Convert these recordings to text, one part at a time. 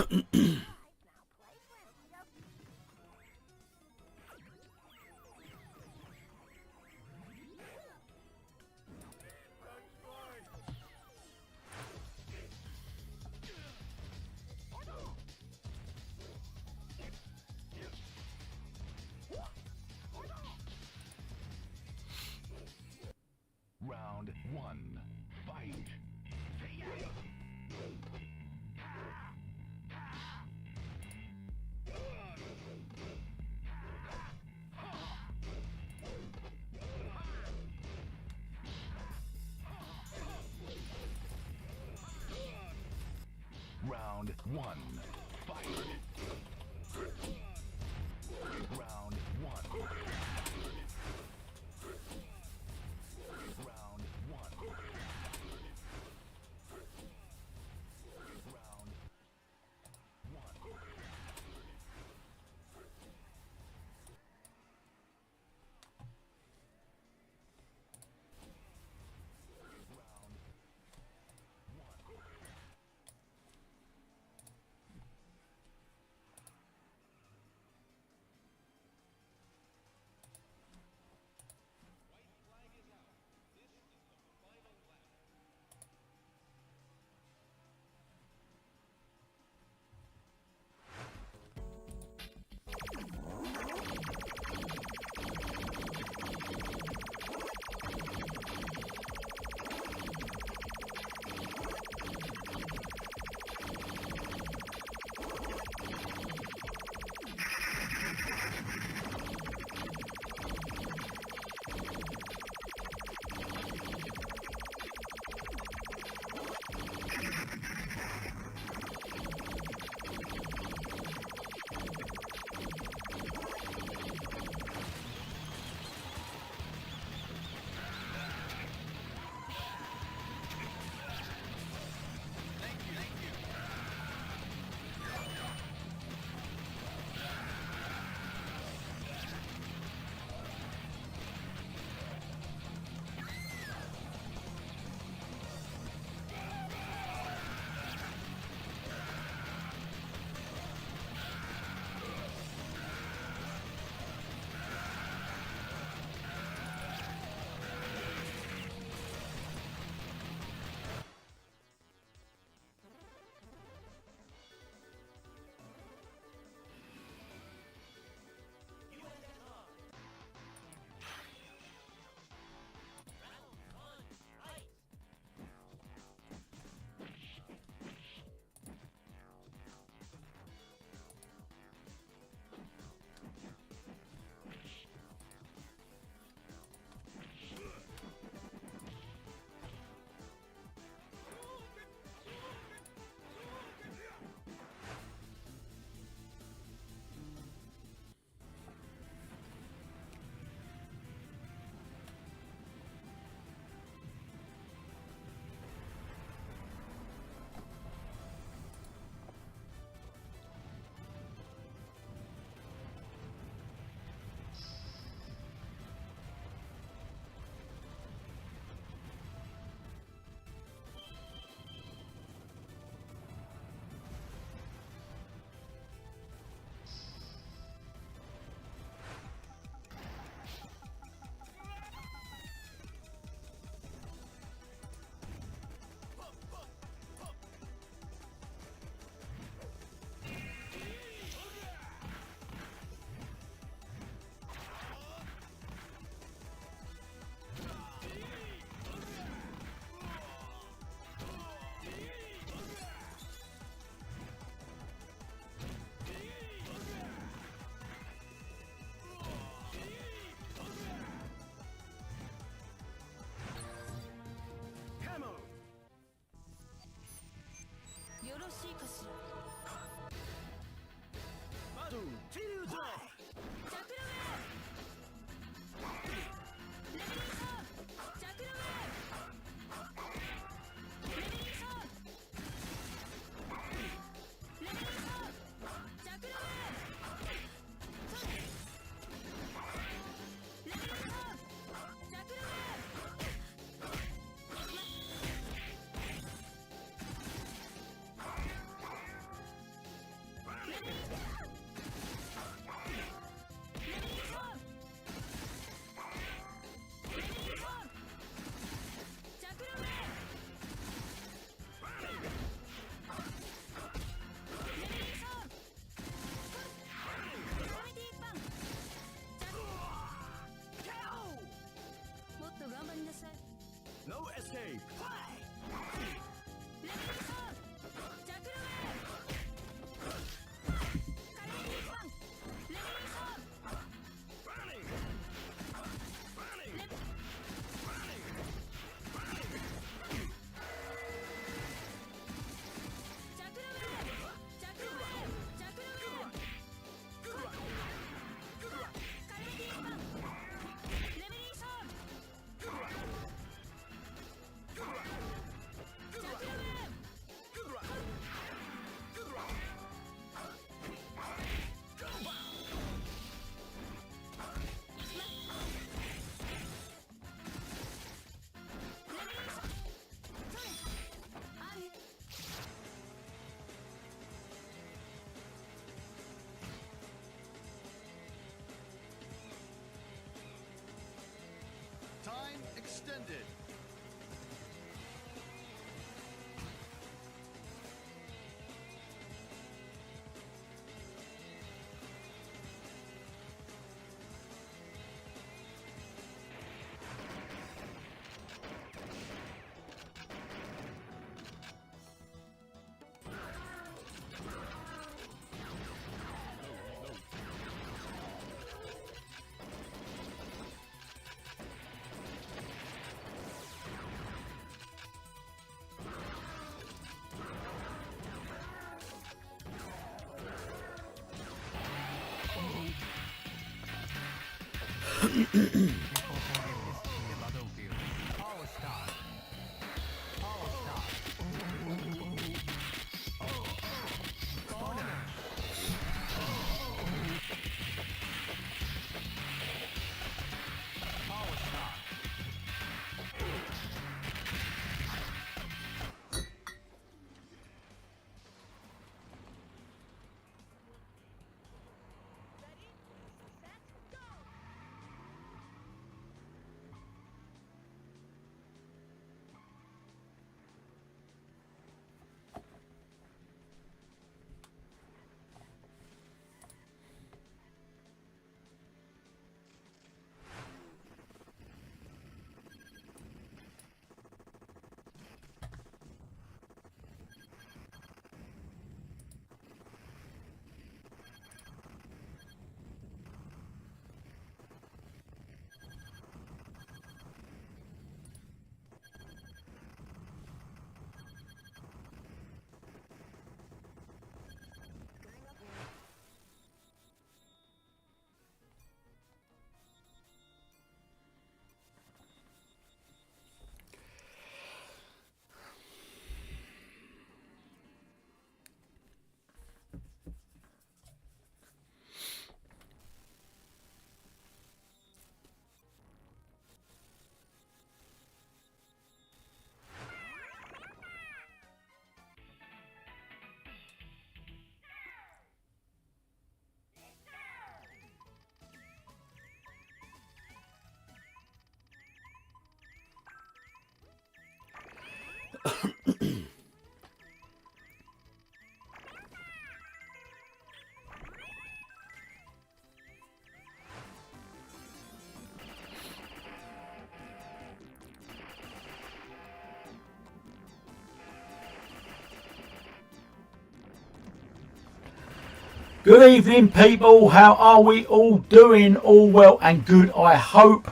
Round 1, fight! Round 1, fight! Round 1. Round 1. Round 1. Time extended. Good evening, people. How are we all doing? All well and good, I hope.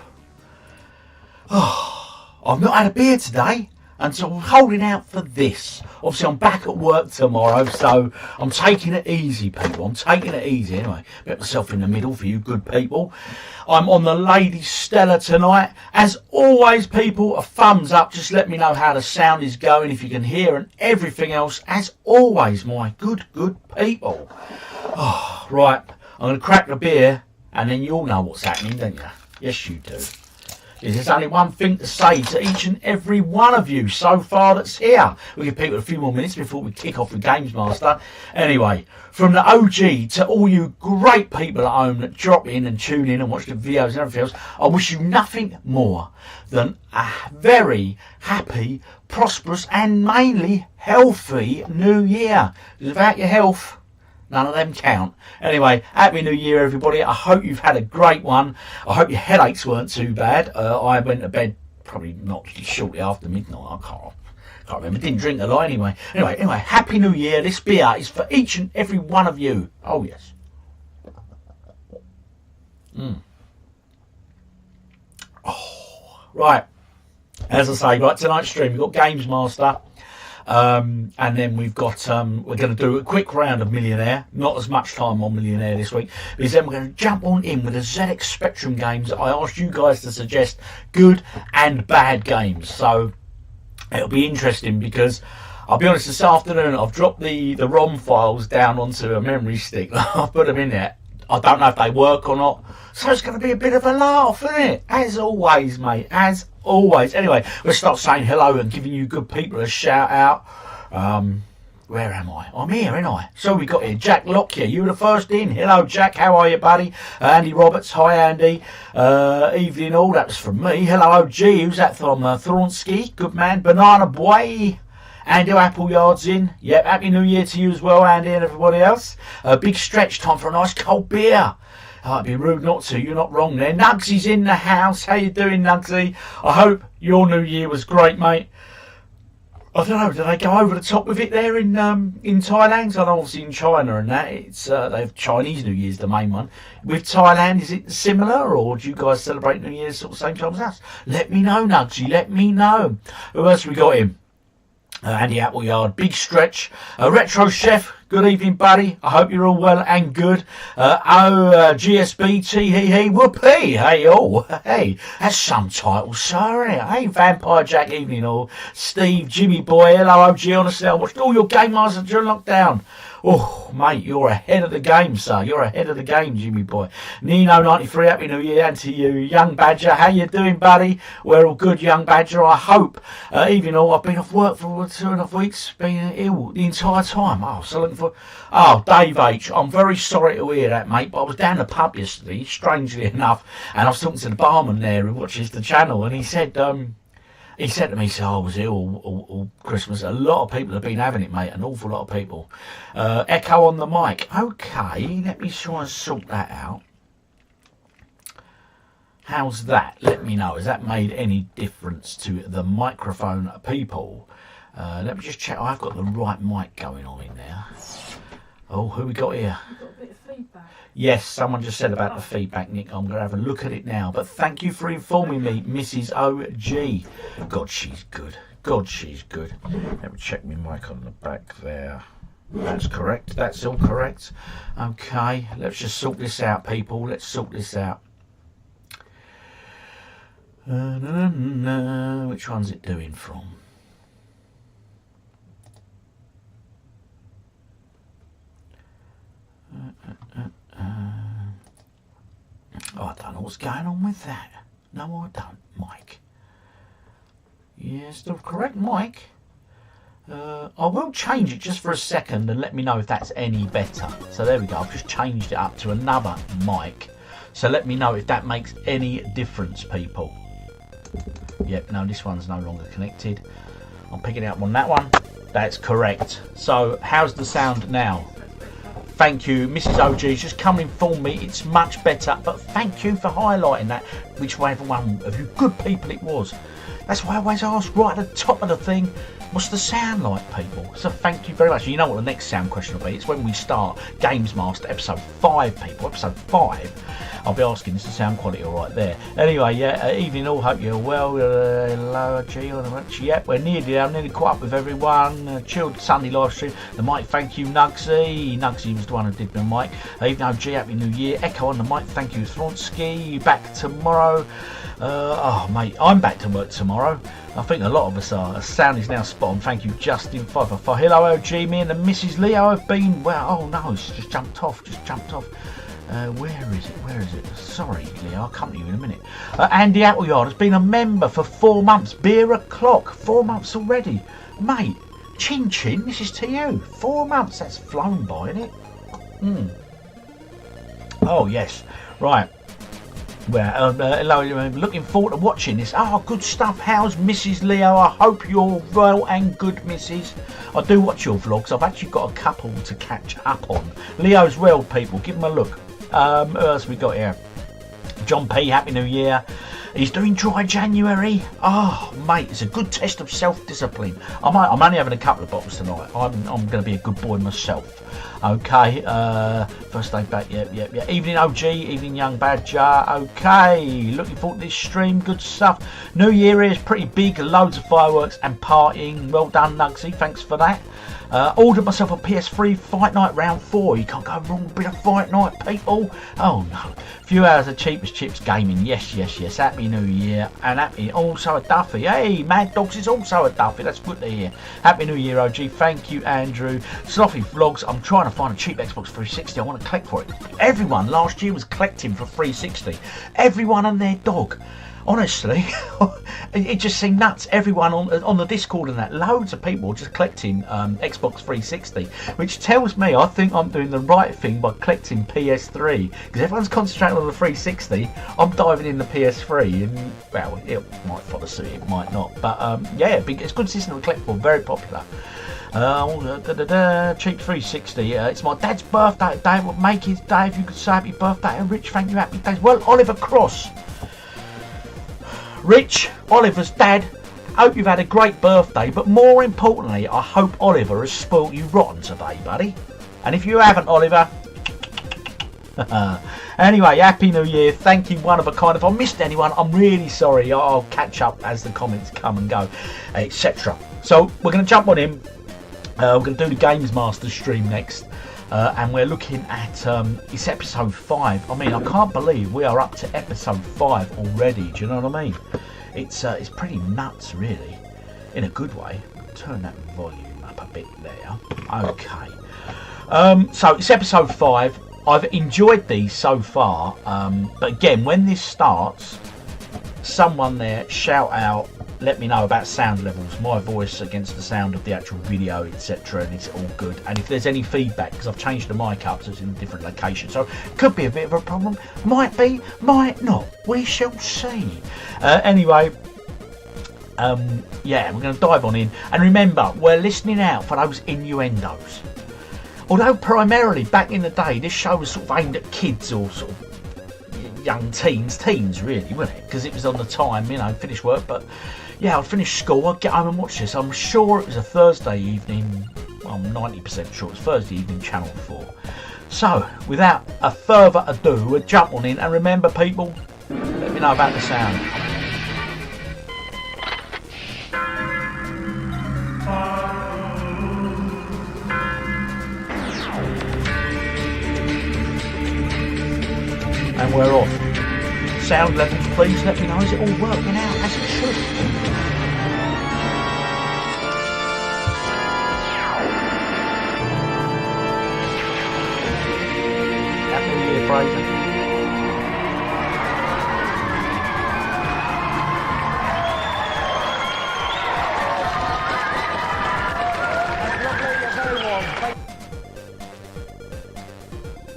I've not had a beer today, and so I'm holding out for this. Obviously, I'm back at work tomorrow, so I'm taking it easy, people. I'm taking it easy anyway. Put myself in the middle for you good people. I'm on the Lady Stella tonight. As always, people, a thumbs up. Just let me know how the sound is going, if you can hear, and everything else. As always, my good people. Oh, right, I'm going to crack the beer, and then you'll know what's happening, don't you? Yes, you do. There's only one thing to say to each and every one of you so far that's here. We'll give people a few more minutes before we kick off with Games Master. Anyway, from the OG to all you great people at home that drop in and tune in and watch the videos and everything else, I wish you nothing more than a very happy, prosperous and mainly healthy new year. Because without your health, none of them count. Anyway, Happy New Year, everybody. I hope you've had a great one. I hope your headaches weren't too bad. I went to bed probably not shortly after midnight. I can't remember. Didn't drink a lot anyway. Anyway, Happy New Year. This beer is for each and every one of you. Oh, yes. Oh, right. As I say, right, tonight's stream, we've got Games Master. And then we've got, we're going to do a quick round of Millionaire. Not as much time on Millionaire this week, because then we're going to jump on in with the ZX Spectrum games. I asked you guys to suggest good and bad games. So it'll be interesting, because I'll be honest, this afternoon I've dropped the ROM files down onto a memory stick. I've put them in there. I don't know if they work or not. So it's going to be a bit of a laugh, isn't it? As always, mate. As always. Anyway, we'll start saying hello and giving you good people a shout out. Where am I? I'm here, ain't I? So we got here Jack Lockyer. You were the first in. Hello, Jack. How are you, buddy? Andy Roberts. Hi, Andy. Evening all. That was from me. Hello, OG. Who's that from? Thronsky. Good man. Banana Boy. Andy Appleyard's in. Yep, Happy New Year to you as well, Andy, and everybody else. Big stretch, time for a nice cold beer. It'd be rude not to. You're not wrong there. Nugsy's in the house. How you doing, Nugsy? I hope your New Year was great, mate. I don't know, did they go over the top with it there in Thailand? I know obviously in China and that, it's they have Chinese New Year's, the main one. With Thailand, is it similar, or do you guys celebrate New Year's sort of same time as us? Let me know, Nugsy, let me know. Who else we got in? Andy Appleyard, Big Stretch, Retro Chef, good evening, buddy. I hope you're all well and good. GSB, tee whoopee. Hey, oh, hey, that's some title, sorry. Hey, Vampire Jack, evening all. Steve, Jimmy Boy, hello, OG, honestly, I watched all your Game Masters during lockdown. Oh, mate, you're ahead of the game, sir. You're ahead of the game, Jimmy Boy. Nino93, Happy New Year, and to you, Young Badger. How you doing, buddy? We're all good, Young Badger, I hope. Even though I've been off work for 2.5 weeks, been ill the entire time. Oh, so looking for... Oh, Dave H, I'm very sorry to hear that, mate, but I was down the pub yesterday, strangely enough, and I was talking to the barman there who watches the channel, and he said to me, so I was ill all Christmas. A lot of people have been having it, mate. An awful lot of people. Echo on the mic. Okay, let me try and sort that out. How's that? Let me know. Has that made any difference to the microphone people? Let me just check. I've got the right mic going on in there. Oh, who we got here? We've got a bit of feedback. Yes, someone just said about the feedback, Nick. I'm going to have a look at it now. But thank you for informing me, Mrs. OG. God, she's good. God, she's good. Let me check my mic on the back there. That's correct. That's all correct. Okay, let's just sort this out, people. Let's sort this out. Which one's it doing from? Oh, I don't know what's going on with that. No, I don't, Mike. Yes, the correct mic. I will change it just for a second and let me know if that's any better. So there we go. I've just changed it up to another mic. So let me know if that makes any difference, people. Yep, no, this one's no longer connected. I'm picking up on that one. That's correct. So how's the sound now? Thank you, Mrs. OG. Just come and inform me it's much better. But thank you for highlighting that, whichever one of you good people it was. That's why I always ask right at the top of the thing, what's the sound like, people? So thank you very much. You know what the next sound question will be. It's when we start Games Master episode 5, people. Episode 5. I'll be asking, is the sound quality all right there? Anyway, yeah, evening all. Hope you're well. Hello, G. Yep, we're nearly caught up with everyone. Chilled Sunday live stream. The mic, thank you, Nugsy. Nugsy was the one who did the mic. Evening, OG, Happy New Year. Echo on the mic, thank you, Thronsky. Back tomorrow. Oh, mate, I'm back to work tomorrow. I think a lot of us are. The sound is now spot on. Thank you, Justin 555. Hello, OG. Me and the Mrs. Leo have been. Well, oh no, it's just jumped off. Where is it? Sorry, Leo. I'll come to you in a minute. Andy Appleyard has been a member for 4 months. Beer o'clock. 4 months already, mate. Chin chin. This is to you. 4 months. That's flown by, isn't it? Oh yes. Right. Well, hello, looking forward to watching this. Oh, good stuff. How's Mrs. Leo? I hope you're well and good, Mrs. I do watch your vlogs. I've actually got a couple to catch up on. Leo's well, people. Give them a look. Who else we got here? John P. Happy New Year. He's doing dry January. Oh, mate, it's a good test of self-discipline. I'm only having a couple of bottles tonight. I'm going to be a good boy myself. Okay, first day back, yep. Evening OG, evening Young Badger. Okay, looking forward to this stream, good stuff. New Year is pretty big, loads of fireworks and partying. Well done, Nugsy, thanks for that. Ordered myself a PS3 Fight Night Round 4. You can't go wrong with a bit of Fight Night, people. Oh no. Few hours of cheap as chips gaming. Yes. Happy New Year. And happy also a Duffy. Hey, Mad Dogs is also a Duffy. That's good to hear. Happy New Year, OG. Thank you, Andrew. Sloppy Vlogs. I'm trying to find a cheap Xbox 360. I want to collect for it. Everyone last year was collecting for 360. Everyone and their dog. Honestly, it just seemed nuts. Everyone on the Discord and that, loads of people just collecting Xbox 360, which tells me I think I'm doing the right thing by collecting PS3, because everyone's concentrating on the 360. I'm diving in the PS3, and well, it might follow suit, it might not, but yeah, it's a good system to collect for, very popular. Cheap 360. It's my dad's birthday today. It would make his day if you could say happy birthday. And Rich, thank you, happy days. Well, Oliver Cross. Rich, Oliver's dad, hope you've had a great birthday, but more importantly, I hope Oliver has spoilt you rotten today, buddy. And if you haven't, Oliver, anyway, Happy New Year, thank you, one of a kind. If I missed anyone, I'm really sorry. I'll catch up as the comments come and go, etc. So we're going to jump on in. We're going to do the Games Master stream next. And we're looking at it's episode 5. I mean, I can't believe we are up to episode 5 already. Do you know what I mean? It's pretty nuts, really, in a good way. Turn that volume up a bit there. Okay. So it's episode 5. I've enjoyed these so far, but again, when this starts, someone there shout out. Let me know about sound levels, my voice against the sound of the actual video, etc. And it's all good. And if there's any feedback, because I've changed the mic up so it's in a different location, so it could be a bit of a problem. Might be, might not. We shall see. Anyway, yeah, we're going to dive on in. And remember, we're listening out for those innuendos. Although primarily back in the day, this show was sort of aimed at kids or sort of young teens really, wasn't it? Because it was on the time, you know, finish work, but yeah, I'd finish school, I'd get home and watch this. I'm sure it was a Thursday evening, well, I'm 90% sure it was Thursday evening, Channel 4. So, without a further ado, we'll jump on in, and remember people, let me know about the sound. And we're off. Sound levels, please let me know. Is it all working out as it should? Happy New Year, Fraser.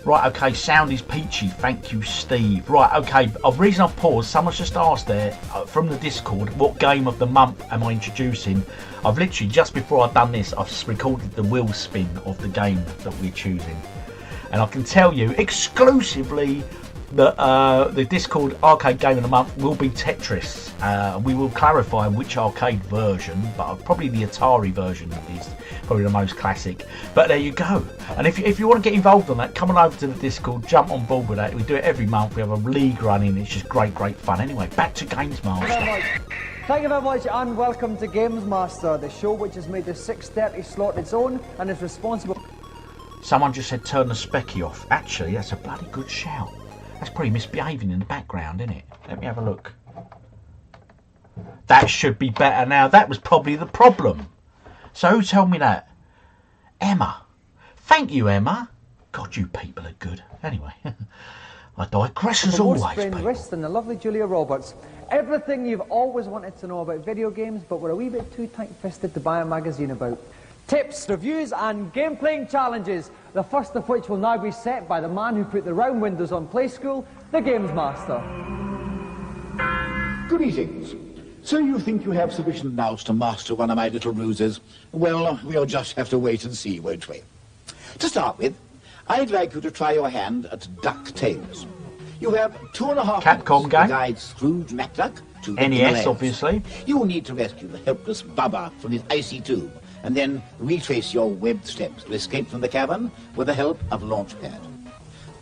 Right, okay, sound is peachy, thank you, Steve. Right, okay, the reason I've paused, someone's just asked there from the Discord, what game of the month am I introducing? I've literally, just before I've done this, I've recorded the wheel spin of the game that we're choosing. And I can tell you exclusively that the Discord arcade game of the month will be Tetris. We will clarify which arcade version, but probably the Atari version is probably the most classic. But there you go. And if you want to get involved on that, come on over to the Discord, jump on board with that. We do it every month. We have a league running. It's just great fun. Anyway, back to Games Master. Thank you very much and welcome to Games Master, the show which has made the 6:30 slot its own and is responsible. Someone just said turn the specky off. Actually, that's a bloody good shout. That's probably misbehaving in the background, isn't it? Let me have a look. That should be better now. That was probably the problem. So who told me that? Emma. Thank you, Emma. God, you people are good. Anyway, I digress as always, people. Wrist and the lovely Julia Roberts. Everything you've always wanted to know about video games, but were a wee bit too tight-fisted to buy a magazine about. Tips, reviews and game-playing challenges, the first of which will now be set by the man who put the round windows on Play School, the Games Master. Greetings. So you think you have sufficient nous to master one of my little ruses? Well, we'll just have to wait and see, won't we? To start with, I'd like you to try your hand at DuckTales. You have 2.5 Capcom minutes game. to guide Scrooge McDuck to the NES, Himalayas. obviously. You need to rescue the helpless Bubba from his icy tube, and then retrace your webbed steps to escape from the cavern with the help of Launchpad.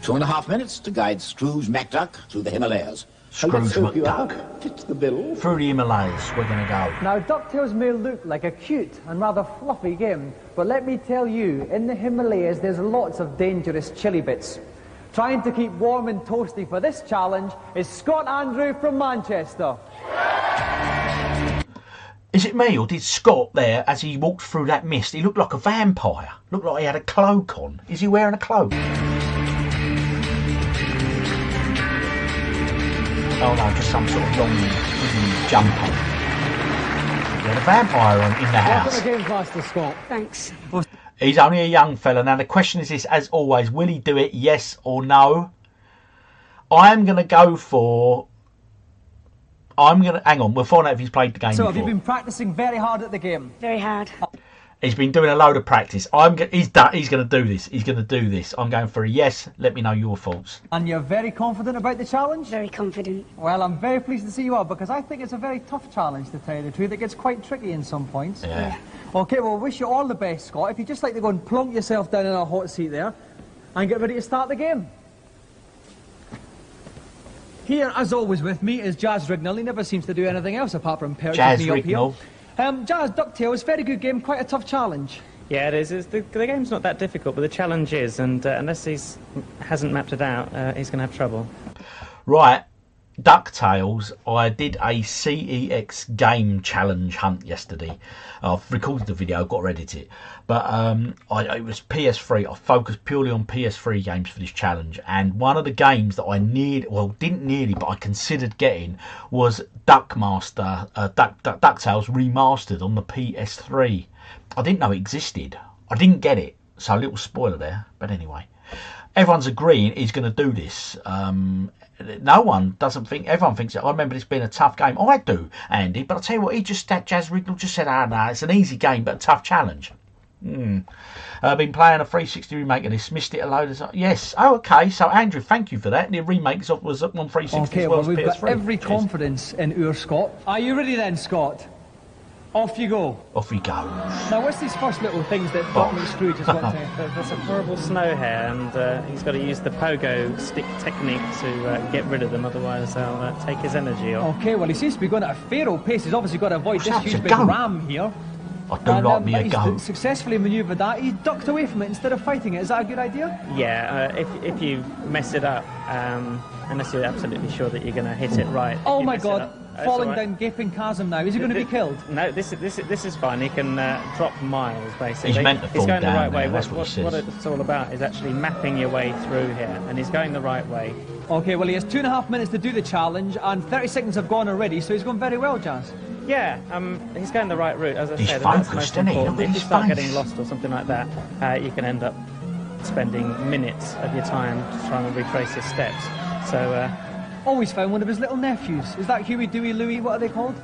2.5 minutes to guide Scrooge McDuck through the Himalayas. Scrooge Hope you McDuck. Fits the bill. Through the Himalayas, we're going to go. Now, DuckTales may look like a cute and rather fluffy game, but let me tell you, in the Himalayas there's lots of dangerous chili bits. Trying to keep warm and toasty for this challenge is Scott Andrew from Manchester. Is it me, or did Scott there, as he walked through that mist, he looked like a vampire? Looked like he had a cloak on. Is he wearing a cloak? Oh no, just some sort of long jumper. He had a vampire in the house. Welcome to Games Master, Scott. Thanks. He's only a young fella. Now the question is this, as always, will he do it, yes or no? I'm going to go for... hang on, we'll find out if he's played the game So before. have you been practicing very hard at the game? Very hard. He's been doing a load of practice. He's going to do this. He's going to do this. I'm going for a yes. Let me know your thoughts. And you're very confident about the challenge? Very confident. Well, I'm very pleased to see you are, because I think it's a very tough challenge, to tell you the truth. It gets quite tricky in some points. Yeah. Okay, well, wish you all the best, Scott. If you'd just like to go and plonk yourself down in a hot seat there and get ready to start the game. Here, as always with me, is Jazz Rignall. He never seems to do anything else apart from perch Jazz with me Rignall. up here. Jazz, DuckTales, very good game, quite a tough challenge. Yeah, it is. The game's not that difficult, but the challenge is, and unless he hasn't mapped it out, he's going to have trouble. Right, DuckTales, I did a CEX game challenge hunt yesterday. I've recorded the video, got to edit it. But it was PS3. I focused purely on PS3 games for this challenge. And one of the games that I but I considered getting was DuckTales Remastered on the PS3. I didn't know it existed. I didn't get it. So a little spoiler there. But anyway, everyone's agreeing he's going to do this. No one doesn't think, everyone thinks that. I remember this being a tough game. I do, Andy, but I'll tell you what, Jazz Rignall just said, no, it's an easy game, but a tough challenge. I've been playing a 360 remake of this, missed it a load of... Yes, oh, okay, so Andrew, thank you for that. The remake was up on 360 Okay, as well well, as we've PS3. got every confidence in our Scott. Are you ready then, Scott? Off you go. Off he goes. Now, what's these first little things that Dominic Scrooge has got to... there's a horrible snow here, and he's got to use the pogo stick technique to get rid of them, otherwise they'll take his energy off. Okay, well, he seems to be going at a pharaoh pace. He's obviously got to avoid this huge big ram here. I do like me a he's goat. successfully manoeuvred that. He ducked away from it instead of fighting it. Is that a good idea? Yeah, if you mess it up, unless you're absolutely sure that you're going to hit it right. Oh my God, falling down gaping chasm now. Is he going to be killed? No, this is fine. He can drop miles, basically. He's meant to fall going down the right there, way. that's what he says. What it's all about is actually mapping your way through here, and he's going the right way. Okay, well, he has 2.5 minutes to do the challenge, and 30 seconds have gone already, so he's going very well, Jazz. Yeah, he's going the right route, as I He's said. And that's focused, most isn't he? important. Look at If you his start face. getting lost or something like that, you can end up spending minutes of your time trying to retrace his steps. So, Always found one of his little nephews. Is that Huey, Dewey, Louie? What are they called?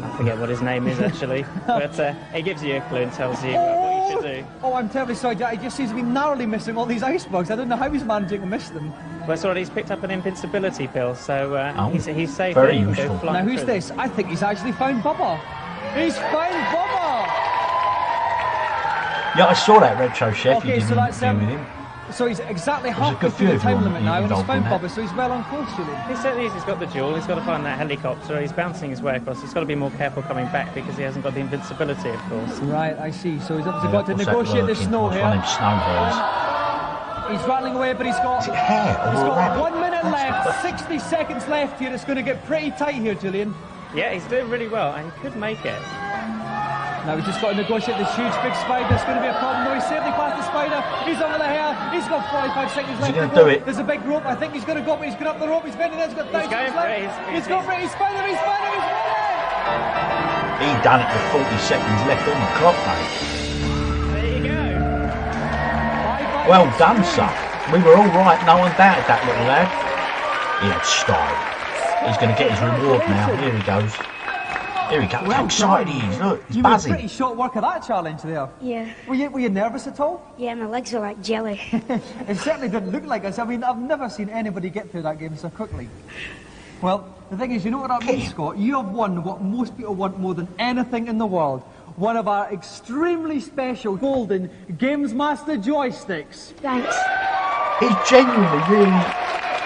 I forget what his name is actually, but it gives you a clue and tells you what you should do. Oh, I'm terribly sorry, Jack. He just seems to be narrowly missing all these icebergs. I don't know how he's managing to miss them. Well, it's already he's picked up an invincibility pill, so he's safe. Very He can go useful. flying Now, who's through this? I think he's actually found Bubba. He's found Bubba! Yeah, I saw that Retro Chef. Okay, you so did that's an interview with him. So he's exactly a halfway good through few the time everyone limit now, and he's involved found in that. Bubba, so he's well on course, Julian. He certainly is. He's got the jewel. He's got to find that helicopter. He's bouncing his way across. He's got to be more careful coming back because he hasn't got the invincibility, of course. Right, I see. So he's obviously got to What's that negotiate the working? snow What's here. one of them snow hairs? He's rattling away, but he's got... Is it hair or He's a got rabbit? 1 minute left, 60 seconds left here. It's going to get pretty tight here, Julian. Yeah, he's doing really well, and he could make it. Now we've just got to negotiate this huge big spider. It's going to be a problem. No, he's safely past the spider. He's over the hair. He's got 45 seconds left he to gonna go. do it? There's a big rope. I think he's going to go, but he's got up the rope. He's bending it. He's got 30 going seconds for left. it. He's got it. He's spider. He's spider. He's ready. He done it with 40 seconds left on the clock, mate. There you go. Bye-bye. Well done, son. We were all right. No one doubted that little lad. He had style. He's going to get his reward now. Here he goes. Here we go. How excited he is. Look, he's You made buzzing. pretty short work of that challenge there. Yeah. Were you nervous at all? Yeah, my legs are like jelly. It certainly didn't look like us. I mean, I've never seen anybody get through that game so quickly. Well, the thing is, you know what that means, Scott? You have won what most people want more than anything in the world. One of our extremely special golden Games Master joysticks. Thanks. He's genuinely really...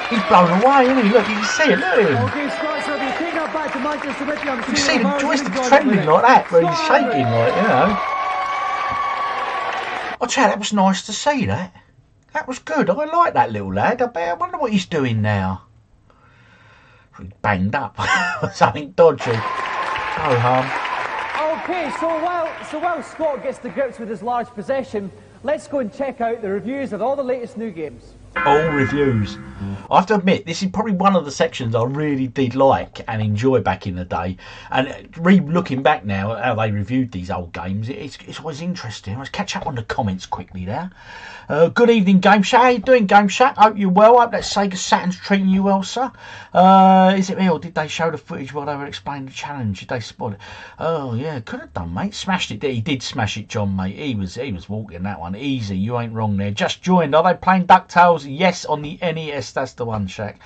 He's blown away, isn't he? Look, you can see it, look at him. Okay, Scott, so if you take that back to Manchester with you, I'm sure You see the you'll have joystick enjoyed it trembling with it. like that, where he's Scott, shaking, like, you know. I'll tell you, that was nice to see, that. That was good. I like that little lad. I wonder what he's doing now. He's banged up. Something dodgy. No harm. Okay, so while Scott gets to grips with his large possession, let's go and check out the reviews of all the latest new games. All reviews. I have to admit, this is probably one of the sections I really did like and enjoy back in the day. And looking back now at how they reviewed these old games, it's always interesting. Let's catch up on the comments quickly there. Good evening, Game Shack. How you doing, Game Shack? Hope you're well. Hope that Sega Saturn's treating you well, sir. Is it me, or did they show the footage while they were explaining the challenge? Did they spot it? Oh yeah, could have done, mate. Smashed it. He did smash it, John, mate. He was walking that one easy. You ain't wrong there. Just joined. Are they playing DuckTales? Yes, on the NES. That's the one, Shaq.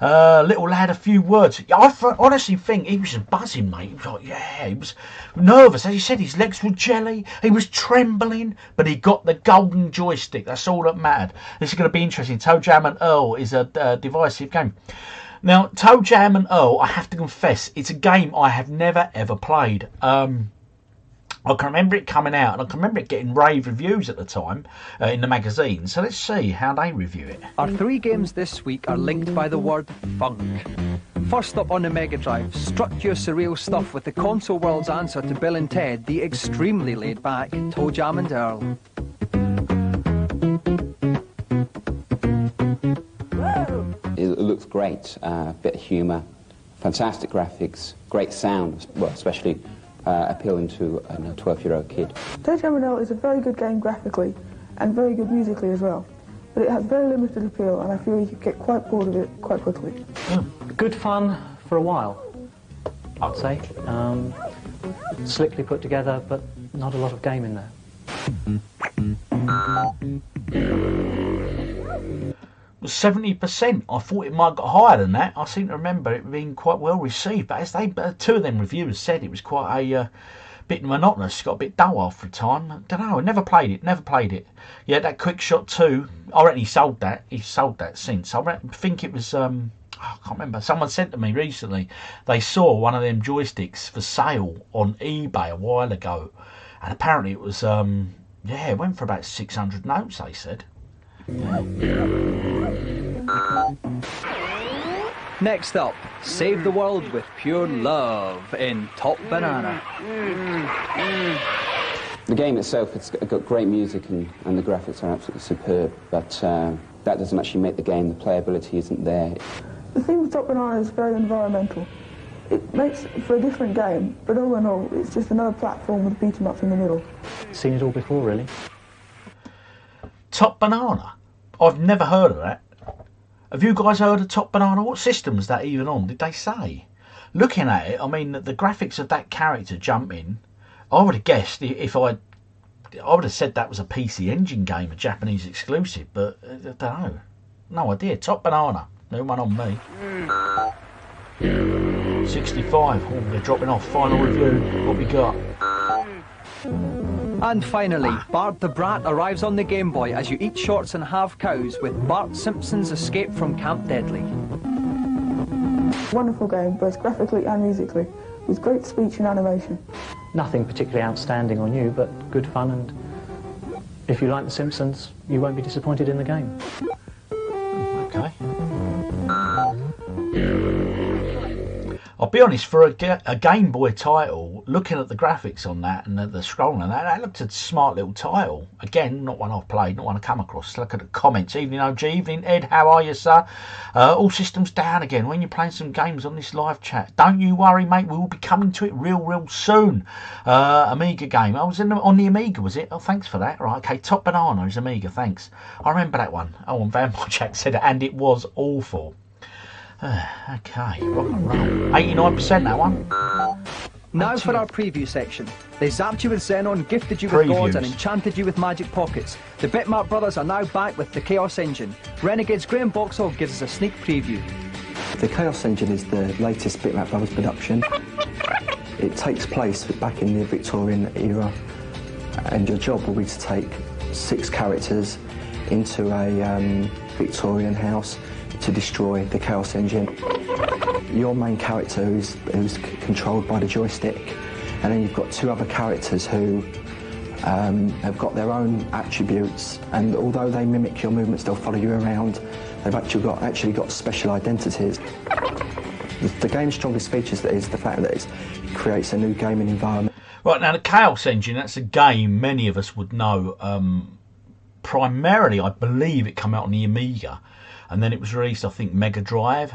Little lad, a few words. I honestly think he was buzzing, mate. He was like, yeah, he was nervous. As he said, his legs were jelly. He was trembling, but he got the golden joystick. That's all that mattered. This is going to be interesting. Toe Jam and Earl is a divisive game. Now, Toe Jam and Earl, I have to confess, it's a game I have never ever played. I can remember it coming out, and I can remember it getting rave reviews at the time in the magazine. So let's see how they review it. Our three games this week are linked by the word funk. First up on the Mega Drive, strut your surreal stuff with the console world's answer to Bill and Ted, the extremely laid-back Toe Jam and Earl. It looks great, bit of humour, fantastic graphics, great sound, well, especially appealing to a 12-year-old kid. Toe Jam and Earl is a very good game graphically and very good musically as well, but it has very limited appeal, and I feel you could get quite bored of it quite quickly. Good fun for a while, I'd say. Slickly put together, but not a lot of game in there. Was 70%. I thought it might have got higher than that. I seem to remember it being quite well received, but as two of them reviewers said, it was quite a bit monotonous. It got a bit dull after a time. I don't know. I never played it. Yeah, that Quick Shot 2. I reckon he sold that. He's sold that since. I think it was. I can't remember. Someone said to me recently they saw one of them joysticks for sale on eBay a while ago, and apparently it was. Yeah, it went for about 600 notes. They said. Next up, save the world with pure love in Top Banana. The game itself, it's got great music and the graphics are absolutely superb, but that doesn't actually make the game. The playability isn't there. The theme of Top Banana is very environmental. It makes for a different game, but all in all, it's just another platform with beat 'em ups in the middle. Seen it all before, really. Top Banana? I've never heard of that. Have you guys heard of Top Banana? What system was that even on? Did they say? Looking at it, I mean, the graphics of that character jumping, I would have guessed if I would have said that was a PC Engine game, a Japanese exclusive, but I don't know. No idea. Top Banana. No one on me. 65. Oh, they're dropping off. Final review. What we got? And finally, Bart the Brat arrives on the Game Boy as you eat shorts and have cows with Bart Simpson's Escape from Camp Deadly. Wonderful game, both graphically and musically, with great speech and animation. Nothing particularly outstanding on you, but good fun, and if you like The Simpsons, you won't be disappointed in the game. Okay. I'll be honest, for a Game Boy title, looking at the graphics on that and the scrolling on that looked a smart little title. Again, not one I've played, not one I've come across. Look at the comments. Evening OG, evening Ed, how are you, sir? All systems down again when you're playing some games on this live chat. Don't you worry, mate, we will be coming to it real soon. Amiga game. I was on the Amiga, was it? Oh, thanks for that. Right, okay, Top Banana is Amiga, thanks. I remember that one. Oh, and Vampire Jack said it, and it was awful. Okay, rock and roll. 89% that one. Now for our preview section. They zapped you with Xenon, gifted you with gods, and enchanted you with magic pockets. The Bitmap brothers are now back with the Chaos Engine. Renegade's Graham Boxall gives us a sneak preview. The Chaos Engine is the latest Bitmap Brothers production. It takes place back in the Victorian era, and your job will be to take 6 characters into a Victorian house to destroy the Chaos Engine. Your main character who's controlled by the joystick, and then you've got 2 other characters who have got their own attributes, and although they mimic your movements, they'll follow you around. They've actually got special identities. The game's strongest features is the fact that it creates a new gaming environment. Right, now the Chaos Engine, that's a game many of us would know. Primarily, I believe it came out on the Amiga, and then it was released, I think, Mega Drive,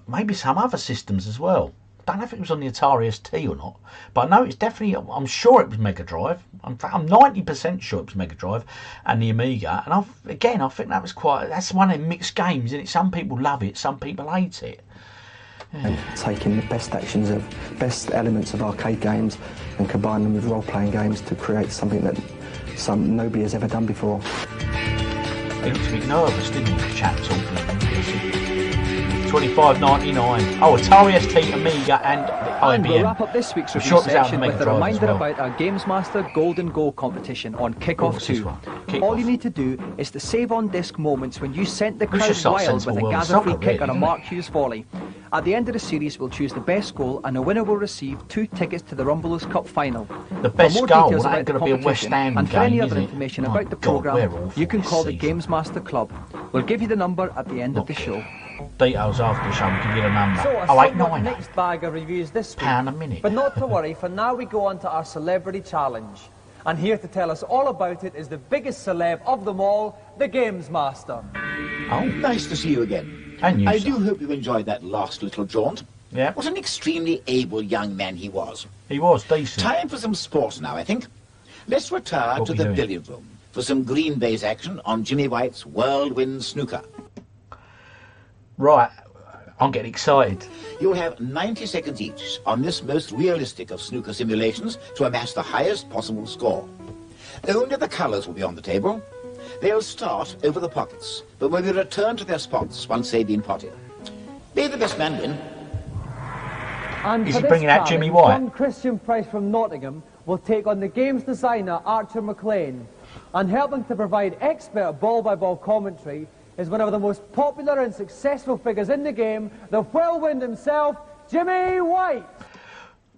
maybe some other systems as well. Don't know if it was on the Atari ST or not, but I know it's definitely, I'm sure it was Mega Drive. I'm 90% sure it was Mega Drive and the Amiga. And I think that was that's one of the mixed games, isn't it? Some people love it, some people hate it. Yeah. Taking the best elements of arcade games and combine them with role-playing games to create something that nobody has ever done before. He looked a bit nervous, didn't he, the chap talking? $25.99. Oh, Atari ST, Amiga, and IBM. And we'll wrap up this week's review section with a reminder about our Games Master Golden Goal competition on Kickoff 2. All you need to do is to save on disc moments when you sent the crowd wild with a gather free kick on a Mark Hughes volley. At the end of the series, we'll choose the best goal, and a winner will receive 2 tickets to the Rumbelows Cup final. The best goal, that ain't going to be a West Ham and for game, any other is it? information about the programme, you can call the Games Master Club. We'll give you the number at the end of the show. Details after the show, we'll give you the number. So a somewhat mixed bag of reviews this week. £1 a minute. But not to worry, for now we go on to our Celebrity Challenge. And here to tell us all about it is the biggest celeb of them all, the Games Master. Oh, nice to see you again. And you, I sir. do hope you enjoyed that last little jaunt. Yeah. What an extremely able young man he was. He was decent. Time for some sport now, I think. Let's retire to the billiard room for some green base action on Jimmy White's Whirlwind Snooker. Right, I'm getting excited. You'll have 90 seconds each on this most realistic of snooker simulations to amass the highest possible score. Only the colours will be on the table. They'll start over the pockets, but will be returned to their spots once they've been potted. May the best man win. And Is for he bringing this out Jimmy challenge, White? John Christian Price from Nottingham will take on the game's designer, Archer McLean. And helping to provide expert ball-by-ball commentary is one of the most popular and successful figures in the game, the Whirlwind himself, Jimmy White.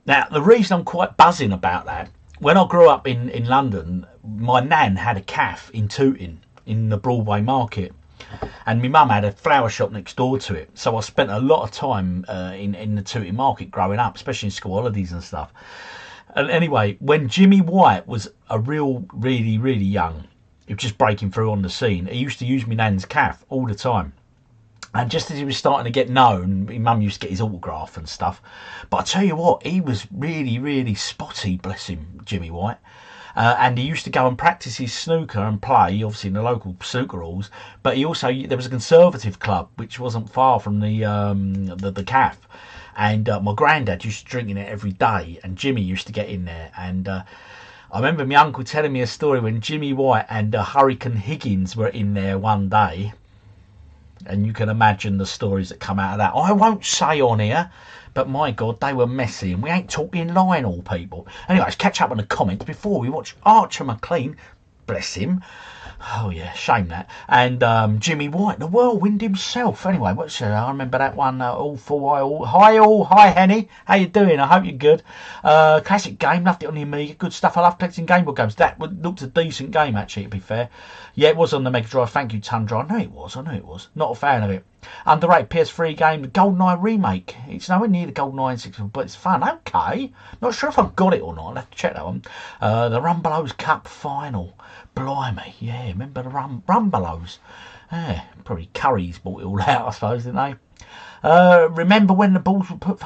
Now, the reason I'm quite buzzing about that, when I grew up in London, my nan had a cafe in Tooting, in the Broadway Market. And my mum had a flower shop next door to it. So I spent a lot of time in the Tooting Market growing up, especially in school holidays and stuff. And anyway, when Jimmy White was really young, he was just breaking through on the scene, he used to use my nan's cafe all the time. And just as he was starting to get known, my mum used to get his autograph and stuff. But I tell you what, he was really spotty, bless him, Jimmy White. And he used to go and practice his snooker and play, obviously in the local snooker halls. But he also, there was a conservative club which wasn't far from the cafe. And my granddad used to drink in it every day, and Jimmy used to get in there. And I remember my uncle telling me a story when Jimmy White and Hurricane Higgins were in there one day. And you can imagine the stories that come out of that. I won't say on here, but my God, they were messy. And we ain't talking Lionel, people. Anyway, let's catch up on the comments before we watch Archer McLean. Bless him. Oh, yeah, shame that. And Jimmy White, the Whirlwind himself. Anyway, I remember that one. Hi, Henny. How you doing? I hope you're good. Classic game. Loved it on the Amiga. Good stuff. I love collecting Game Boy games. That looked a decent game, actually, to be fair. Yeah, it was on the Mega Drive. Thank you, Tundra. I knew it was. Not a fan of it. Underrated PS3 game, the GoldenEye remake. It's nowhere near the GoldenEye 6, but it's fun. Okay. Not sure if I've got it or not. I'll have to check that one. The Rumbelows Cup final. Blimey. Yeah, remember the Rumbelows? Yeah, probably Curry's bought it all out, I suppose, didn't they? Remember when the balls were put?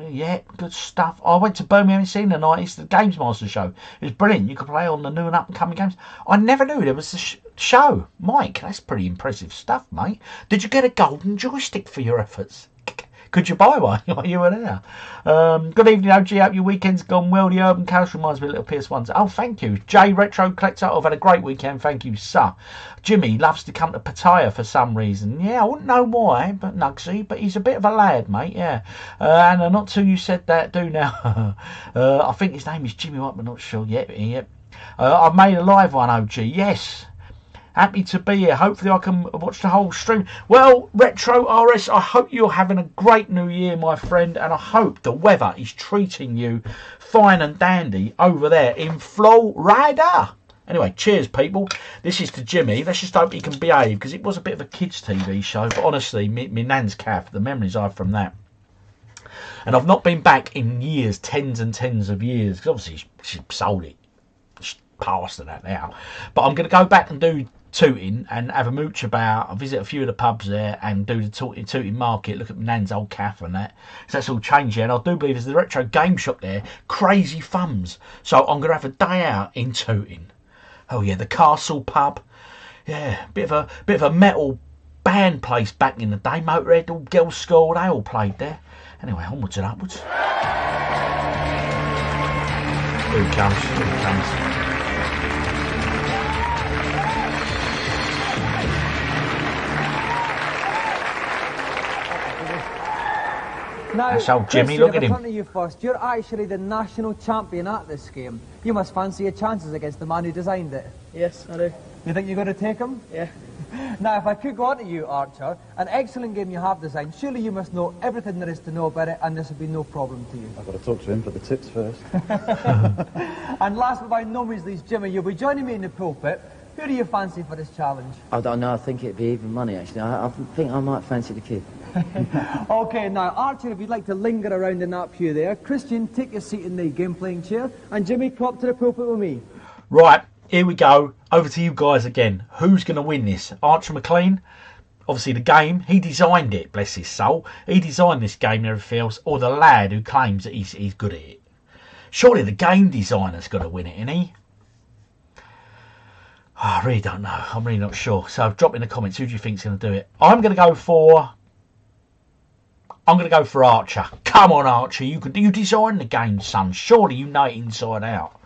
Yeah, good stuff. I went to Birmingham and seen the night. It's the Games Master show. It was brilliant. You could play on the new and up and coming games. I never knew there was a show. Mike, that's pretty impressive stuff, mate. Did you get a golden joystick for your efforts? Could you buy one while you were there? Good evening, OG. Hope your weekend's gone well. The Urban Chaos reminds me of Little PS1s. Oh, thank you. J Retro Collector, I've had a great weekend. Thank you, sir. Jimmy loves to come to Pattaya for some reason. Yeah, I wouldn't know why, but Nugsy, but he's a bit of a lad, mate, yeah. And not till you said that, do now. I think his name is Jimmy White, but not sure. Yep. I've made a live one, OG. Yes. Happy to be here. Hopefully I can watch the whole stream. Well, Retro RS, I hope you're having a great new year, my friend, and I hope the weather is treating you fine and dandy over there in Florida. Anyway, cheers, people. This is to Jimmy. Let's just hope he can behave, because it was a bit of a kids' TV show, but honestly, me nan's calf, the memories I have from that. And I've not been back in years, tens and tens of years, because obviously she sold it. She's past that now. But I'm going to go back and do Tooting and have a mooch about. I'll visit a few of the pubs there and do the Tooting market, look at Nan's old caff and that. So that's all changed here, and I do believe there's the retro game shop there, Crazy Thumbs. So I'm going to have a day out in Tooting. Oh yeah, the Castle pub. Yeah, bit of a metal band place back in the day. Motorhead, all girls' school, they all played there. Anyway, onwards and upwards. Here he comes, here he comes. Now, that's old Jimmy, Christian, look at him. If I turn to you first, you're actually the national champion at this game. You must fancy your chances against the man who designed it. Yes, I do. You think you're going to take him? Yeah. Now, if I could go on to you, Archer, an excellent game you have designed, surely you must know everything there is to know about it, and this would be no problem to you. I've got to talk to him for the tips first. And last but by no means least, Jimmy, you'll be joining me in the pulpit. Who do you fancy for this challenge? I don't know, I think it'd be even money, actually. I think I might fancy the kid. Okay, now, Archer, if you'd like to linger around in that pew there. Christian, take your seat in the game-playing chair. And Jimmy, come up to the pulpit with me. Right, here we go. Over to you guys again. Who's going to win this? Archer McLean? Obviously the game. He designed it, bless his soul. He designed this game and everything else. Or the lad who claims that he's good at it. Surely the game designer's got to win it, isn't he? Oh, I really don't know. I'm really not sure. So drop in the comments. Who do you think's going to do it? I'm going to go for Archer. Come on, Archer. You designed the game, son. Surely you know it inside out.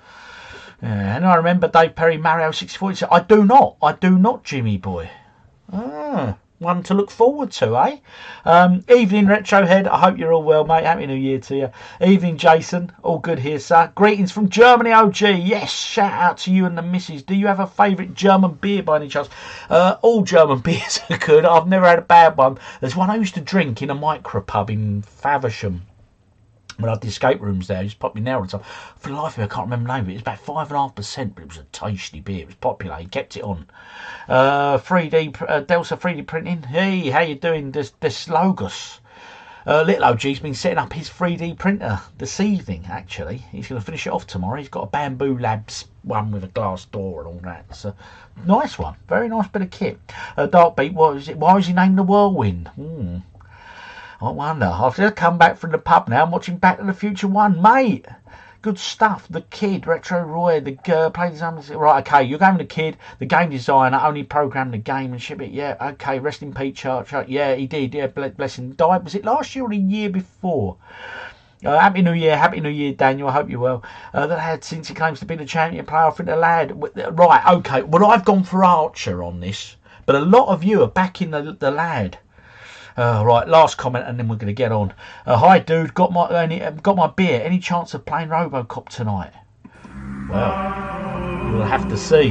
And I remember Dave Perry, Mario 64. He said, I do not, Jimmy boy. One to look forward to, eh? Evening, Retrohead. I hope you're all well, mate. Happy New Year to you. Evening, Jason. All good here, sir. Greetings from Germany, OG. Yes, shout out to you and the missus. Do you have a favourite German beer by any chance? All German beers are good. I've never had a bad one. There's one I used to drink in a micro pub in Faversham. When I had the escape rooms there, it just popped me there all the time. For the life of me, I can't remember the name of it. It was about 5.5%, but it was a tasty beer. It was popular. He kept it on. 3D Delta 3D printing. Hey, how you doing? This Logos. Little OG's been setting up his 3D printer this evening. Actually, he's going to finish it off tomorrow. He's got a Bamboo Labs one with a glass door and all that. It's a nice one. Very nice bit of kit. Darkbeat. What was it? Why was he named the Whirlwind? I wonder. I've just come back from the pub now. I'm watching Back to the Future 1. Mate, good stuff. The Kid, Retro Roy, the play designer. Right, okay, you're going with the Kid. The game designer only programmed the game and ship it. Yeah, okay, rest in peace, Church. Yeah, he did. Yeah, bless him. Died, was it last year or the year before? Happy New Year, Daniel. I hope you're well. That lad, since he claims to be the champion player, I think the lad. Right, okay. Well, I've gone for Archer on this, but a lot of you are backing the lad. Right, last comment, and then we're going to get on. Hi, dude. Got my beer. Any chance of playing RoboCop tonight? Well, we'll have to see.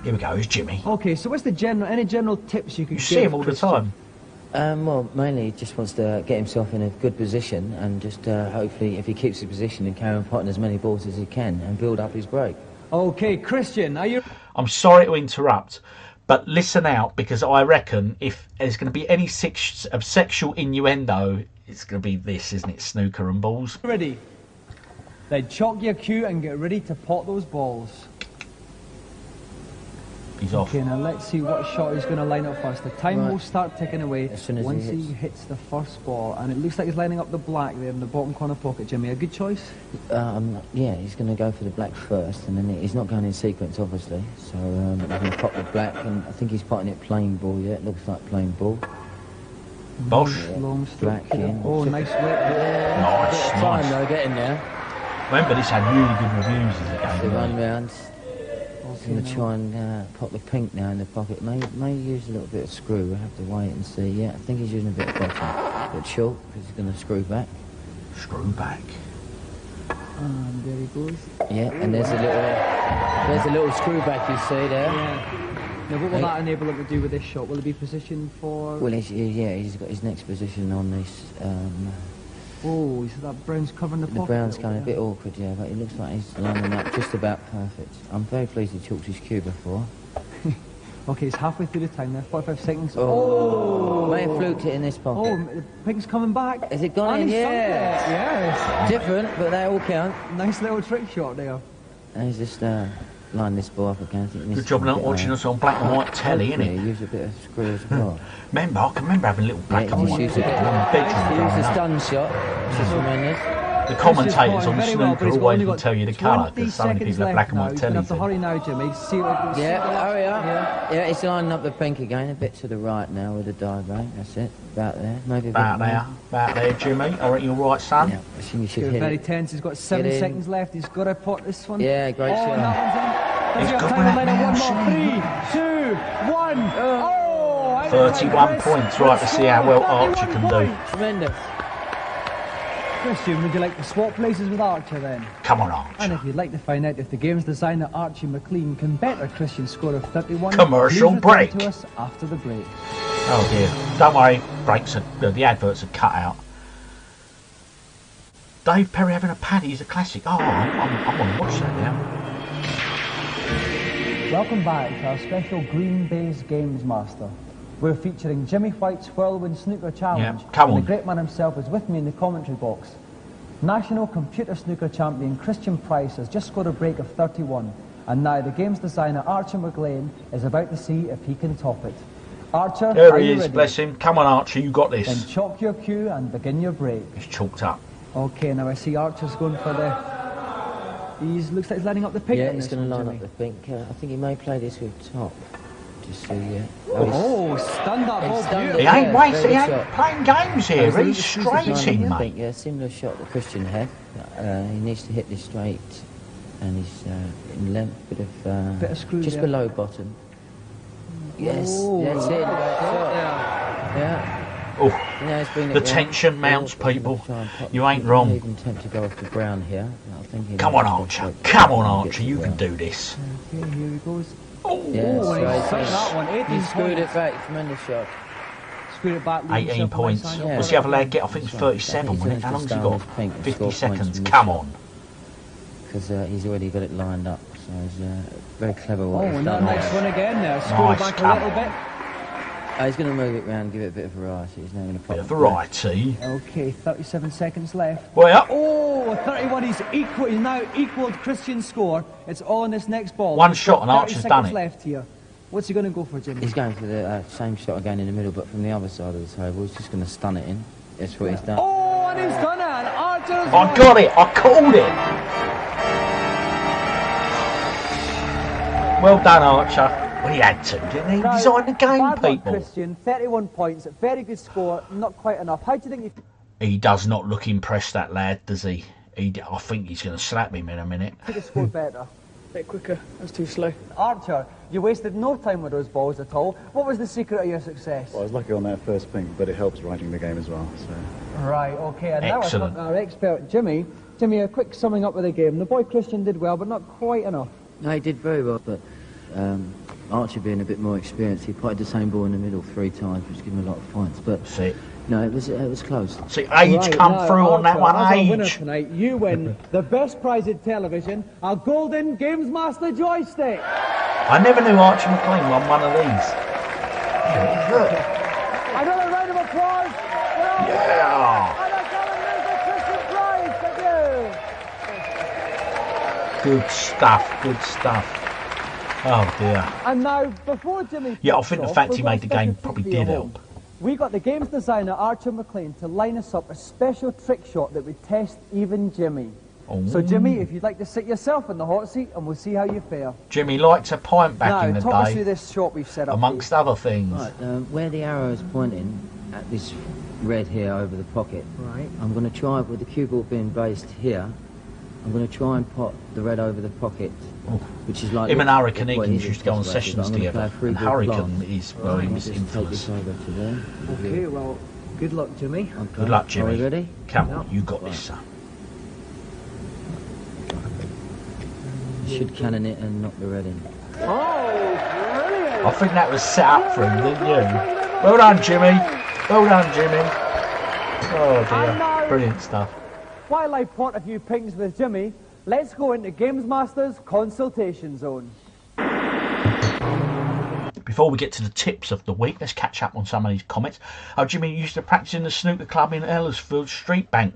Here we go. Here's Jimmy. Okay, so what's any general tips you could give? You see him all the time. Well, mainly he just wants to get himself in a good position and just hopefully, if he keeps his position, and carry on potting as many balls as he can and build up his break. Okay, Christian, are you... I'm sorry to interrupt. But listen out, because I reckon if there's going to be any sexual innuendo, it's going to be this, isn't it? Snooker and balls. Ready? Then chalk your cue and get ready to pot those balls. He's off. Okay, now let's see what shot he's going to line up first. The time will start ticking away as soon as once he hits the first ball. And it looks like he's lining up the black there in the bottom corner pocket, Jimmy. A good choice? Yeah, he's going to go for the black first, and then he's not going in sequence, obviously. So he's going to pop the black, and I think he's potting it plain ball, yeah. It looks like plain ball. Bosh. Long Black stroke. in. Oh, nice whip. Yeah. Nice, Bit of time nice. though, getting there. Remember, this had really good reviews as a The game. run didn't it? round. I'm going to try and pop the pink now in the pocket. May use a little bit of screw. We'll have to wait and see. Yeah, I think he's using a bit of bottom. But short, because he's going to screw back. Screw back. And there he goes. Yeah, and there's a little screw back you see there. Yeah. Now, what will that enable him to do with this shot? Will it be positioned for... Well, he's got his next position on this. Oh, so that brown's covering the pocket. The brown's going a bit awkward, yeah, but it looks like he's lining up just about perfect. I'm very pleased he chalked his cue before. Okay, he's halfway through the time there, 45 seconds. Oh! May have fluked it in this pocket. Oh, the pink's coming back. Has it gone in? Yeah. Yes. Different, but they all count. Nice little trick shot there. And he's just line this ball up again. I think Good job not watching us on black and white telly, innit? Use a bit of screw as well. I can remember having a little black and white use telly in the Use bedroom. a growing up. stun shot, which is tremendous. The commentators on Very well, but Snooker he's always only will got tell you the colour, 20 because so many seconds people have black and left white now. He's gonna have to tellies. hurry now, Jimmy. See what Yeah, hurry up. Yeah, it's lining up the pink again, a bit to the right now with the diagram. That's it, about there. Maybe a bit About there, Jimmy. I reckon you're right, son. Yeah, I think you should hit very it. tense. He's got 7 in. seconds left. He's got to pot this one. Yeah, great shot. And that one's in. He's Does he have got time that to now, 3, 2, 1. Oh! 31 points, right, to see how well Archer can do. Tremendous. Christian, would you like to swap places with Archer then? Come on, Archer. And if you'd like to find out if the game's designer Archie McLean can better Christian's score of 31, Commercial please return break. to us after the break. Oh dear. Don't worry, the adverts are cut out. Dave Perry having a paddy is a classic. Oh, I want to watch that now. Welcome back to our special Green Bay's Games Master. We're featuring Jimmy White's Whirlwind Snooker Challenge. Yeah, come and on. the great man himself is with me in the commentary box. National Computer Snooker Champion Christian Price has just scored a break of 31. And now the game's designer Archer McLean is about to see if he can top it. Archer, There are he you is, ready? bless him. Come on, Archer, you got Then this. chalk your cue and begin your break. It's chalked up. Okay, now I see Archer's going for the... looks like he's lining up the pink. Yeah, on he's this going to one, line Jimmy. up the pink. I think he may play this with top. Just so, yeah. Oh, stunned that ball beautifully. He ain't very wasting, he ain't shot. playing games here. He's He's straighting, mate. Yeah, similar shot that Christian had. He needs to hit this straight, and he's in length, bit of screw just there. below bottom. Yes, Oh, that's it. Great shot. Yeah. Oh, Yeah, he's bringing it the round. tension mounts, Yeah, people. try and pop You it. ain't wrong. Even attempt to go off the brown here. I think he'll Come on, have to Archer. break- Come on, get Archer. the You can brown. do this. Okay, here he goes. Yeah, Oh, and he's straight. stuck that one. 18 He screwed points. it back. Tremendous shot. Screwed it back. leaving 18 himself on my points. side. Yeah. What's the other leg get? I think it's I 37, think wasn't it? he's How long's he just got? down with pink and 50 score points seconds. from the Come shot. on. Because he's already got it lined up. So he's very clever. Oh, What he's another done. nice one again there. Screwed Nice it back cover. a little bit. He's going to move it round, give it a bit of variety. He's now going to pop Bit of it variety. Okay, 37 seconds left. Well, Oh, 31. He's now equalled Christian's score. It's all in this next ball. One He's shot got and 30 Archer's seconds done it. left here. What's he going to go for, Jimmy? He's going for the same shot again in the middle, but from the other side of the table. He's just going to stun it in. That's what he's done. Oh, and he's done it. And Archer's I got it. I called it. Well done, Archer. Well, he had to, didn't he? Now, Designed the game, bad luck, people. Christian, 31 points. Very good score. Not quite enough. How do you think you... He does not look impressed, that lad, does he? I think he's going to slap him in a minute. could have scored better? A bit quicker. That's too slow. Archer, you wasted no time with those balls at all. What was the secret of your success? Well, I was lucky on that first pink, but it helps writing the game as well. So. Right, okay, and now Excellent. our expert, Jimmy. Jimmy, a quick summing up of the game. The boy Christian did well, but not quite enough. No, he did very well, but Archie being a bit more experienced, he played the same ball in the middle 3 times, which gave him a lot of points. But See, no, it was close. see, age Right, come now, through on that Archer, one, as our winner age. tonight, you win the best prize in television, a golden Games Master joystick. I never knew Archer McLean won one of these. Yeah, look. Another round of applause. Well, Yeah. and a golden Christian prize. Thank you. Good stuff, good stuff. Oh dear. And now, before Jimmy... Yeah, I kicks think the off, fact we've he got a made the game special probably treat for you did at home. help. We got the games designer Archer McLean to line us up a special trick shot that would test even Jimmy. Oh. So Jimmy, if you'd like to sit yourself in the hot seat and we'll see how you fare. Jimmy liked a pint back now, in the talk us through day, this shot we've set up. amongst other things. Right, where the arrow is pointing, at this red here over the pocket. Right. I'm going to try, with the cue ball being based here, I'm going to try and pot the red over the pocket, which is like... Him and Hurricane what Higgins used to go on sessions together. And Hurricane is where he was influenced. Okay, well, good luck, Jimmy. Okay. Good luck, Jimmy. Are we ready? Come on, you got this, son. Should cannon it and knock the red in. I think that was set up for him, didn't you? Well done, Jimmy. Well done, Jimmy. Oh dear, brilliant stuff. While I pot a few pings with Jimmy, let's go into Games Master's consultation zone. Before we get to the tips of the week, let's catch up on some of these comments. Oh, Jimmy used to practice in the snooker club in Ellersfield Street Bank.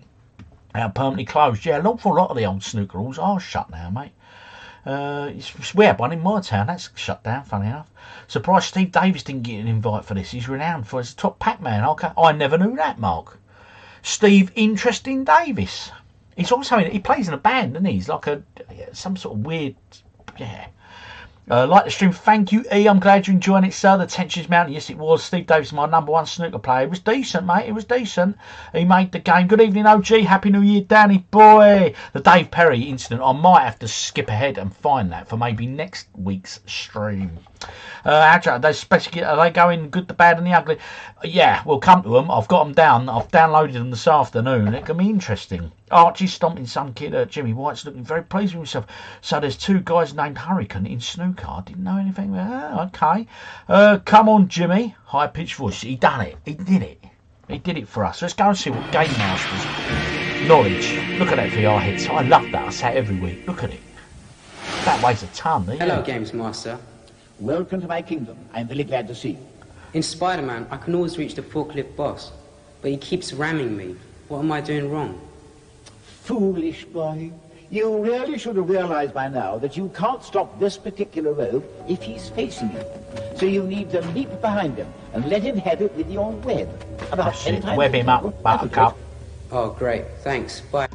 Permanently closed. Yeah, an awful lot of the old snooker halls are shut now, mate. We had one in my town, that's shut down, funny enough. Surprised Steve Davis didn't get an invite for this. He's renowned for his top Pac-Man. Okay. I never knew that, Mark. Steve Interesting Davis. He's also he plays in a band, doesn't he? He's like some sort of weird, yeah. Like the stream, thank you, E. I'm glad you're enjoying it, sir. The tension's mounting. Yes, it was. Steve Davis is my #1 snooker player. It was decent, mate. It was decent. He made the game. Good evening, OG. Happy New Year, Danny boy. The Dave Perry incident. I might have to skip ahead and find that for maybe next week's stream. Are they going good, the bad, and the ugly? Yeah, we'll come to them. I've got them down. I've downloaded them this afternoon. It can be interesting. Archie's stomping some kid. Jimmy White's looking very pleased with himself. So there's two guys named Hurricane in snooker. I didn't know anything about that. Okay. Come on, Jimmy. High-pitched voice. He done it. He did it. He did it for us. Let's go and see what Game Master's knowledge. Look at that VR hits. I love that. I say it every week. Look at it. That weighs a ton. Hello, Games Master. Welcome to my kingdom. I'm really glad to see you. In Spider-Man, I can always reach the forklift boss, but he keeps ramming me. What am I doing wrong? Foolish boy. You really should have realized by now that you can't stop this particular rogue if he's facing you. So you need to leap behind him and let him have it with your web. About 10 times. Web him up, Buttercup. Oh, great. Thanks. Bye.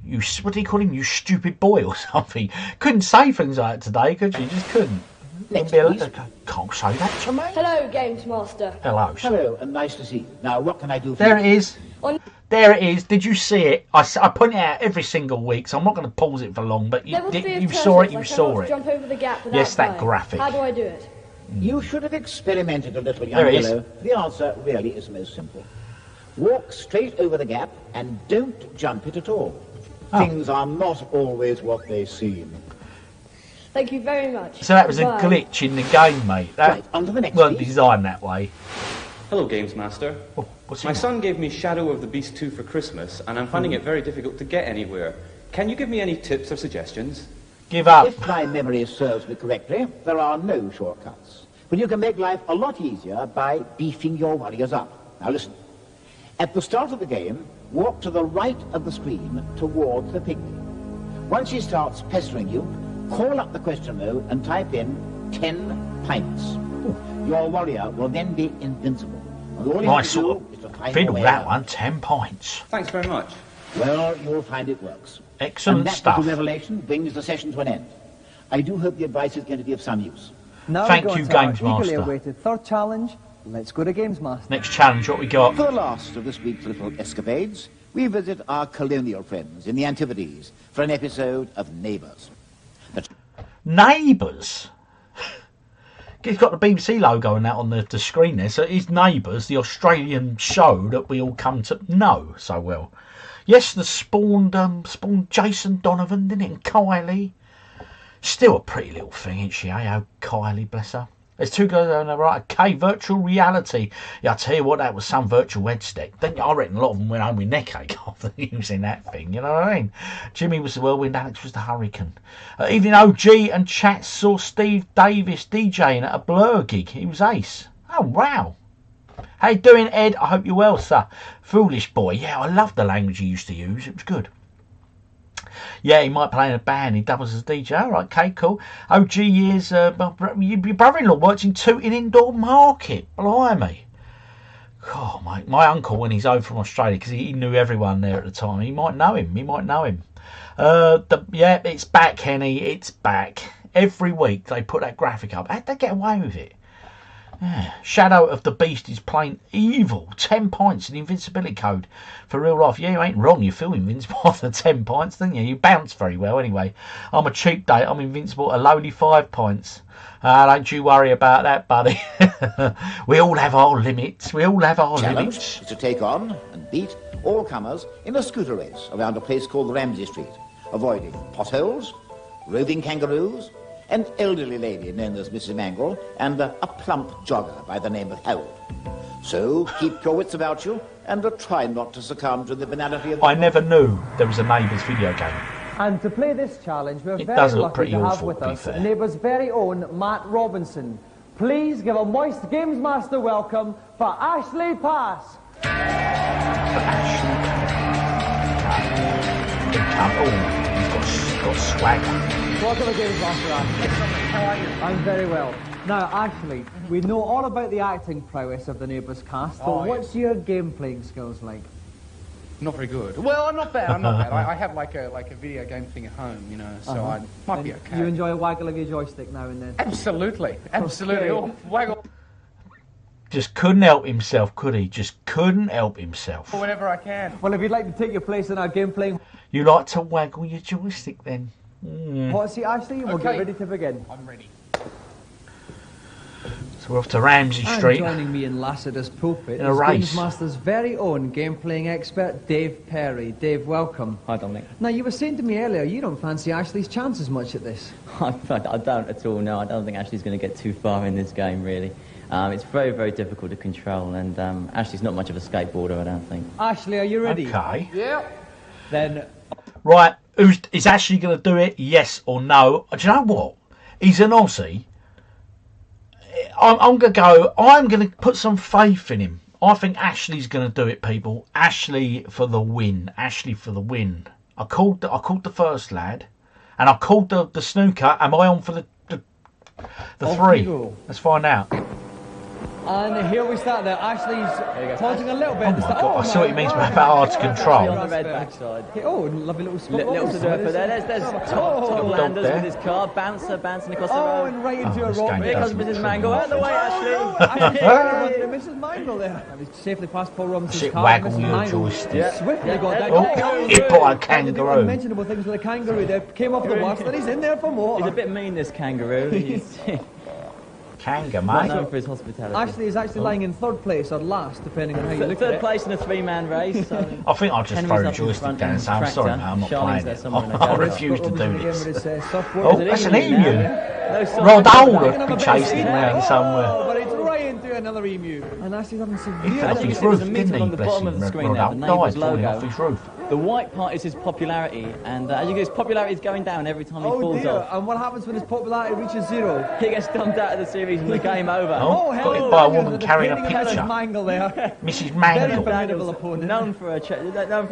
You, what do you call him? You stupid boy or something. Couldn't say things like that today, could you? Just couldn't. Next, can't say that to me. Hello, Games Master. Hello. Hello, and nice to see you. Now, what can I do for you? There you? it is. There it is. Did you see it? I point it out every single week, so I'm not going to pause it for long, but you saw it, you saw it. Jump over the gap without yes, that dying. graphic. How do I do it? You should have experimented a little, young There it fellow. is. The answer really is most simple. Walk straight over the gap and don't jump it at all. Things are not always what they seem. Thank you very much. So that was Goodbye. a glitch in the game, mate. That Right, on to the next wasn't piece. designed that way. Hello, Games Master. My son gave me Shadow of the Beast 2 for Christmas, and I'm finding it very difficult to get anywhere. Can you give me any tips or suggestions? Give up. If my memory serves me correctly, there are no shortcuts. But you can make life a lot easier by beefing your warriors up. Now listen. At the start of the game, walk to the right of the screen towards the pygmy. Once he starts pestering you, call up the question mode and type in 10 pints. Your warrior will then be invincible. And all you have Nice to sort do is to of find fiddle your way that out. one. 10 pints. Thanks very much. Well, you'll find it works. Excellent and that stuff. little revelation brings the session to an end. I do hope the advice is going to be of some use. Now Thank we go you, on to our Games eagerly Master. awaited third challenge. Let's go to Games Master. Next challenge, what we got? For the last of this week's little escapades, we visit our colonial friends in the Antipodes for an episode of Neighbours. Neighbours? He's got the BBC logo and that on the screen there. So it's Neighbours, the Australian show that we all come to know so well. Yes, the spawned Jason Donovan, didn't it? And Kylie. Still a pretty little thing, isn't she? Oh, Kylie, bless her. There's two girls on the right. Okay, virtual reality. Yeah, I tell you what, that was some virtual headset. I reckon a lot of them went home with neck ache after using that thing. You know what I mean? Jimmy was the Whirlwind, Alex was the Hurricane. Even OG and chat saw Steve Davis DJing at a Blur gig. He was ace. Oh, wow. How you doing, Ed? I hope you're well, sir. Foolish boy. Yeah, I love the language he used to use. It was good. Yeah, he might play in a band. He doubles as a DJ. All right, okay, cool. OG years. Your brother-in-law worked in Tooting Indoor Market. Blimey. Oh, mate. My uncle, when he's over from Australia, because he knew everyone there at the time, he might know him. Yeah, it's back, Henny. It's back. Every week they put that graphic up. How'd they get away with it? Shadow of the Beast is plain evil. 10 points in the invincibility code for real life. Yeah, you ain't wrong. You feel invincible after 10 points, don't you? You bounce very well anyway. I'm a cheap date. I'm invincible at lowly 5 points. Don't you worry about that, buddy. We all have our limits. We all have our Challenge limits. is to take on and beat all comers in a scooter race around a place called Ramsey Street, avoiding potholes, roving kangaroos, an elderly lady known as Mrs. Mangle, and a plump jogger by the name of Harold. So keep your wits about you and try not to succumb to the banality of... I never knew there was a Neighbours video game. And to play this challenge, we're It very does look lucky pretty to have awful, with to be us fair. Neighbours' very own Matt Robinson. Please give a moist Games Master welcome for Ashley Pass. He's got swagger. Welcome to Games Master, Ashley. How are you? I'm very well. Now, Ashley, we know all about the acting prowess of the Neighbours cast, but what's your game-playing skills like? Not very good. Well, I'm not bad. I'm not bad. I have like a video game thing at home, you know, so I might be okay. You enjoy a waggle of your joystick now and then? Absolutely, absolutely. Okay. Oh, waggle Just couldn't help himself, could he? Just couldn't help himself. whenever I can. Well, if you'd like to take your place in our game-playing... You like to waggle your joystick then? Mm. What's it, Ashley? We'll get ready to begin. I'm ready. So we're off to Ramsey Street. And joining me in Lassiter's pulpit In a is race. Games Master's very own game-playing expert, Dave Perry. Dave, welcome. Hi, Dominic. Now, you were saying to me earlier you don't fancy Ashley's chances much at this. I don't at all, no. I don't think Ashley's going to get too far in this game, really. It's very, very difficult to control, and Ashley's not much of a skateboarder, I don't think. Ashley, are you ready? Okay. Yeah. Then... Right, is Ashley going to do it? Yes or no? Do you know what? He's an Aussie. I'm going to put some faith in him. I think Ashley's going to do it, people. Ashley for the win. Ashley for the win. I called the first lad, and I called the snooker. Am I on for the three? Let's find out. And here we start there. Ashley's pausing a little bit. Oh my God, I see what he means by hard to control. On the red backside. Oh, lovely little spot. Little to do it for there. There's Tom Landers with his car, bouncing across the road. And right into a rock. Here comes Mrs. Mangle. Out of the way, Ashley. Mrs. Mangle there. He's safely past Paul Robinson's car. Waggle your joystick. Swiftly got that. Oh, he bought a kangaroo. Unmentionable things with a kangaroo there. Came off the worst, and he's in there for more. He's a bit mean, this kangaroo. Kanga, Not mate. known for his hospitality. Ashley is actually lying in third place or last, depending on how you look at it. Third place in a three-man race. So I think I'll just throw the joystick down and say, I'm sorry, mate, I'm not playing it. I refuse to do this. Oh, that's an emu. Rod Old would be chasing around somewhere. But it's right into another emu. And Ashley's having He fell severe... off his roof, There's a didn't meter he? on the Bless bottom him. of the screen Rod there, Old the died Neighbours falling logo. off his roof. The white part is his popularity, and as you can see, his popularity is going down every time he falls off. And what happens when his popularity reaches zero? He gets dumped out of the series and the game over. Oh, got hit by a woman carrying a picture. Mangle there. Mrs. Very Mangle. formidable opponent. Known for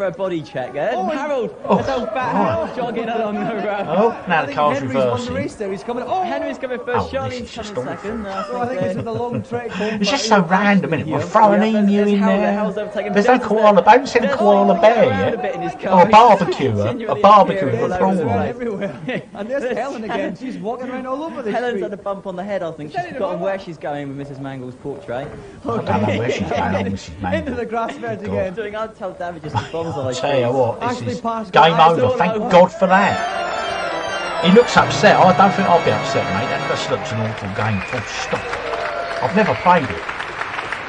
a body check. Oh, Harold, oh, that's old fat Harold jogging along the road. Oh, now the car's Henry's won the reversing. race there. He's coming. Oh, Henry's coming first. Oh, Charlie's this is just coming awful. second. I think it's with a long trek home. It's just so random, isn't it? We'll throw an emu in there. There's no koala bear. I haven't seen a koala bear yet. Oh, a barbecue. A barbecue with a prawn on it. Everywhere. And there's Helen again. She's walking around all over the Helen's street. had a bump on the head, I think. She's forgotten where she's going with Mrs. Mangle's portrait. I don't know where she's going on, Mrs. Mangle. Into the grass verge again. I'll tell David just to bombs on I tell you what, this Ashley is passed game by. over. Thank God for that. He looks upset. I don't think I'll be upset, mate. That just looks an awful game. Full stop. I've never played it.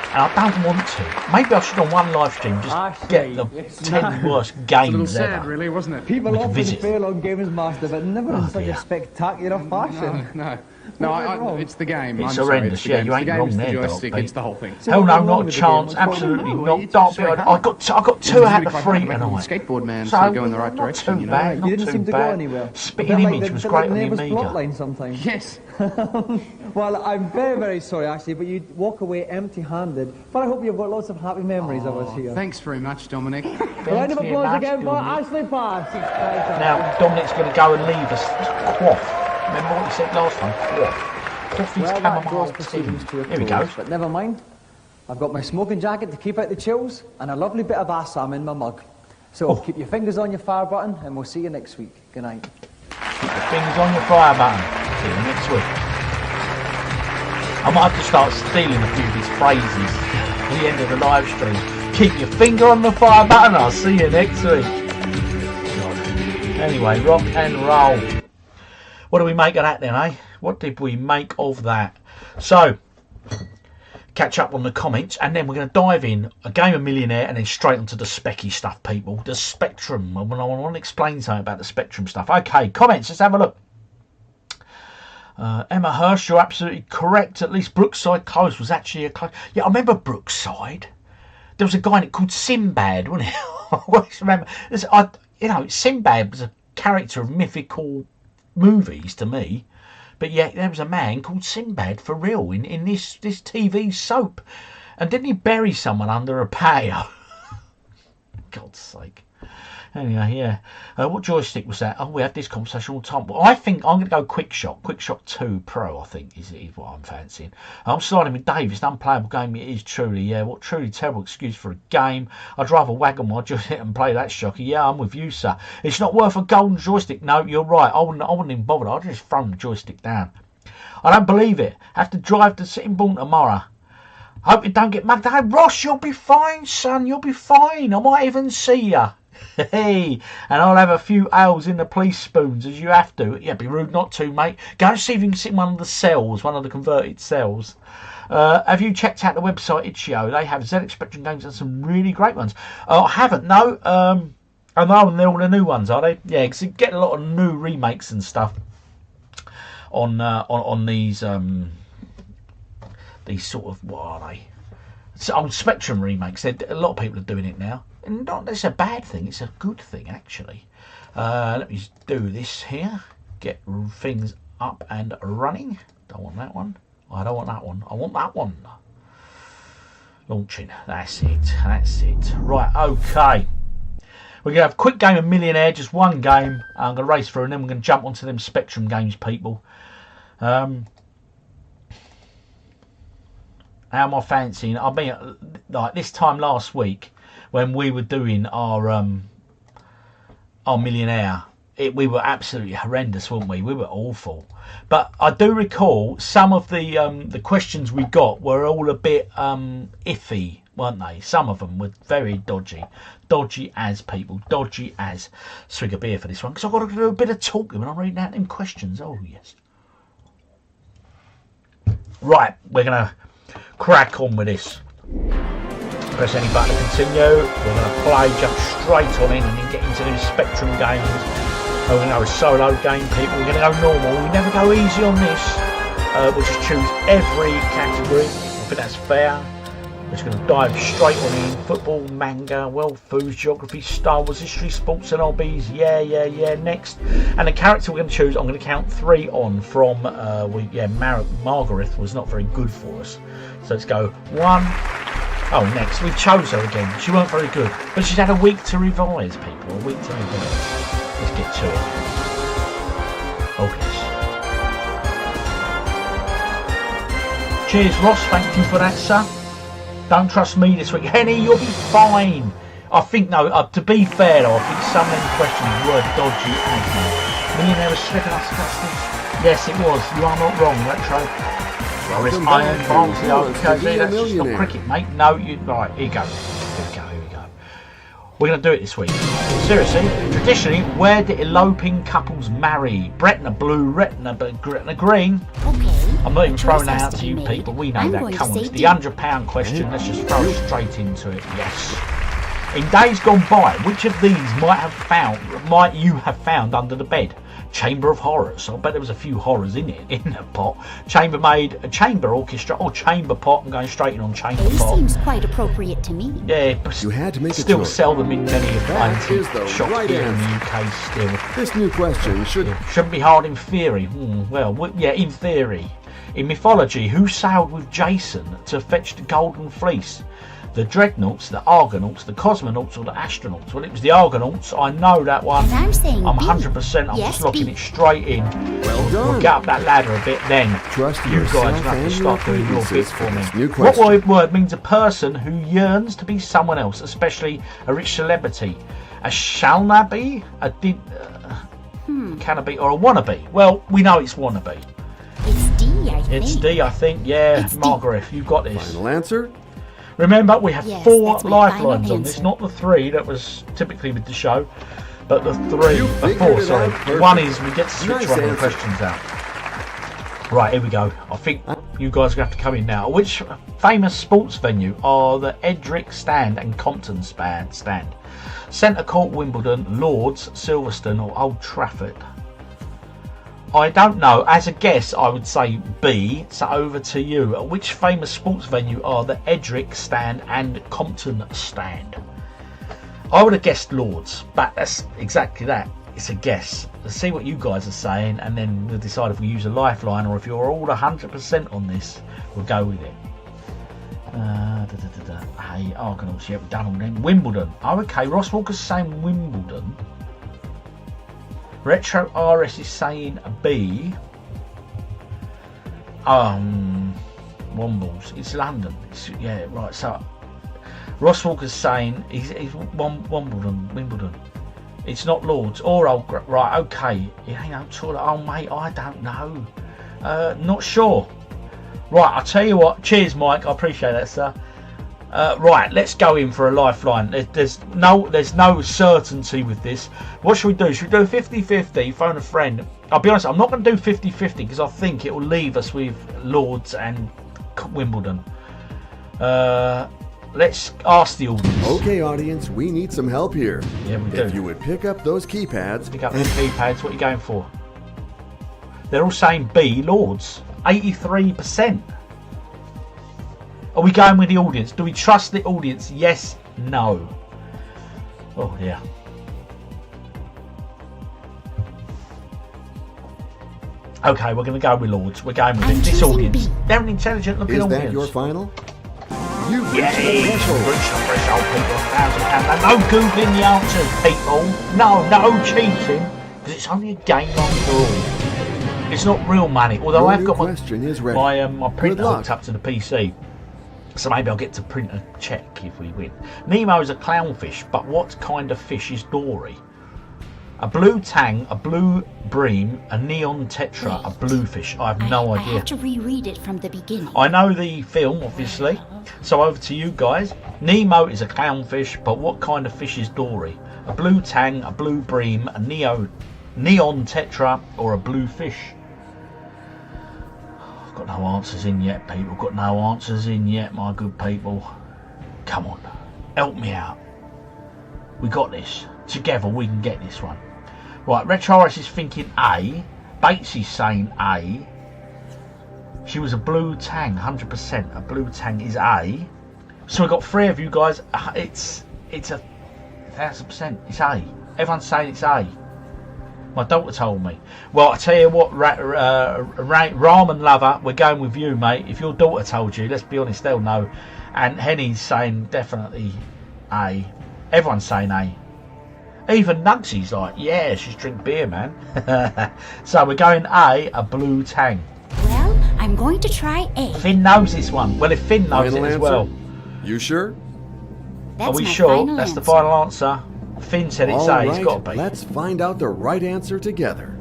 And I don't want to. Maybe I should on one live stream just get the 10 worst games It's a little sad, ever. really, wasn't it? People With often visit. fail on Games Master, but never in such a spectacular fashion. No, it's the game. It's I'm sorry, horrendous. it's the Yeah, game. you It's ain't the game, wrong it's the there, joystick, Doc, it's the whole thing. Hell no, not a chance. Absolutely not. Don't be. I got 2 out of 3 tonight. Skateboard man, So so go in the right not direction. too You know? bad. You Not didn't too seem to go bad. anywhere. Spitting image was great on the neighbour's Amiga. plotline sometimes. Yes. Well, I'm very, very sorry, actually, but you walk away empty-handed. But I hope you've got lots of happy memories of us here. Thanks very much, Dominic. A round of applause again for Ashley Pass. Now, Dominic's going to go and leave us quaff. Remember what he said last time? Quaff. Coffee's Well, that chamomile draws tea. proceedings to a Here we close, go. but never mind. I've got my smoking jacket to keep out the chills and a lovely bit of Assam in my mug. So keep your fingers on your fire button and we'll see you next week. Good night. Keep your fingers on your fire button. See you next week. I might have to start stealing a few of his phrases at the end of the live stream. Keep your finger on the fire button. I'll see you next week. Anyway, rock and roll. What do we make of that then, eh? What did we make of that? So, catch up on the comments, and then we're going to dive in a game of Millionaire, and then straight onto the specky stuff, people. The Spectrum. I want to explain something about the Spectrum stuff. Okay, comments. Let's have a look. Emma Hirsch, you're absolutely correct. At least Brookside Close was actually a close. Yeah, I remember Brookside. There was a guy in it called Sinbad, wasn't it? I always remember. You know, Sinbad was a character of mythical movies to me. But yet there was a man called Sinbad for real in this TV soap. And didn't he bury someone under a patio? God's sake. Anyway, yeah. What joystick was that? Oh, we had this conversation all the time. Well, I think I'm going to go Quickshot. Quickshot 2 Pro, I think, is what I'm fancying. I'm siding with Dave. It's an unplayable game. It is truly, yeah. What truly terrible excuse for a game. I'd rather wagon while just hit and play that shocker. Yeah, I'm with you, sir. It's not worth a golden joystick. No, you're right. I wouldn't even bother. I'd just throw the joystick down. I don't believe it. I have to drive to Sittingbourne tomorrow. Hope you don't get mugged. Hey, Ross, you'll be fine, son. You'll be fine. I might even see you. Hey, and I'll have a few ales in the police spoons, as you have to. Yeah, be rude not to, mate. Go and see if you can sit in one of the cells, one of the converted cells. Have you checked out the website Itch.io? They have ZX Spectrum games and some really great ones. I haven't, no. I know, and they're all the new ones, are they? Yeah, because you get a lot of new remakes and stuff on these sort of, what are they? It's on Spectrum remakes. A lot of people are doing it now. And not that's a bad thing, it's a good thing actually. Let me just do this here. Get things up and running. Don't want that one. I don't want that one. I want that one. Launching. That's it. That's it. Right, okay. We're going to have a quick game of Millionaire, just one game. I'm going to race through and then we're going to jump onto them Spectrum games, people. How am I fancying? I mean, like this time last week, when we were doing our Millionaire, we were absolutely horrendous, weren't we? We were awful. But I do recall some of the questions we got were all a bit iffy, weren't they? Some of them were very dodgy. Dodgy as, people. Dodgy as. Swig a beer for this one, because I've got to do a bit of talking when I'm reading out them questions. Oh, yes. Right, we're going to crack on with this. Press any button to continue. We're going to play, jump straight on in and then get into these Spectrum games. We're going to go a solo game, people. We're going to go normal. We never go easy on this. We'll just choose every category. I think that's fair. We're just going to dive straight on in. Football, manga, world foods, geography, Star Wars, history, sports and hobbies. Yeah. Next. And the character we're going to choose, I'm going to count 3 on from, Margaret was not very good for us. So let's go 1. Oh, next. We chose her again. She weren't very good. But she's had a week to revise, people. A week to revise. Let's get to it. Oh, yes. Cheers, Ross. Thank you for that, sir. Don't trust me this week. Henny, you'll be fine. I think, no, to be fair, though, I think some of them questions were dodgy as well. Millionaire was slipping us customers. Yes, it was. You are not wrong, Retro. Well, it's Iron Barnsley. Okay, that's just not cricket, mate. No, right, here you go. Here we go. We're going to do it this week. Seriously, traditionally, where do eloping couples marry? Bretna Blue, Retna Green. Okay. I'm not even throwing that out to you people. We know that. Come on, it's the £100 question. Let's just throw straight into it. Yes. In days gone by, which of these might you have found under the bed? Chamber of Horrors. I bet there was a few horrors in it, in the pot. Chamber orchestra or chamber pot. I'm going straight in on chamber pot. Seems quite appropriate to me. Yeah, but you had to make still sell them in many of the shops here in the UK still. This new question shouldn't be hard in theory. Well, yeah, in theory. In mythology, who sailed with Jason to fetch the Golden Fleece? The Dreadnoughts, the Argonauts, the Cosmonauts, or the Astronauts? Well, it was the Argonauts. I know that one. And I'm saying I'm 100%. I'm just locking it straight in. Well done. We'll get up that ladder a bit then. Trust you guys yourself have to start doing your bit for me. New What word means a person who yearns to be someone else, especially a rich celebrity? A shall be? A did? Can I be? Or a wannabe? Well, we know it's wannabe. It's D D, I think. It's D, I think. Yeah, Margaret, you've got this. Final answer? Remember, we have Yes, 4 that's my lifelines final on this, answer. not the 3 that was typically with the show, but the 3, You the figured 4, it sorry. out The perfect. 1 is we get to switch Nice one of the answer. questions out. Right, here we go. I think you guys are going to have to come in now. Which famous sports venue are the Edric Stand and Compton Stand? Centre Court, Wimbledon, Lords, Silverstone or Old Trafford? I don't know. As a guess, I would say B. So over to you. Which famous sports venue are the Edric Stand and Compton Stand? I would have guessed Lords, but that's exactly that. It's a guess. Let's see what you guys are saying, and then we'll decide if we use a lifeline or if you're all 100% on this, we'll go with it. Hey, Argonauts, yeah, we've done all them. Wimbledon. Oh, okay. Ross Walker's saying Wimbledon. Retro RS is saying B. Wombles. It's London. Yeah, right. So Ross Walker's saying he's Wimbledon. It's not Lords or Old. Right. Okay. It ain't Old Toilet. Oh mate, I don't know. Not sure. Right. I'll tell you what. Cheers, Mike. I appreciate that, sir. Right, let's go in for a lifeline. There's no certainty with this. What should we do? Should we do 50-50, phone a friend? I'll be honest, I'm not going to do 50-50 because I think it will leave us with Lords and Wimbledon. Let's ask the audience. Okay, audience, we need some help here. Yeah, we do. If you would pick up those keypads. Pick up the keypads. What are you going for? They're all saying B, Lords. 83%. Are we going with the audience? Do we trust the audience? Yes, no. Oh, yeah. Okay, we're going to go with Lords. We're going with this audience. They're an intelligent looking audience. Is that your final? You've Yeah, reached the threshold. reached the threshold, people. £1,000. No Googling the answers, people. No cheating. Because it's only a game after all. It's not real money. Although Your I've new got question is ready. my printer Good luck. hooked up to the PC. So maybe I'll get to print a check if we win. Nemo is a clownfish, but what kind of fish is Dory? A blue tang, a blue bream, a neon tetra, a bluefish. I have no I idea. have to reread it from the beginning. I know the film, obviously. So over to you guys. Nemo is a clownfish, but what kind of fish is Dory? A blue tang, a blue bream, a neon tetra, or a blue fish? I've got no answers in yet, people. Got no answers in yet, my good people. Come on, help me out. We got this. Together we can get this one. Right, Retroris is thinking A. Bates is saying A. She was a blue tang, 100%. A blue tang is A. So we've got 3 of you guys. It's a 1,000%. It's A. Everyone's saying it's A. My daughter told me. Well, I tell you what, Ramen Lover, we're going with you, mate. If your daughter told you, let's be honest, they'll know. And Henny's saying definitely A. Everyone's saying A. Even Nugsy's like, yeah, she's drink beer, man. So we're going A blue tang. Well, I'm going to try A. Finn knows this one. Well, if Finn knows Final it as answer? well. You sure? That's Are we my sure? final That's the answer. final answer. Finn said it's All A. It's right, got to be. let's find out the right answer together.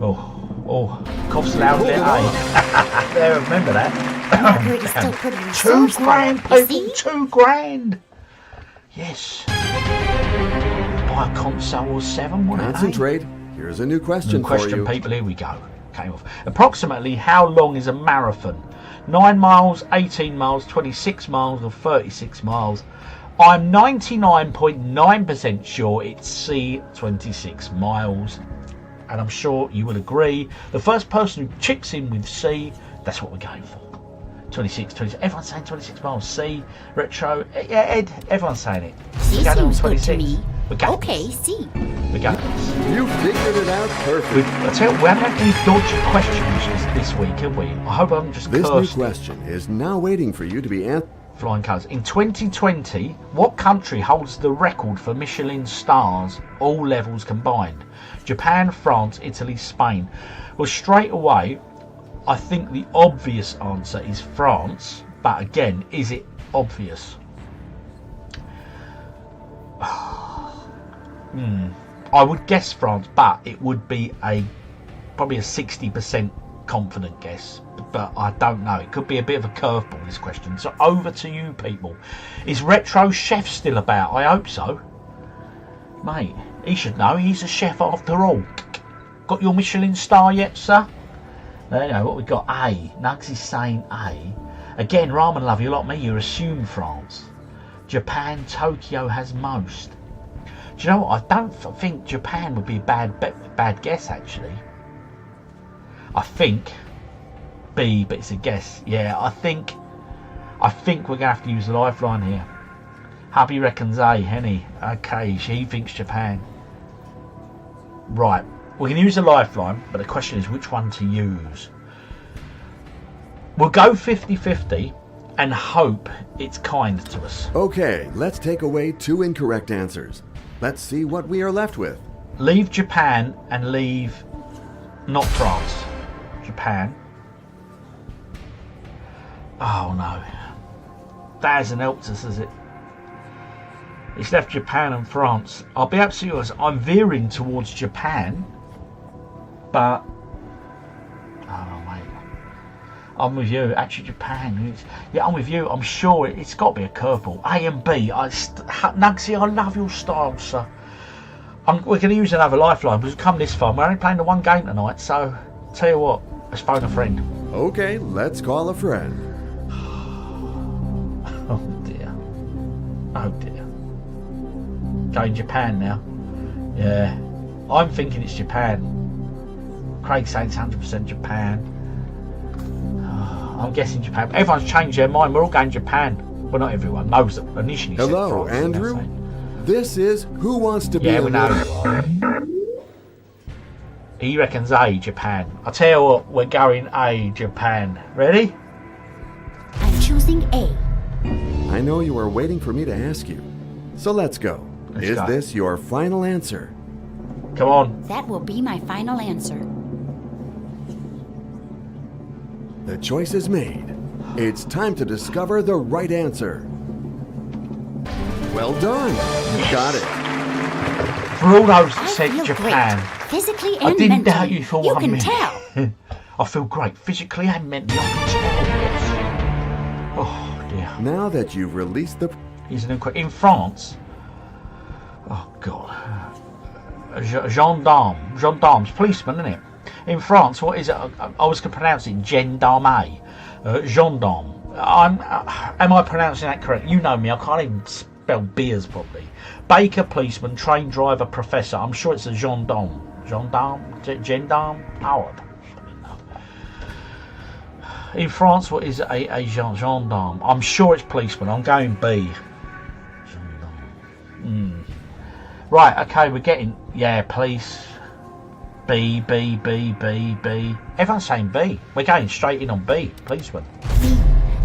Oh, coughs loudly at A. There, remember that. Margaret is still pretty £2 resourceful. grand, You people. see? £2 grand. Yes. Buy a console or 7, wouldn't it? Concentrate. Here's a new question New for question, you. people. Here we go. Came off. Approximately how long is a marathon? 9 miles, 18 miles, 26 miles, or 36 miles? I'm 99.9% sure it's C, 26 miles. And I'm sure you will agree. The first person who chips in with C, that's what we're going for. 26. Everyone's saying 26 miles. C, retro. Yeah, Ed, everyone's saying it. C We're going on seems good to 26. me. We're going. Okay, C. We're going. You figured it out perfect. I tell you, we haven't had any dodgy questions this week, have we? I hope I'm just This new cursed. question is now waiting for you to be answered. Flying colours. In 2020, what country holds the record for Michelin stars, all levels combined? Japan, France, Italy, Spain. Well, straight away, I think the obvious answer is France. But again, is it obvious? I would guess France, but it would be probably a 60% confident guess, but I don't know. It could be a bit of a curveball, this question. So over to you, people. Is Retro Chef still about? I hope so. Mate, he should know. He's a chef after all. Got your Michelin star yet, sir? There you go. What we got? A. Nugs is saying A. Again, Ramen Love, you're like me. You assume France. Japan, Tokyo has most. Do you know what? I don't think Japan would be a bad guess, actually. I think B, but it's a guess. Yeah, I think we're going to have to use a lifeline here. Hubby reckons A, Henny. Okay, she thinks Japan. Right, we can use a lifeline, but the question is which one to use. We'll go 50-50 and hope it's kind to us. Okay, let's take away 2 incorrect answers. Let's see what we are left with. Leave Japan and leave not France. Japan. Oh no. That hasn't helped us, has it? It's left Japan and France. I'll be absolutely honest, I'm veering towards Japan, but oh mate, I'm with you. Actually, Japan. Yeah, I'm with you. I'm sure it's got to be a curveball. A and B. Nugsy, I love your style, sir. We're going to use another lifeline because we've come this far. We're only playing the one game tonight, so tell you what, let's phone a friend. Okay, let's call a friend. Oh dear. Oh dear. Going Japan now. Yeah. I'm thinking it's Japan. Craig's saying it's 100% Japan. I'm guessing Japan. Everyone's changed their mind. We're all going Japan. Well, not everyone knows that initially. Hello, Andrew. This is Who Wants to Be Yeah, a we know. He reckons A, Japan. I'll tell you what, we're going A, Japan. Ready? I'm choosing A. I know you are waiting for me to ask you. So let's go. Is this your final answer? Come on. That will be my final answer. The choice is made. It's time to discover the right answer. Well done. You got it. For all those that said Japan, physically I and didn't mentally. doubt you for You 1 can minute. tell. I feel great, physically and mentally. I can tell. Yes. Oh dear. Now that you've released the... Here's an inquiry. In France. Oh God. Gendarmes, policeman, isn't it? In France, what is it? I was going to pronounce it gendarme. Gendarme. Am I pronouncing that correct? You know me, I can't even spell beers properly. Baker, policeman, train driver, professor. I'm sure it's a gendarme. Gendarme? Howard. In France, what is a gendarme? I'm sure it's policeman. I'm going B. Right, okay, we're getting... Yeah, police. B. Everyone's saying B. We're going straight in on B. Policeman. B.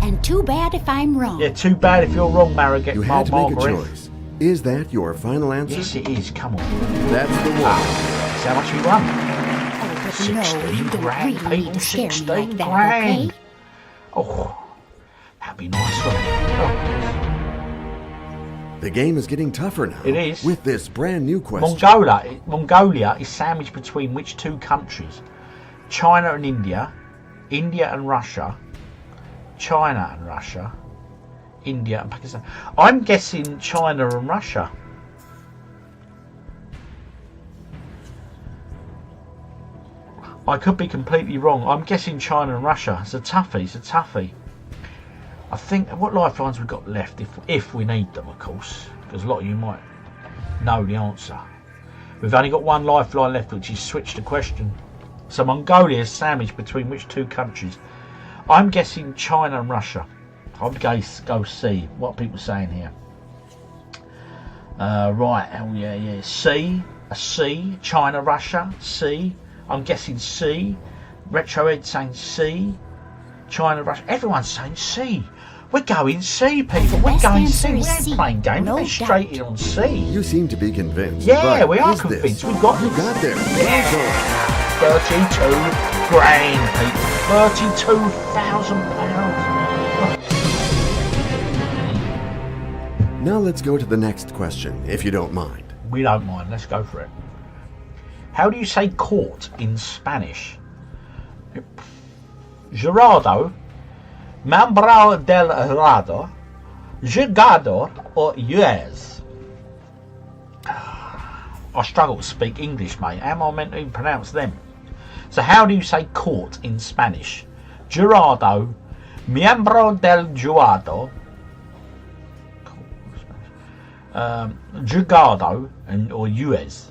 And too bad if I'm wrong. Yeah, too bad if you're wrong, Margaret. You had to make a choice. Is that your final answer? Yes, it is. Come on. That's the one. That's how much we won. Oh, but 16 you don't grand, really people. need to scare me 16 like that, grand. okay? Oh, that'd be nice, wouldn't it? Oh. The game is getting tougher now. It is. With this brand new question. Mongolia is sandwiched between which 2 countries? China and India, India and Russia, China and Russia, India and Pakistan. I'm guessing China and Russia. I could be completely wrong. I'm guessing China and Russia. It's a toughie. I think, what lifelines we've got left, if we need them, of course, because a lot of you might know the answer. We've only got 1 lifeline left, which is switch the question. So Mongolia is sandwiched between which 2 countries? I'm guessing China and Russia. I'd go C. What are people saying here? Right, oh yeah. C, China, Russia, C. I'm guessing C. Retrohead saying C. China, Russia. Everyone's saying C. We're going C, people. We're going C. We ain't playing games. We're straight in on C. You seem to be convinced. Yeah, but we are is convinced. This? We got there. Yeah. 32 grand, people. £32,000. Now let's go to the next question, if you don't mind. We don't mind. Let's go for it. How do you say court in Spanish? Gerardo, Membro del Rado, Jugador, or Juez? I struggle to speak English, mate. How am I meant to pronounce them? So how do you say court in Spanish? Gerardo, Miembro del Jurado, Jugado, or Juez.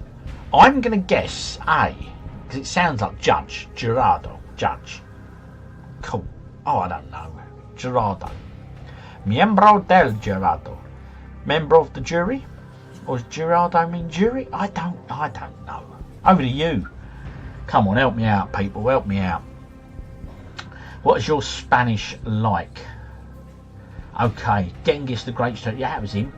I'm going to guess A, because it sounds like judge. Jurado, judge. Cool. Oh, I don't know. Jurado. Miembro del Jurado. Member of the jury? Or does Jurado mean jury? I don't know. Over to you. Come on, help me out, people. Help me out. What is your Spanish like? Okay, Genghis the Great. Yeah, that was him.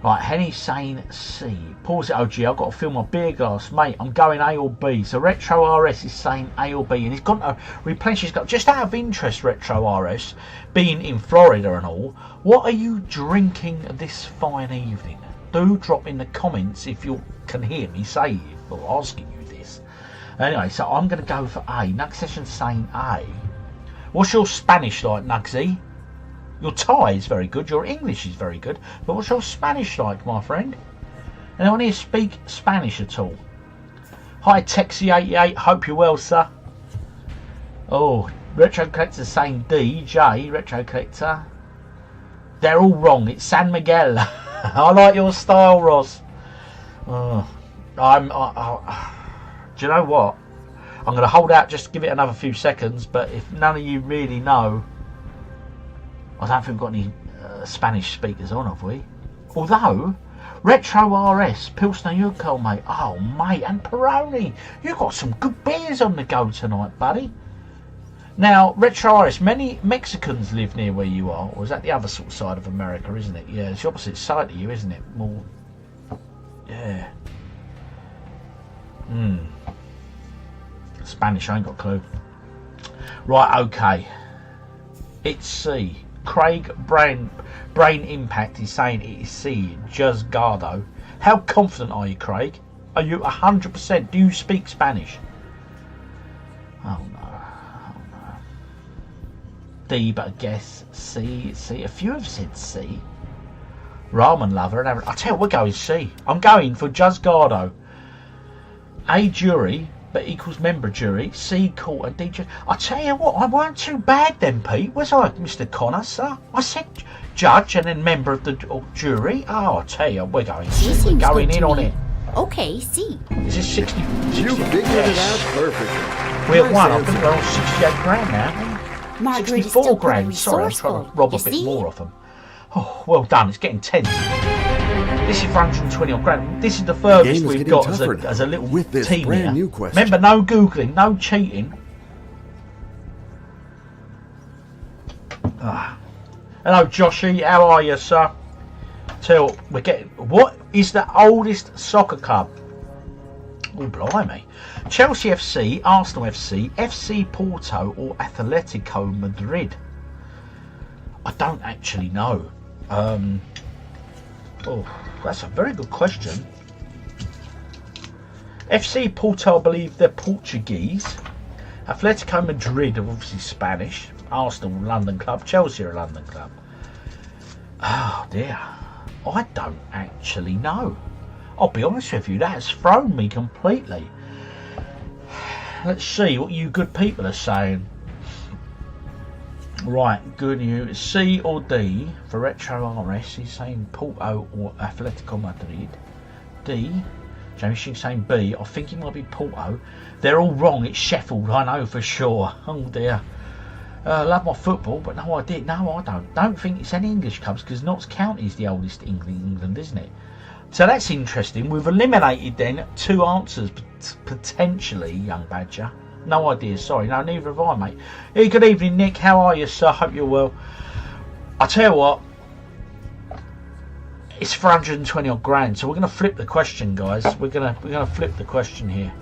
Right, Henny saying C. Pause it, OG. I've got to fill my beer glass. Mate, I'm going A or B. So Retro RS is saying A or B. And he's gone to replenish his glass. Just out of interest, Retro RS, being in Florida and all, what are you drinking this fine evening? Do drop in the comments if you can hear me say or asking you this. Anyway, so I'm going to go for A. Nug Session's saying A. What's your Spanish like, Nugsy? Your Thai is very good, your English is very good, but what's your Spanish like, my friend? Anyone here speak Spanish at all? Hi, Texie88, hope you're well, sir. Oh, Retro Collector's saying D, J, Retro Collector. They're all wrong, it's San Miguel. I like your style, Ross. Do you know what? I'm going to hold out just to give it another few seconds, but if none of you really know, I don't think we've got any Spanish speakers on, have we? Although, Retro RS, Pilsner Urquell, mate. Oh, mate, and Peroni. You've got some good beers on the go tonight, buddy. Now, Retro RS, many Mexicans live near where you are, or is that the other sort of side of America, isn't it? Yeah, it's the opposite side to you, isn't it? More, yeah. Spanish, I ain't got a clue. Right, okay. It's C. Craig Brain Impact is saying it is C. Juzgado. How confident are you, Craig? Are you 100%? Do you speak Spanish? Oh no. D, but I guess C. A few have said C. Ramen lover and I tell you, we're going C. I'm going for Juzgado. A jury, but equals member jury. C court and D jury. I tell you what, I weren't too bad then, Pete. Was I, Mr. Connor, sir? I said judge and then member of the jury. Oh, I tell you, we're going C. We're going in on it. Okay, C. Is this 60? You figured it out perfectly. We have won. I think we're on 68 grand now. Margaret 64 grand. Sorry, I'm trying to rob a bit more of them. Oh, well done. It's getting tense. This is for 120 odd grand. This is the furthest we've got as a little with this team brand here. new question. Remember, no googling, no cheating. Hello, Joshy. How are you, sir? Tell we're getting. What is the oldest soccer club? Oh, blimey. Chelsea FC, Arsenal FC, FC Porto, or Atletico Madrid? I don't actually know. Oh, that's a very good question. FC Porto, I believe they're Portuguese. Atletico Madrid are obviously Spanish. Arsenal, London club. Chelsea are a London club. Oh dear. I don't actually know. I'll be honest with you, that has thrown me completely. Let's see what you good people are saying. Right, good news. C or D for Retro RS. He's saying Porto or Atletico Madrid. D. Jamie Shing's saying B. I think it might be Porto. They're all wrong. It's Sheffield, I know for sure. Oh dear. Love my football, but no idea. No, I don't think it's any English clubs because Notts County is the oldest in England, isn't it? So that's interesting. We've eliminated then two answers potentially, young Badger. No idea, sorry. No, neither have I, mate. Hey, good evening, Nick. How are you, sir? Hope you're well. I tell you what, it's 420 odd grand, so we're going to flip the question, guys. We're gonna flip the question here.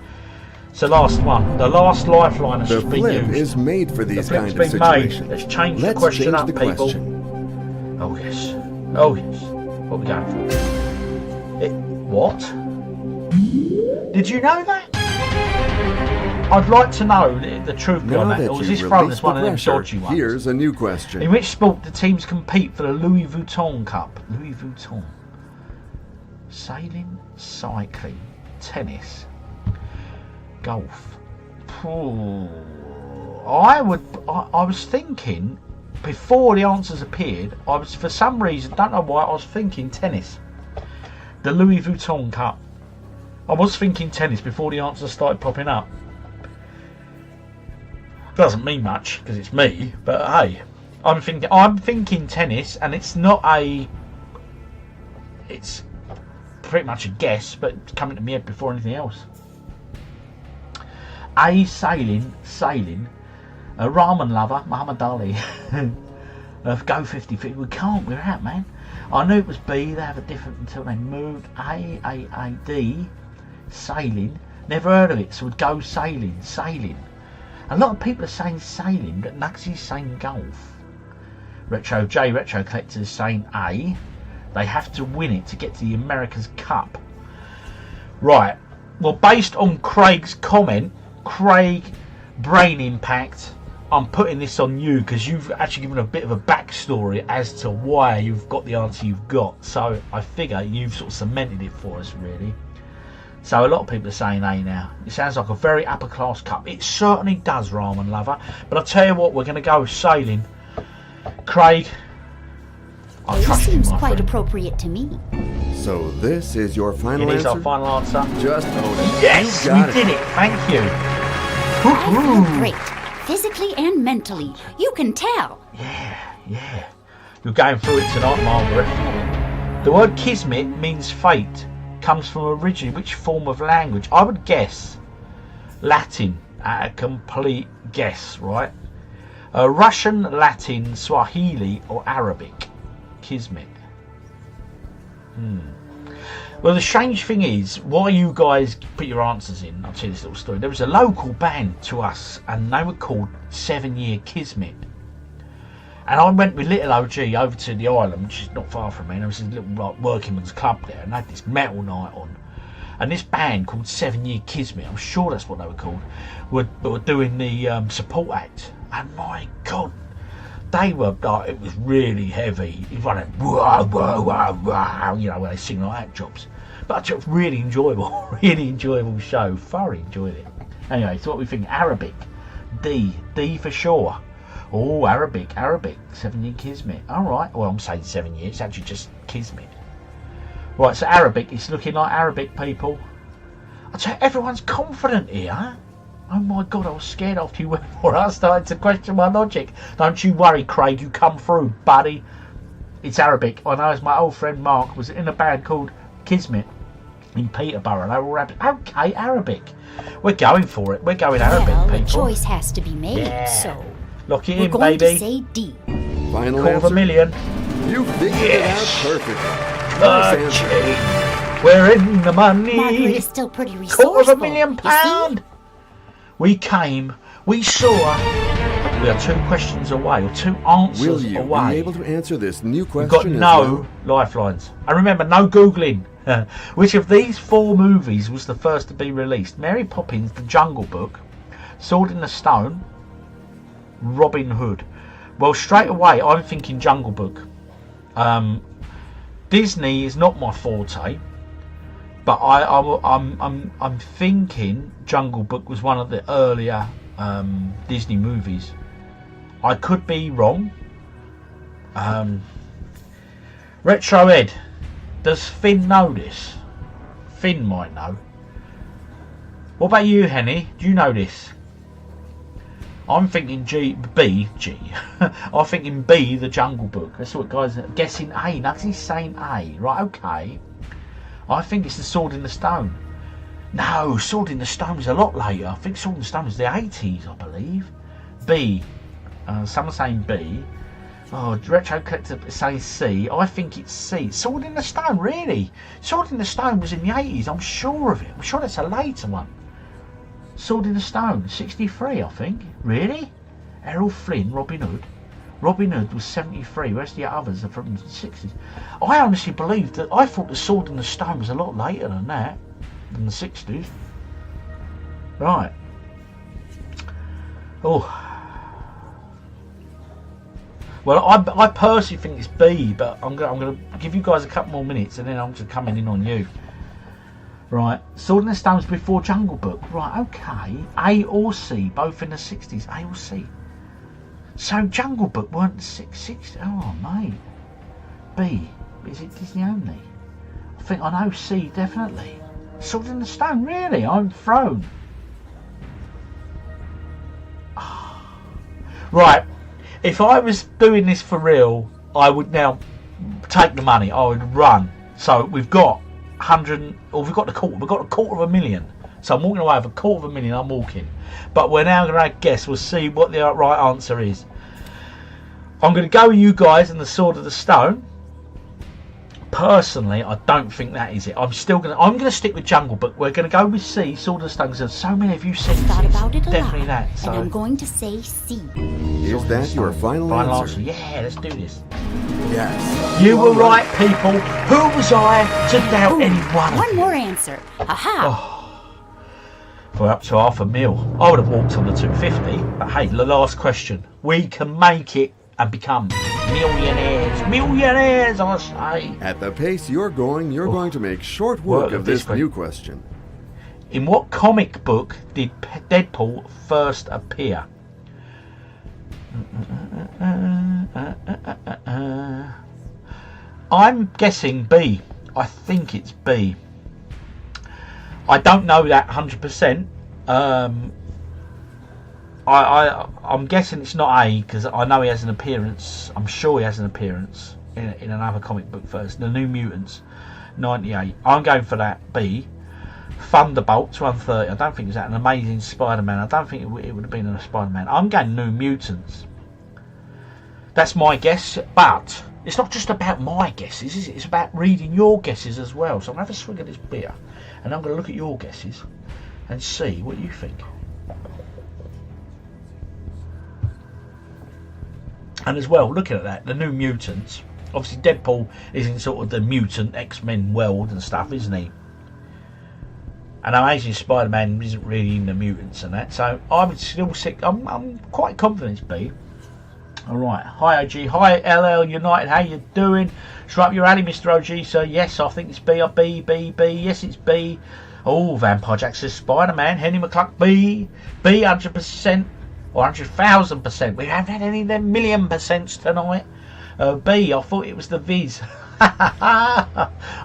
It's the last one. The last lifeline has just been used. The flip is made for these kind of been situations. Made. Let's change the question up, people. Oh yes. Oh yes. What are we going for? What? Did you know that? I'd like to know the truth Now on that that. Or was you've this thrown released as one the of them pressure, dodgy ones? here's a new question. In which sport do teams compete for the Louis Vuitton Cup? Louis Vuitton. Sailing, cycling, tennis, golf. Ooh. I was thinking, before the answers appeared, I was, for some reason, don't know why, I was thinking tennis. The Louis Vuitton Cup. I was thinking tennis before the answers started popping up. Doesn't mean much because it's me, but hey, I'm thinking tennis, and it's not a. It's pretty much a guess, but it's coming to me head before anything else. A, sailing. A ramen lover, Muhammad Ali. Go 50-50. We can't. We're out, man. I knew it was B. They have a different until they moved. A, D. Sailing. Never heard of it, so we'd go sailing. A lot of people are saying sailing, but Nugsy's saying golf. Retro Collector is saying A. They have to win it to get to the America's Cup. Right. Well, based on Craig's comment, Craig, brain impact, I'm putting this on you because you've actually given a bit of a backstory as to why you've got the answer you've got. So I figure you've sort of cemented it for us, really. So a lot of people are saying A now. It sounds like a very upper class cup. It certainly does, Ramen Lover. But I'll tell you what, we're going to go sailing. Craig, I This trust you, seems my quite friend. appropriate to me. So this is your final It is answer? our final answer. Just own it. Yes, You we got did it. Thank you. I feel great, physically and mentally. You can tell. Yeah. You're going through it tonight, Margaret. The word kismet means fate. Comes from originally which form of language? I would guess Latin. A complete guess, right? Russian, Latin, Swahili, or Arabic. Kismet. Well, the strange thing is, while you guys put your answers in, I'll tell you this little story. There was a local band to us, and they were called 7 Year Kismet. And I went with little OG over to the island, which is not far from me. And there was a little like working man's club there, and they had this metal night on. And this band called 7 Year Kismet, I'm sure that's what they were called, were doing the support act. And my God, they were like, it was really heavy. It was like, whoa, whoa, whoa, whoa, you know, when they sing like that jobs. But it's really enjoyable, really enjoyable show. Thoroughly enjoyed it. Anyway, so what we think? Arabic, D for sure. Oh, Arabic, 7 Year Kismet. Alright, well, I'm saying 7 years, it's actually just Kismet. Right, so Arabic, it's looking like Arabic, people. I tell you, everyone's confident here, huh? Oh my God, I was scared after you went for it. I started to question my logic. Don't you worry, Craig, you come through, buddy. It's Arabic. I know, as my old friend Mark was in a band called Kismet in Peterborough. They were all Arabic. Okay, Arabic. We're going for it. We're going Arabic, Well, people. a choice has to be made, Yeah. so Lock it we're in, going baby. to say D. Final Quarter of answer? a million. You figured Yes. it out perfectly. Nice answer. We're in the money. Margaret is still pretty resourceful. Quarter of a million you see? pound. We came. We saw. We are 2 questions away, or 2 answers Will you away. be able to answer this new question We've got as no well? lifelines. And remember, no Googling. Which of these 4 movies was the first to be released? Mary Poppins, The Jungle Book, Sword in the Stone, Robin Hood. Well, straight away, I'm thinking Jungle Book. Disney is not my forte, but I'm thinking Jungle Book was one of the earlier Disney movies. I could be wrong. Retro Ed, does Finn know this? Finn might know. What about you, Henny? Do you know this? I'm thinking B. I'm thinking B, The Jungle Book. That's what guys are guessing A. Nothing's saying A. Right, okay. I think it's The Sword in the Stone. No, Sword in the Stone is a lot later. I think Sword in the Stone was the 80s, I believe. B. Some are saying B. Oh, Retro Collector saying C. I think it's C. Sword in the Stone, really? Sword in the Stone was in the 80s. I'm sure of it. I'm sure that's a later one. Sword in the Stone, 63, I think. Really? Errol Flynn, Robin Hood. Robin Hood was 73, whereas the others are from the 60s. I honestly believed that, I thought the Sword in the Stone was a lot later than that, than the 60s. Right. Oh. Well, I personally think it's B, but I'm gonna give you guys a couple more minutes, and then I'm just coming in on you. Right, Sword in the Stones before Jungle Book. Right, okay. A or C, both in the 60s. A or C. So Jungle Book weren't 60s. Oh, mate. B. Is it Disney only? I think I know C, definitely. Sword in the Stone, really? I'm thrown. Right. If I was doing this for real, I would now take the money. I would run. So we've got 100, or we've got the quarter. We've got a $250,000. So I'm walking away with a $250,000. I'm walking. But we're now going to guess. We'll see what the right answer is. I'm going to go with you guys and the Sword of the Stone. Personally, I don't think that is it. I'm going to stick with Jungle Book. We're going to go with C, Sword of the Stone. Because so many of you said thought about it a definitely lot, that. So and I'm going to say C. Is that your final answer? Yeah, let's do this. Yes. You were right, people. Who was I to doubt anyone? One more answer. Aha. We're up to $500,000. I would have walked on the 250, but hey, the last question. We can make it and become millionaires. Millionaires, I say. At the pace you're going to make short work of this new question. In what comic book did Deadpool first appear? I'm guessing B. I think it's B. I don't know that 100%. I'm guessing it's not A, because I know he has an appearance. I'm sure he has an appearance in another comic book first. The New Mutants, 98. I'm going for that B. Thunderbolts, 130. I don't think it's that. An Amazing Spider-Man. I don't think it would have been a Spider-Man. I'm going New Mutants. That's my guess, but it's not just about my guesses, is it? It's about reading your guesses as well. So I'm going to have a swig of this beer, and I'm going to look at your guesses and see what you think. And as well, looking at that, the New Mutants. Obviously, Deadpool is in sort of the mutant X-Men world and stuff, isn't he? And Amazing Spider-Man isn't really in the mutants and that. So I would still say I'm quite confident it's B. All right. Hi OG. Hi LL United. How you doing? It's right up your alley, Mr. OG. So yes, I think it's B. B. Yes, it's B. Oh, Vampire Jack says Spider-Man. Henry McCluck B. B 100%. Or 100,000%. We haven't had any of them 1,000,000% tonight. B, I thought it was the Viz. I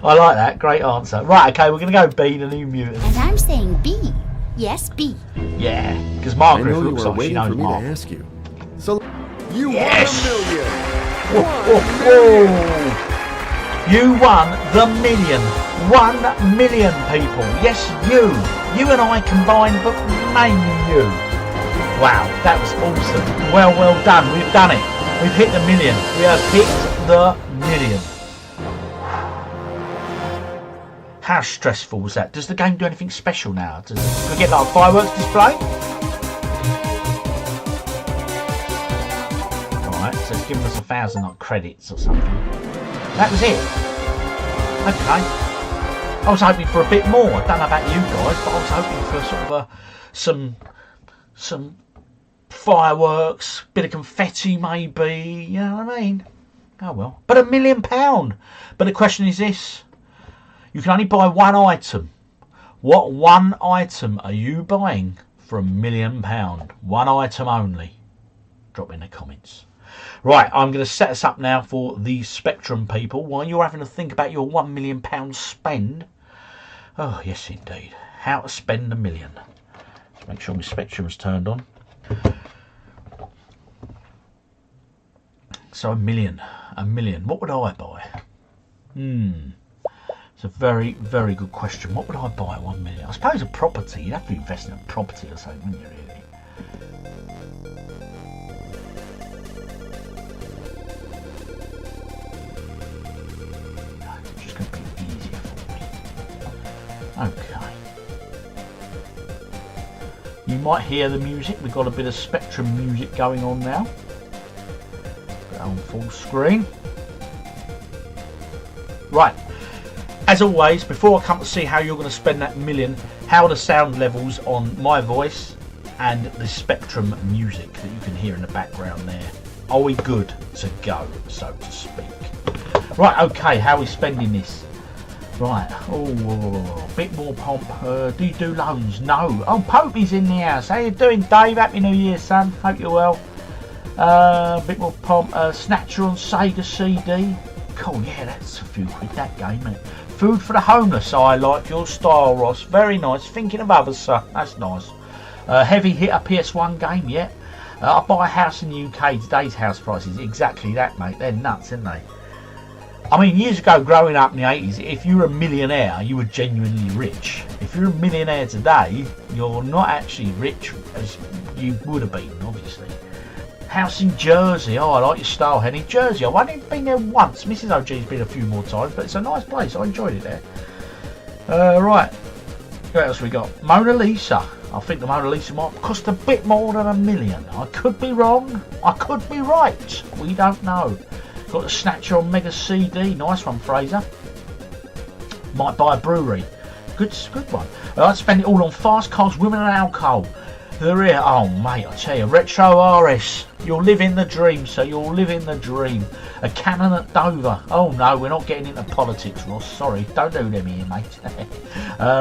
like that. Great answer. Right, okay, we're going to go B, the New Mutant. And I'm saying B. Yes, B. Yeah, because Margaret I know looks you were like she waiting knows for me Mark. to ask you. So you Yes! won $1 million. You won the million. 1 million people. Yes, you. You and I combined, but mainly you. Wow, that was awesome. Well done. We've done it. We've hit the million. We have hit the million. How stressful was that? Does the game do anything special now? Do we get like a fireworks display? Alright, so it's given us 1,000 like credits or something. That was it. Okay. I was hoping for a bit more. I don't know about you guys, but I was hoping for sort of some fireworks, bit of confetti maybe, you know what I mean? Oh well. But £1 million. But the question is this. You can only buy one item. What one item are you buying for £1 million? One item only. Drop in the comments. Right, I'm going to set us up now for the Spectrum people. While you're having to think about your £1 million spend. Oh, yes indeed. How to spend $1 million. Let's make sure my Spectrum's turned on. So $1 million. What would I buy? It's a very, very good question. What would I buy at $1 million? I suppose a property. You'd have to invest in a property or something, wouldn't you, really? It's just going to be easier for me. Okay. You might hear the music. We've got a bit of Spectrum music going on now. Put it on full screen. Right. As always, before I come to see how you're going to spend that $1 million, how are the sound levels on my voice and the Spectrum music that you can hear in the background there. Are we good to go, so to speak? Right, okay, how are we spending this? Right, oh, a bit more pomp. Do you do loans? No. Oh, Popey's in the house. How you doing, Dave? Happy New Year, son. Hope you're well. A bit more pomp. Snatcher on Sega CD. Cool, yeah, that's a few quid, that game, isn't it? Food for the homeless. I like your style, Ross. Very nice. Thinking of others, sir. That's nice. Heavy hitter PS1 game, yeah. I buy a house in the UK. Today's house prices. Exactly that, mate. They're nuts, aren't they? I mean, years ago, growing up in the 80s, if you were a millionaire, you were genuinely rich. If you're a millionaire today, you're not actually rich as you would have been, obviously. House in Jersey. Oh, I like your style, Henny. Jersey, I've only been there once. Mrs. OG's been a few more times, but it's a nice place. I enjoyed it there. Right. What else we got? Mona Lisa. I think the Mona Lisa might cost a bit more than $1 million. I could be wrong. I could be right. We don't know. Got the Snatcher on Mega CD. Nice one, Fraser. Might buy a brewery. Good one. I'd spend it all on fast cars, women and alcohol. They're here. Oh, mate, I tell you. Retro RS. You're living the dream, so you're living the dream. A cannon at Dover. Oh, no, we're not getting into politics, Ross. Sorry. Don't do them here, mate.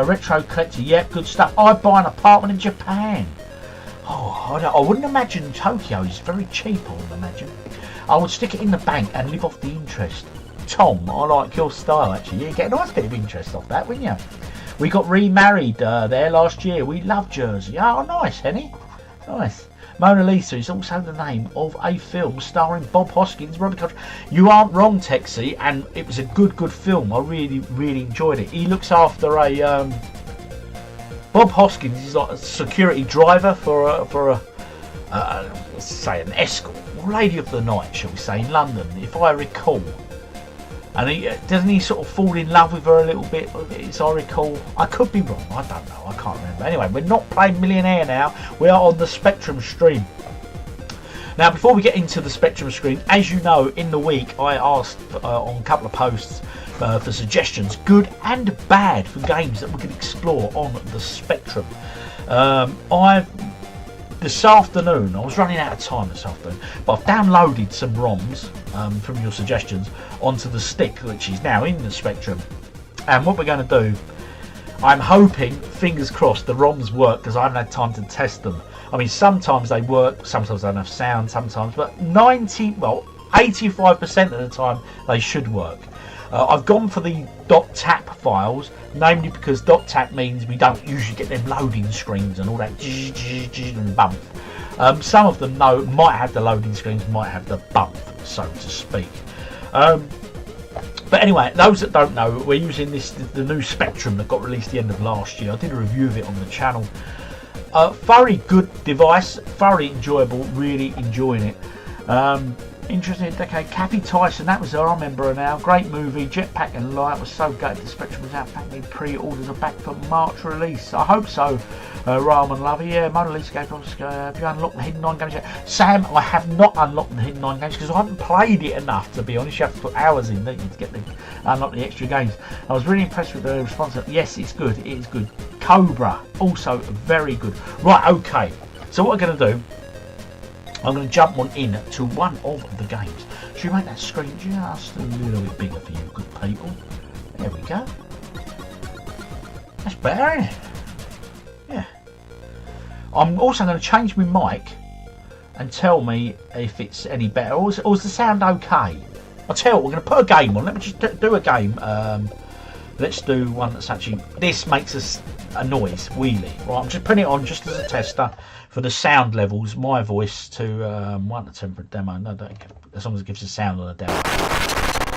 Retro collector. Yep, good stuff. I'd buy an apartment in Japan. Oh, I wouldn't imagine Tokyo is very cheap, I would imagine. I would stick it in the bank and live off the interest. Tom, I like your style, actually. You get a nice bit of interest off that, wouldn't you? We got remarried there last year. We love Jersey. Oh, nice, Henny. Nice. Mona Lisa is also the name of a film starring Bob Hoskins. You aren't wrong, Texie, and it was a good film. I really enjoyed it. He looks after a... Bob Hoskins is like a security driver for a say an escort, lady of the night, shall we say, in London, if I recall. And doesn't he sort of fall in love with her a little bit, as I recall? I could be wrong, I don't know, I can't remember. Anyway, we're not playing Millionaire now, we are on the Spectrum stream. Now, before we get into the Spectrum stream, as you know, in the week I asked on a couple of posts for suggestions, good and bad, for games that we can explore on the Spectrum. This afternoon, I was running out of time this afternoon, but I've downloaded some ROMs from your suggestions onto the stick, which is now in the Spectrum. And what we're going to do, I'm hoping, fingers crossed, the ROMs work, because I haven't had time to test them. I mean, sometimes they work, sometimes they don't have sound, sometimes, but 85% of the time they should work. I've gone for the .tap files, namely because .tap means we don't usually get them loading screens and all that and bump. Some of them might have the loading screens, might have the bump, so to speak. But anyway, those that don't know, we're using the new Spectrum that got released the end of last year. I did a review of it on the channel. Very good device, thoroughly enjoyable, really enjoying it. Interesting decade. Cappy Tyson, that was her, I remember her now. Great movie. Jetpack and Light was so good. The Spectrum was out. Thank me. Pre-orders are back for March release. I hope so. Raman Lover. Yeah, Mona Lisa game. Have you unlocked the hidden 9 games yet? Sam, I have not unlocked the hidden 9 games because I haven't played it enough, to be honest. You have to put hours in, don't you, to get unlock the extra games. I was really impressed with the response. Yes, it's good. It is good. Cobra, also very good. Right, okay. So what we're going to do, I'm going to jump on in to one of the games. Should we make that screen just a little bit bigger for you good people? There we go. That's better, isn't it? Yeah. I'm also going to change my mic and tell me if it's any better, or is the sound okay? I'll tell you what, we're going to put a game on. Let me just do a game. Let's do one that's actually... This makes a noise, wheelie. Right, I'm just putting it on just as a tester for the sound levels. My voice to 1 to 10 for a demo. No, as long as it gives a sound on a demo.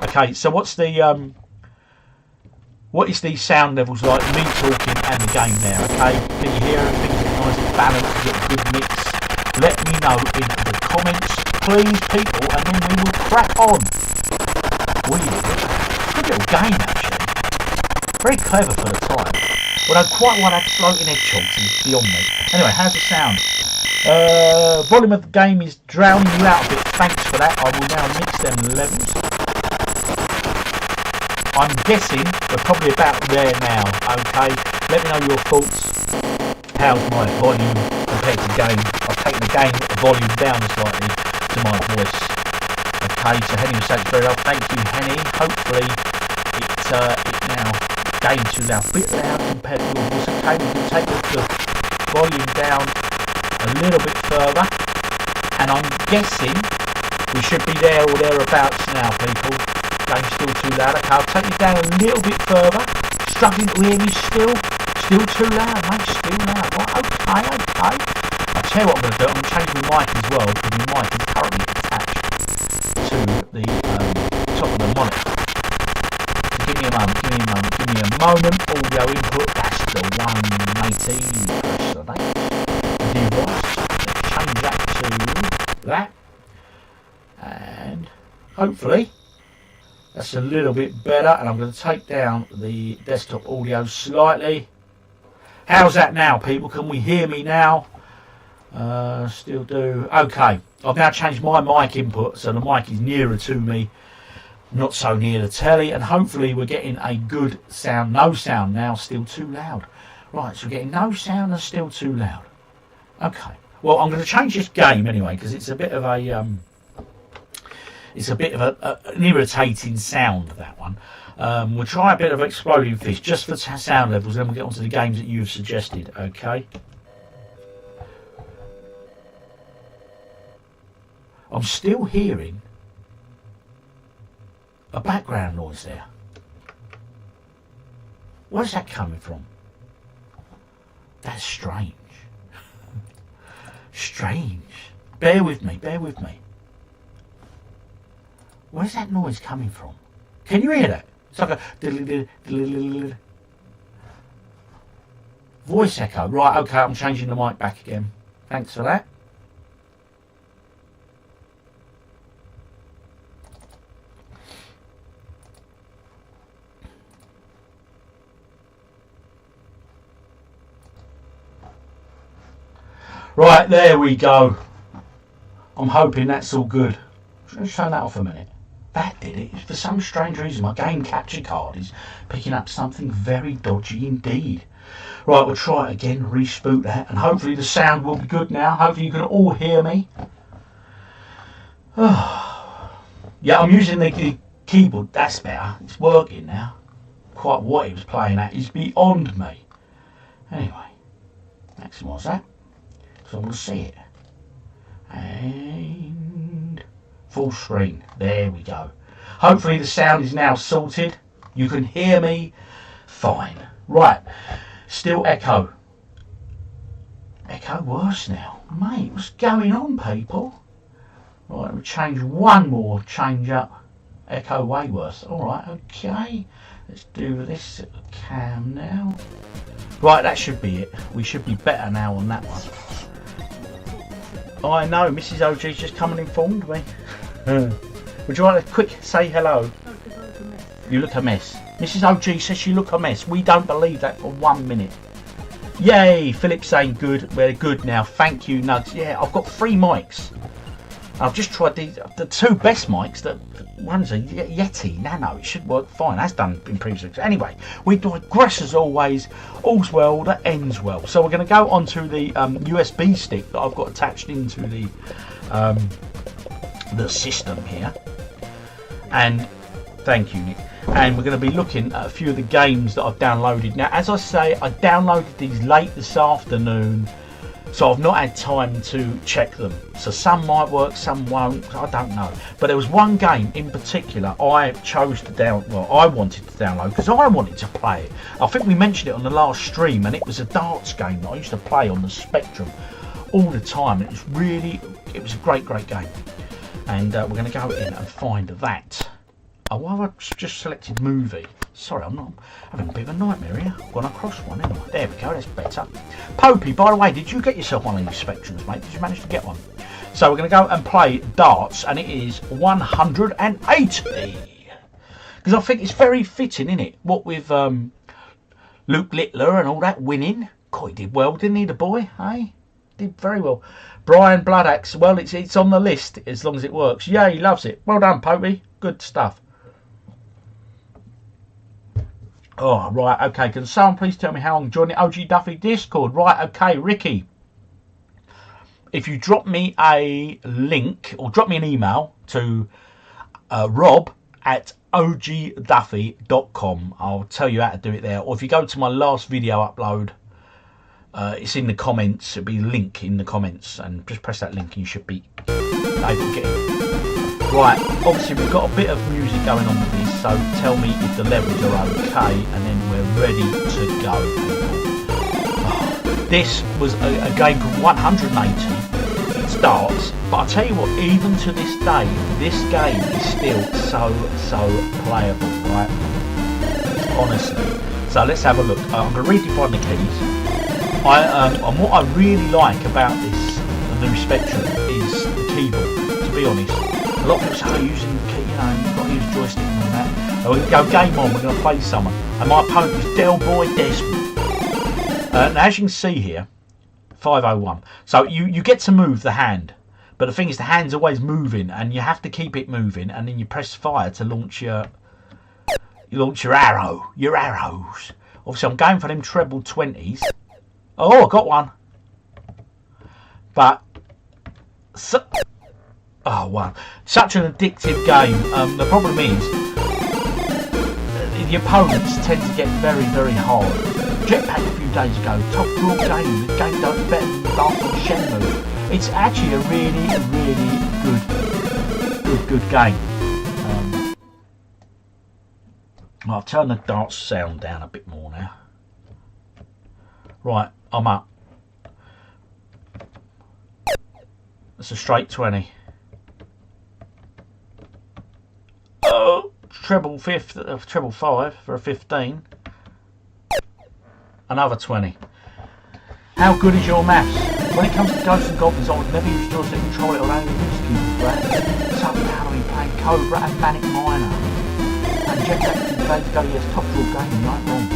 Okay, so what is the sound levels like? Me talking and the game there. Okay, can you hear everything? Is it nice and balanced? Is it a good mix? Let me know in the comments, please, people, and then we will crack on. Wheelie. Good little game, actually. Very clever for the time. Well, quite what that floating hedgehogs is beyond me. Anyway, how's the sound? Volume of the game is drowning you out a bit. Thanks for that. I will now mix them levels. I'm guessing we're probably about there now. Okay, let me know your thoughts. How's my volume? compared to the game. I've taken the game volume down slightly to my voice. Okay, so Henny was saying it's very loud. Thank you, Henny. Hopefully it now game's too loud, a bit loud compared to your voice. Okay, we can take the volume down a little bit further, and I'm guessing we should be there or thereabouts now, people. Game's still too loud. Okay, I'll take it down a little bit further. Struggling to hear me still. Still too loud, mate. Still loud. Right, okay. I'll tell you what I'm going to do. I'm going to change my mic as well, because my mic is currently attached to the top of the monitor. So give me a moment. Audio input. That's the 118. Press the date. Device. Change that to that. And hopefully that's a little bit better. And I'm going to take down the desktop audio slightly. How's that now, people? Can we hear me now? Still do. Okay, I've now changed my mic input so the mic is nearer to me, not so near the telly, and hopefully we're getting a good sound. No sound now, still too loud. Right, so we're getting no sound and still too loud. Okay, well, I'm going to change this game anyway, because it's a bit of a an irritating sound, that one. We'll try a bit of Exploding Fish just for sound levels, then we'll get on to the games that you've suggested. Okay, I'm still hearing a background noise there. Where's that coming from? That's strange. Strange. Bear with me. Where's that noise coming from? Can you hear that? It's like a voice echo. Right, okay, I'm changing the mic back again. Thanks for that. Right, there we go. I'm hoping that's all good. Let's turn that off a minute. That did it. For some strange reason, my game capture card is picking up something very dodgy indeed. Right, we'll try it again, respoot that, and hopefully the sound will be good now. Hopefully you can all hear me. Oh. Yeah, I'm using the keyboard. That's better. It's working now. Quite what it was playing at is beyond me. Anyway, maximise that. So I'm going to see it. And full screen. There we go. Hopefully the sound is now sorted. You can hear me fine. Right. Still echo. Echo worse now. Mate, what's going on, people? Right, we'll change one more. Change up. Echo way worse. Alright, okay. Let's do this cam now. Right, that should be it. We should be better now on that one. I know, Mrs. OG's just come and informed me. Would you like to quick say hello? You look a mess. Mrs. OG says you look a mess. We don't believe that for 1 minute. Yay, Philip's saying good. We're good now. Thank you, Nugs. Yeah, I've got 3 mics. I've just tried the 2 best mics. One's a Yeti Nano. It should work fine. That's done in previous. Anyway, we digress as always. All's well that ends well. So we're going to go onto the USB stick that I've got attached into the system here. And thank you, Nick. And we're going to be looking at a few of the games that I've downloaded. Now, as I say, I downloaded these late this afternoon, so I've not had time to check them. So some might work, some won't, I don't know. But there was one game in particular I chose to I wanted to download because I wanted to play it. I think we mentioned it on the last stream, and it was a darts game that I used to play on the Spectrum all the time. It was a great game. And we're going to go in and find that. Oh, I've just selected movie. Sorry, I'm having a bit of a nightmare here. I've gone across one anyway. There we go, that's better. Popey, by the way, did you get yourself one of these Spectrums, mate? Did you manage to get one? So we're going to go and play darts, and it is 180. Because I think it's very fitting, isn't it? What with Luke Littler and all that winning. God, he did well, didn't he, the boy? Hey? Did very well. Brian Bloodaxe, well, it's on the list as long as it works. Yeah, he loves it. Well done, Popey. Good stuff. Oh, right, okay. Can someone please tell me how I'm joining OGDuffy Discord? Right, okay, Ricky. if you drop me a link or drop me an email to rob@ogduffy.com, I'll tell you how to do it there. Or if you go to my last video upload, it's in the comments. It'll be a link in the comments, and just press that link and you should be able to get it. Right, obviously we've got a bit of music going on with this, so tell me if the levels are okay, and then we're ready to go. This was a game called 180. It starts, but I'll tell you what, even to this day, this game is still so playable, right? Honestly. So let's have a look. I'm going to redefine the keys. And what I really like about this, the new Spectrum, is the keyboard, to be honest. A lot of people say, oh, using the key, you know, you've got to use joystick and all that. And we're going to go game on, we're going to play someone. And my opponent is Del Boy Desmond. Now, as you can see here, 501. So you get to move the hand. But the thing is, the hand's always moving, and you have to keep it moving, and then you press fire to launch your arrows. Obviously, I'm going for them treble 20s. Oh, I got one. But... oh, wow. Such an addictive game. The problem is, the opponents tend to get very, very hard. Jetpack a few days ago, top draw game. The game does better than Dark on Shenmue. It's actually a really, really good game. I'll turn the darts sound down a bit more now. Right, I'm up. That's a straight 20. Oh, treble 5 for a 15. Another 20. How good is your maths? When it comes to Ghosts and Goblins, I would never use joystick control it or only use keyboard. It's up now, I've been playing Cobra and Manic Miner. And Jetpack days ago, yes, top draw game, right wrong.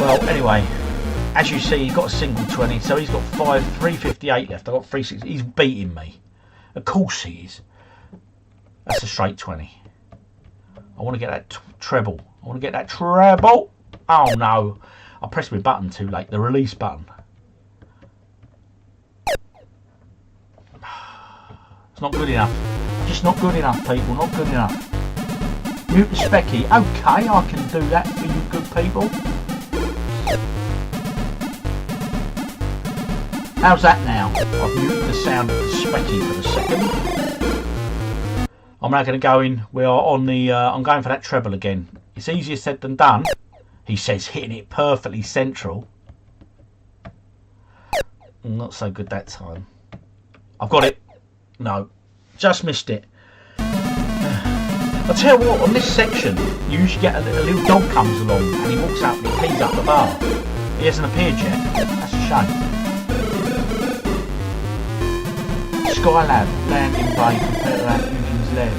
Well, anyway, as you see, he's got a single 20, so he's got 358 left. I've got 360. He's beating me. Of course he is. That's a straight 20. I want to get that treble. Oh no. I pressed my button too late. The release button. It's not good enough. Just not good enough, people. Not good enough. Mute the specky. Okay, I can do that for you good people. How's that now? I've muted the sound of the specky for a second. I'm now going to go in. We are on the... I'm going for that treble again. It's easier said than done. He says hitting it perfectly central. Not so good that time. I've got it. No. Just missed it. I'll tell you what, on this section, you usually get a little dog comes along and he walks out and he pees up the bar. He hasn't appeared yet. That's a shame. Skylab, landing bay, compared to that Eugène's Lair.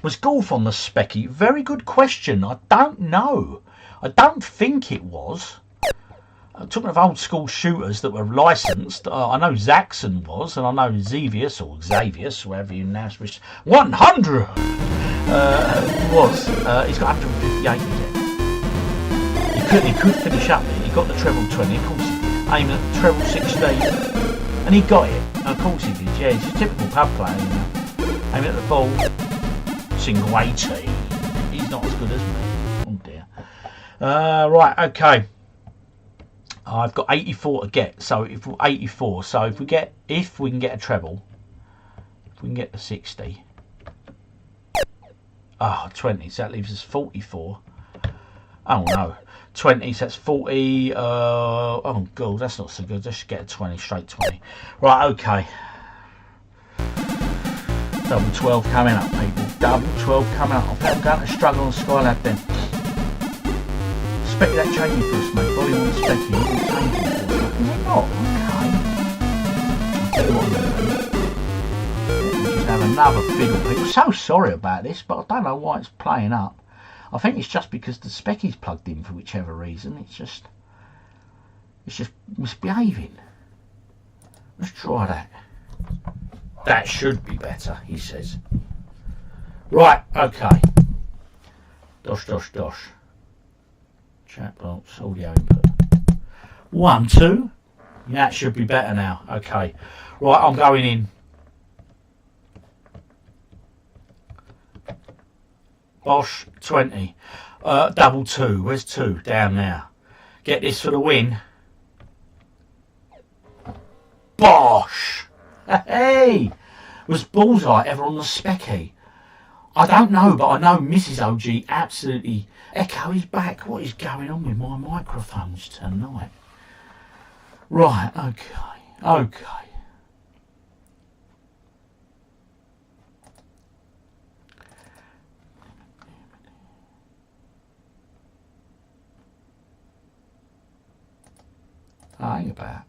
Was golf on the specky? Very good question. I don't know. I don't think it was. Talking of old school shooters that were licensed, I know Zaxxon was, and I know Xavius, or Xavius, wherever you now switch, 100 was. He's got 158 again. He could finish up there. He got the treble 20, of course he did. Aiming at the treble 16, and he got it. Of course he did, yeah. He's a typical pub player, you know. Aiming at the ball. Single 18. He's not as good as me. Oh dear. Right, okay. I've got 84 to get. So if 84. So if we can get a treble, if we can get the 60. 20. So that leaves us 44. Oh no. 20. So that's 40. Oh god, that's not so good. Let's just get a 20, straight 20. Right, okay. Double 12 coming up, people. Double 12 coming up. I think I'm going to struggle on Skylab then. Spec that changing for us, mate. Volume on the spec here. Isn't changing for us. Is it not? Okay. I'll tell you what I'm going to do. Let me just have another fiddle, people. So sorry about this, but I don't know why it's playing up. I think it's just because the specky's plugged in for whichever reason. It's just misbehaving. Let's try that. That should be better, he says. Right, okay. Dosh. Chat box, audio input. 1, 2. That should be better now. Okay. Right, I'm going in. Bosh, 20. Double 2. Where's 2? Down there. Get this for the win. Bosh! Hey! Was Bullseye ever on the specky? I don't know, but I know Mrs. OG absolutely... Echo is back. What is going on with my microphones tonight? Right, okay. Okay. Hang about.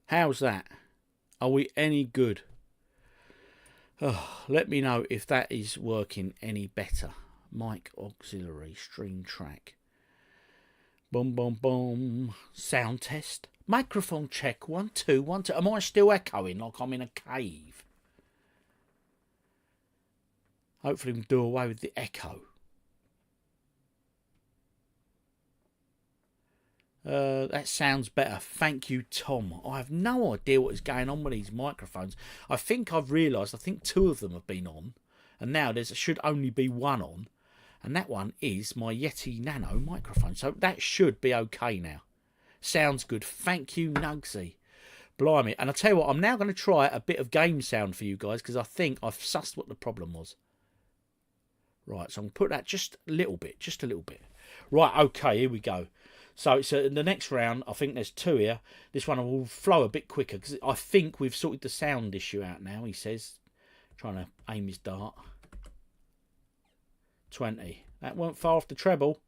How's that? Are we any good? Oh, let me know if that is working any better. Mic auxiliary stream track. Boom, boom, boom. Sound test. Microphone check. 1 2 1 2. Am I still echoing like I'm in a cave? Hopefully we can do away with the echo. That sounds better. Thank you, Tom. I have no idea what is going on with these microphones. I think I've realised, I think 2 of them have been on. And now there should only be 1 on. And that one is my Yeti Nano microphone. So that should be okay now. Sounds good. Thank you, Nugsy. Blimey. And I'll tell you what, I'm now going to try a bit of game sound for you guys, because I think I've sussed what the problem was. Right, so I'm going to put that just a little bit. Just a little bit. Right, okay, here we go. So it's in the next round, I think there's 2 here. This one will flow a bit quicker, because I think we've sorted the sound issue out now, he says. Trying to aim his dart. 20. That won't far off the treble.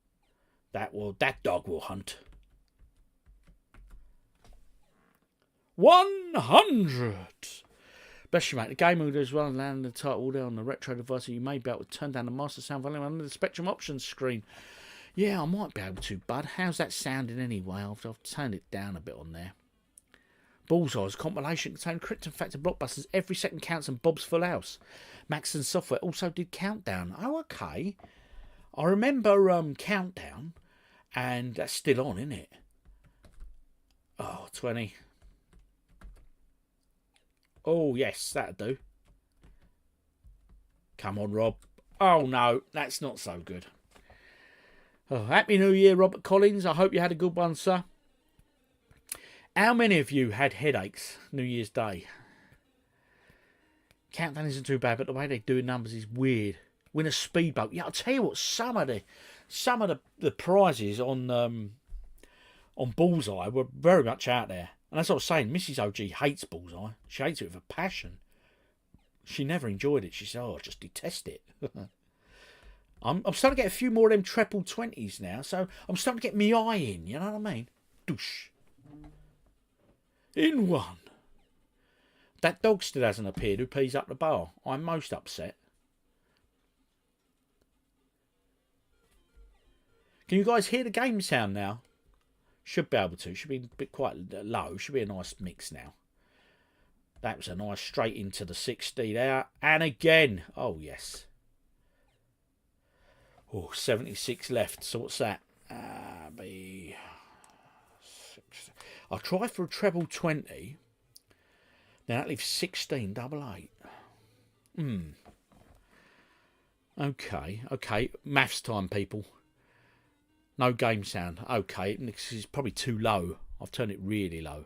That dog will hunt. 100. Bless you, mate. The game mode as well, and landing the title order on the retro device, so you may be able to turn down the master sound volume under the Spectrum options screen. Yeah, I might be able to, bud. How's that sounding anyway? I've turned it down a bit on there. Bullseye's compilation contained Krypton Factor blockbusters. Every second counts and Bob's Full House. Maxon Software also did Countdown. Oh, okay. I remember Countdown, and that's still on, isn't it? Oh, 20. Oh, yes, that'll do. Come on, Rob. Oh, no, that's not so good. Oh, Happy New Year, Robert Collins. I hope you had a good one, sir. How many of you had headaches New Year's Day? Countdown isn't too bad, but the way they do numbers is weird. Win a speedboat. Yeah, I'll tell you what, some of the prizes on Bullseye were very much out there. And as I was saying, Mrs. OG hates Bullseye. She hates it with a passion. She never enjoyed it. She said, oh, I just detest it. I'm starting to get a few more of them treble 20s now, so I'm starting to get me eye in, you know what I mean? Doosh. In 1. That dog still hasn't appeared who pees up the bar. I'm most upset. Can you guys hear the game sound now? Should be able to. Should be a bit quite low. Should be a nice mix now. That was a nice straight into the 60 there. And again. Oh, yes. Oh, 76 left. So what's that? Be 6. I'll try for a treble 20. Then that leaves 16, double 8. Okay, okay. Maths time, people. No game sound. Okay, this is probably too low. I've turned it really low.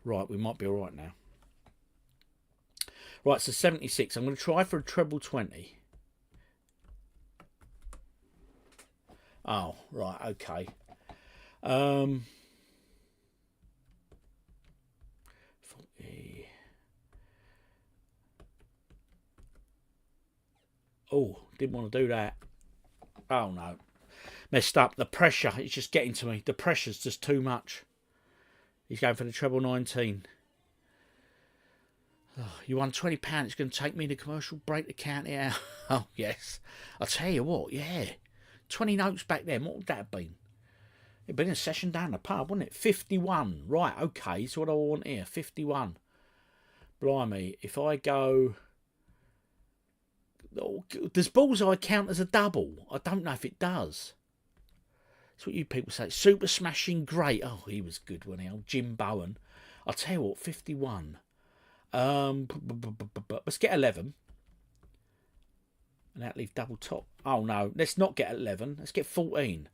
Right, we might be all right now. Right, so 76. I'm going to try for a treble 20. Oh, right, okay. 40. Oh, didn't want to do that. Oh, no. Messed up. The pressure is just getting to me. The pressure's just too much. He's going for the treble 19. Oh, you won £20. It's going to take me the commercial break to count it out. Oh, yes. I'll tell you what, yeah. 20 notes back then. What would that have been? It'd been a session down the pub, wouldn't it? 51. Right, okay. So what do I want here? 51. Blimey. If I go Does bullseye count as a double? I don't know if it does. That's what you people say. Super smashing great. Oh, he was good, wasn't he? Old Jim Bowen. I'll tell you what, 51. Let's get 11. And that leave double top. Oh no, let's not get 11. Let's get 14.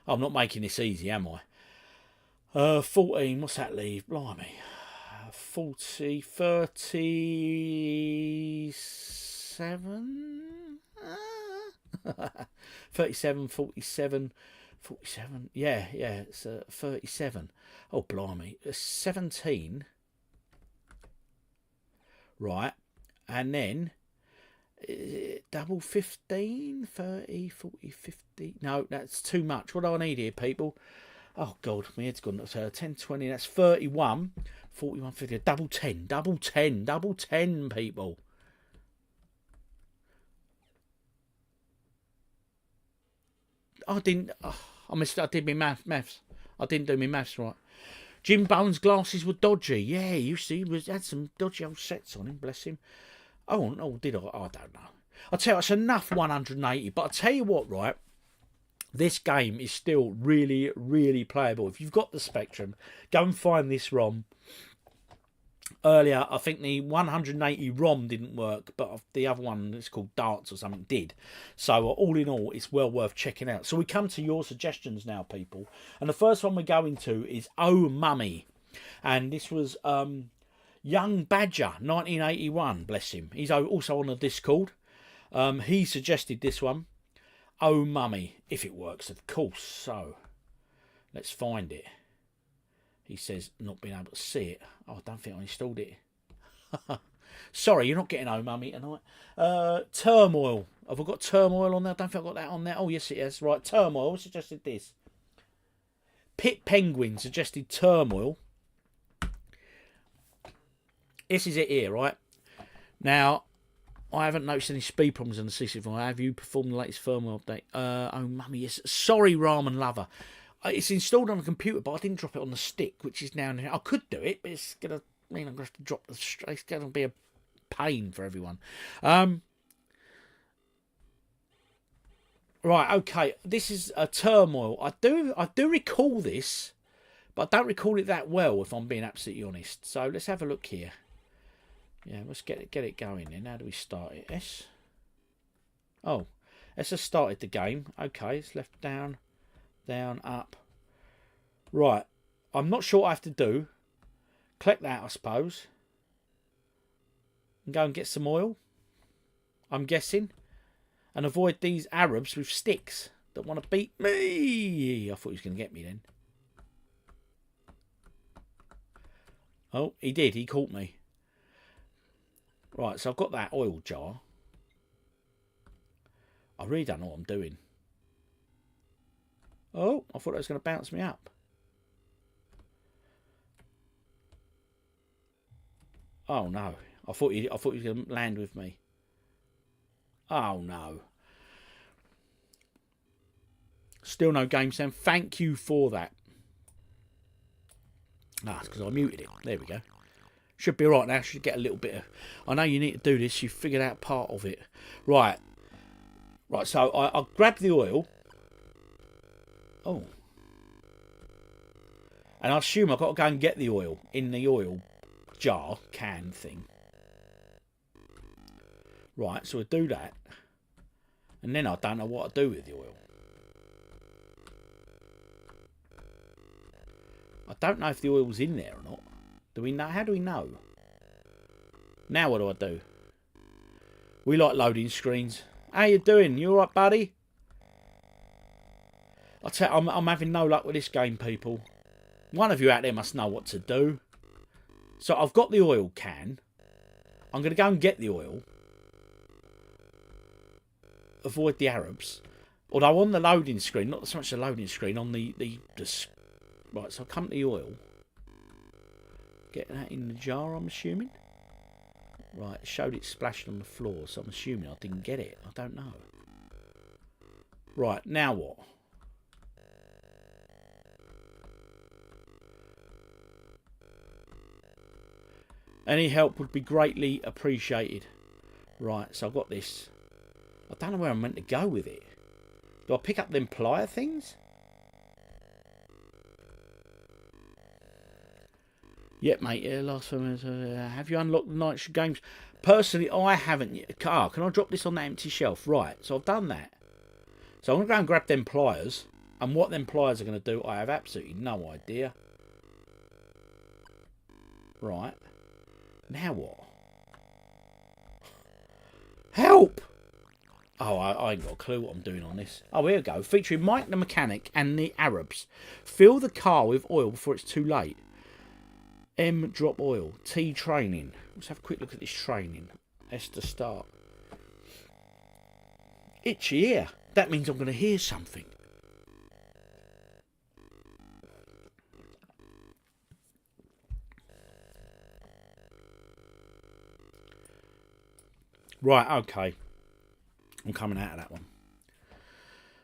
I'm not making this easy, am I? 14, what's that leave? Blimey. 40, 37? 37, 47, 47. Yeah, it's 37. Oh, blimey. 17. Right. And then double 15, 30, 40, 50. No, that's too much. What do I need here, people? Oh, God, my head's gone. 10, 20, that's 31, 41, 50. Double 10, double 10, double 10, people. I didn't. Oh, I did my maths. I didn't do my maths right. Jim Bowen's glasses were dodgy. Yeah, you see, he had some dodgy old sets on him, bless him. Oh, no, did I? I don't know. I'll tell you, it's enough 180. But I'll tell you what, right? This game is still really, really playable. If you've got the Spectrum, go and find this ROM. Earlier, I think the 180 ROM didn't work, but the other one, it's called Darts or something, did. So all in all, it's well worth checking out. So we come to your suggestions now, people. And the first one we're going to is Oh Mummy. And this was Young Badger, 1981, bless him. He's also on the Discord. He suggested this one. Oh Mummy, if it works, of course. So, let's find it. He says, not being able to see it. Oh, I don't think I installed it. Sorry, you're not getting Oh Mummy tonight. Turmoil. Have I got Turmoil on there? I don't think I've got that on there. Oh, yes, it has. Right, Turmoil suggested this. Pit Penguin suggested Turmoil. This is it here, right? Now, I haven't noticed any speed problems on the C65. Have you performed the latest firmware update? Oh, Mummy, yes. Sorry, Ramen Lover. It's installed on a computer, but I didn't drop it on the stick, which is now... I could do it, but it's going to mean I'm going to have to drop the... It's going to be a pain for everyone. Right, okay. This is a Turmoil. I do recall this, but I don't recall it that well, if I'm being absolutely honest. So let's have a look here. Yeah, let's get it going then. How do we start it? S. Oh, S has started the game. Okay, it's left down, down, up. Right, I'm not sure what I have to do. Collect that, I suppose. And go and get some oil, I'm guessing. And avoid these Arabs with sticks that want to beat me. I thought he was going to get me then. Oh, he did. He caught me. Right, so I've got that oil jar. I really don't know what I'm doing. Oh, I thought it was going to bounce me up. Oh no! I thought he was going to land with me. Oh no! Still no game sound. Thank you for that. Ah, it's because I muted it. There we go. Should be right now. Should get a little bit of... I know you need to do this. You've figured out part of it. Right. Right, so I'll grab the oil. Oh. And I assume I've got to go and get the oil in the oil jar, can thing. Right, so I do that. And then I don't know what to do with the oil. I don't know if the oil's in there or not. Do we know? How do we know? Now what do I do? We like loading screens. How you doing? You alright, buddy? I tell you, I'm having no luck with this game, people. One of you out there must know what to do. So I've got the oil can. I'm going to go and get the oil. Avoid the Arabs. Although on the loading screen, not so much the loading screen, on the right, so I'll come to the oil. Get that in the jar, I'm assuming. Right, it showed it splashed on the floor, so I'm assuming I didn't get it. I don't know. Right, now what? Any help would be greatly appreciated. Right, so I've got this. I don't know where I'm meant to go with it. Do I pick up them plier things? Yep, mate. Last one. Have you unlocked the Nitro games? Personally, I haven't yet. Can I drop this on that empty shelf? Right, so I've done that. So I'm going to go and grab them pliers. And what them pliers are going to do, I have absolutely no idea. Right. Now what? Help! Oh, I ain't got a clue what I'm doing on this. Oh, here we go. Featuring Mike the Mechanic and the Arabs. Fill the car with oil before it's too late. M drop oil. T training. Let's have a quick look at this training. S to start. Itchy ear. That means I'm going to hear something. Right, okay. I'm coming out of that one.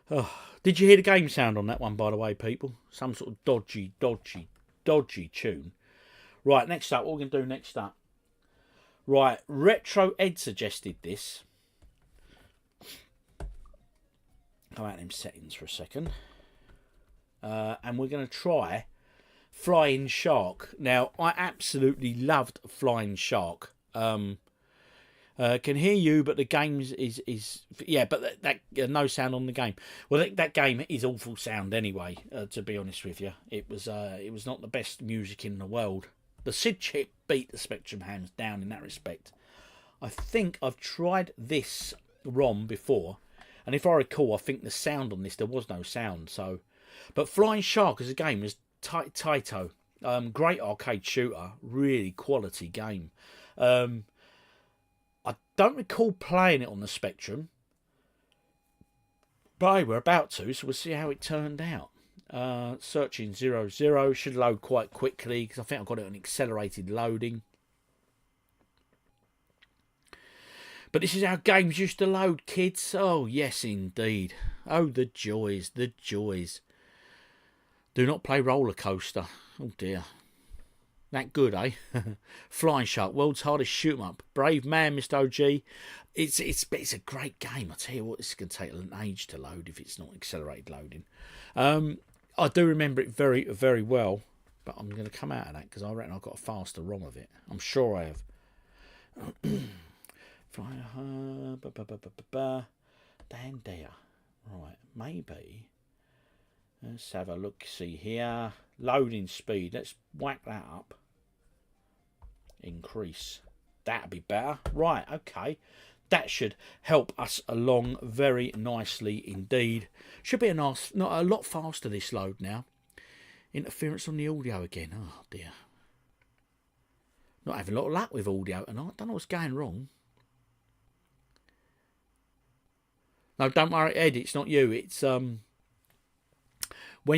Oh, did you hear the game sound on that one, by the way, people? Some sort of dodgy tune. Right, next up, what we're going to do next up. Right, Retro Ed suggested this. Go out of them settings for a second. And we're going to try Flying Shark. Now, I absolutely loved Flying Shark. Can hear you, but the game is yeah, but that no sound on the game. Well, that game is awful sound anyway. To be honest with you, it was not the best music in the world. The SID chip beat the Spectrum hands down in that respect. I think I've tried this ROM before, and if I recall, I think the sound on this, there was no sound. So, but Flying Shark as a game was Taito. Great arcade shooter, really quality game. I don't recall playing it on the Spectrum, but hey, we're about to, so we'll see how it turned out. Searching 00 should load quite quickly because I think I've got it on accelerated loading. But this is how games used to load, kids. Oh, yes, indeed. Oh, the joys, the joys. Do not play Roller Coaster. Oh, dear. That good, eh? Flying Shark, world's hardest shoot 'em up. Brave man, Mr. OG. It's a great game. I tell you what, this is going to take an age to load if it's not accelerated loading. I do remember it very, very well, but I'm going to come out of that because I reckon I've got a faster ROM of it. I'm sure I have. Damn dear. Right, maybe. Let's have a look. See here. Loading speed. Let's whack that up. Increase. That'd be better. Right, okay. That should help us along very nicely indeed. Should be not a lot faster this load now. Interference on the audio again. Oh dear. Not having a lot of luck with audio tonight. Don't know what's going wrong. No, don't worry, Ed. It's not you. It's when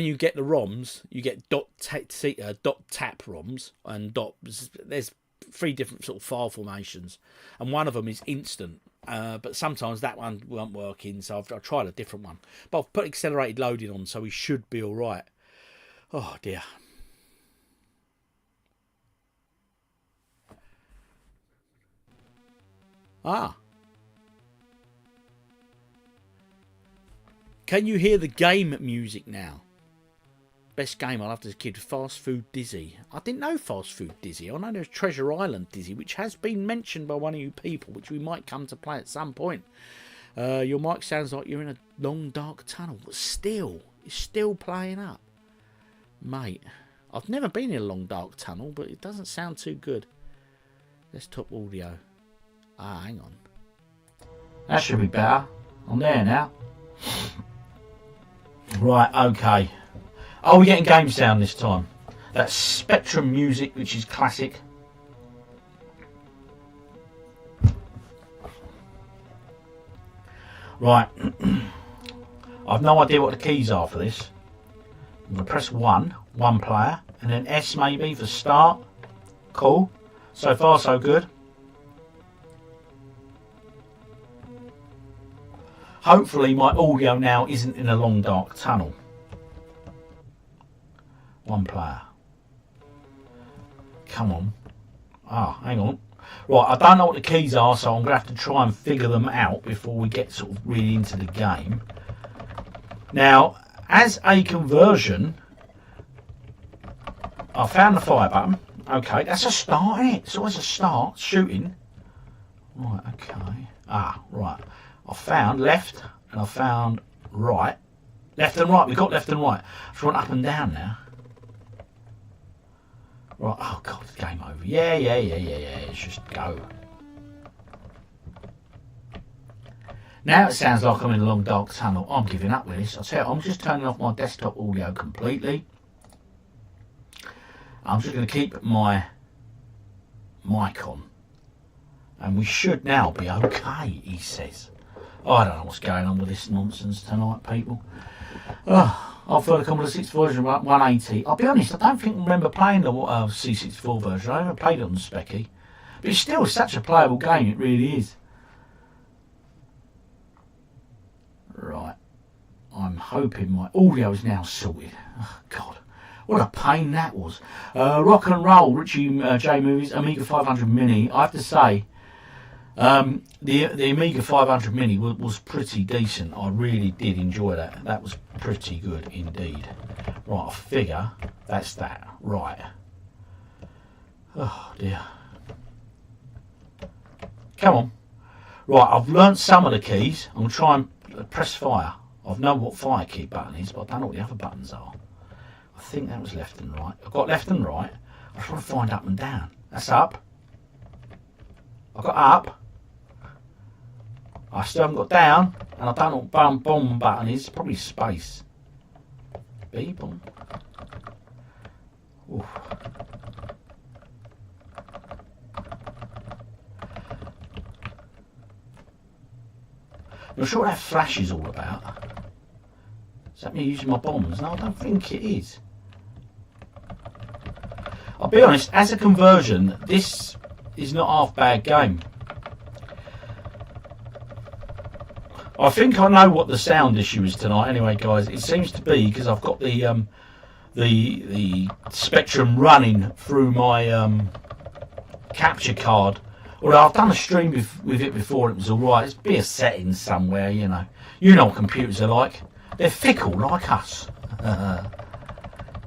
you get the ROMs, you get dot tap ROMs and there's 3 different sort of file formations, and one of them is instant. But sometimes that one won't work in, so I've tried a different one. But I've put accelerated loading on, so we should be all right. Oh dear. Ah. Can you hear the game music now? Best game I loved as a kid, Fast Food Dizzy. I didn't know Fast Food Dizzy. I know there's Treasure Island Dizzy, which has been mentioned by one of you people, which we might come to play at some point. Your mic sounds like you're in a long dark tunnel, but still, it's still playing up. Mate, I've never been in a long dark tunnel, but it doesn't sound too good. Desktop audio. Ah, hang on. That should be better. I'm there now. Right, okay. Oh, we're getting game sound this time. That's Spectrum music, which is classic. Right. I've no idea what the keys are for this. I'm going to press 1 player, and then S maybe for start. Cool. So far, so good. Hopefully my audio now isn't in a long dark tunnel. 1 player. Come on. Ah, hang on. Right, I don't know what the keys are, so I'm going to have to try and figure them out before we get sort of really into the game. Now, as a conversion, I found the fire button. Okay, that's a start, isn't it? It's always a start, shooting. Right, okay. Ah, right. I found left and I found right. Left and right, we got left and right. So I want up and down now. Right, oh god, it's game over. Yeah, let's just go. Now it sounds like I'm in a long dark tunnel. I'm giving up with this. I'll tell you, I'm just turning off my desktop audio completely. I'm just going to keep my mic on. And we should now be okay, he says. Oh, I don't know what's going on with this nonsense tonight, people. Oh, I've heard the Commodore 64 version 180. I'll be honest, I don't think I remember playing the C64 version. I never played it on the Specky. But it's still such a playable game, it really is. Right. I'm hoping my audio is now sorted. Oh, God. What a pain that was. Rock and Roll, Richie J Movies, Amiga 500 Mini. I have to say, the Amiga 500 Mini was pretty decent. I really did enjoy that. That was pretty good indeed. Right, I figure that's that. Right. Oh dear. Come on. Right, I've learnt some of the keys. I'm going to try and press fire. I know what fire key button is, but I don't know what the other buttons are. I think that was left and right. I've got left and right. I just want to find up and down. That's up. I've got up. I still haven't got down. And I don't know what bomb button is. Probably space. B bomb. Oof. I'm not sure what that flash is all about. Is that me using my bombs? No, I don't think it is. I'll be honest, as a conversion, this is not half bad game. I think I know what the sound issue is tonight anyway, guys. It seems to be because I've got the Spectrum running through my capture card. Although I've done a stream with it before, it was alright. There's be a setting somewhere, you know. You know what computers are like. They're fickle like us.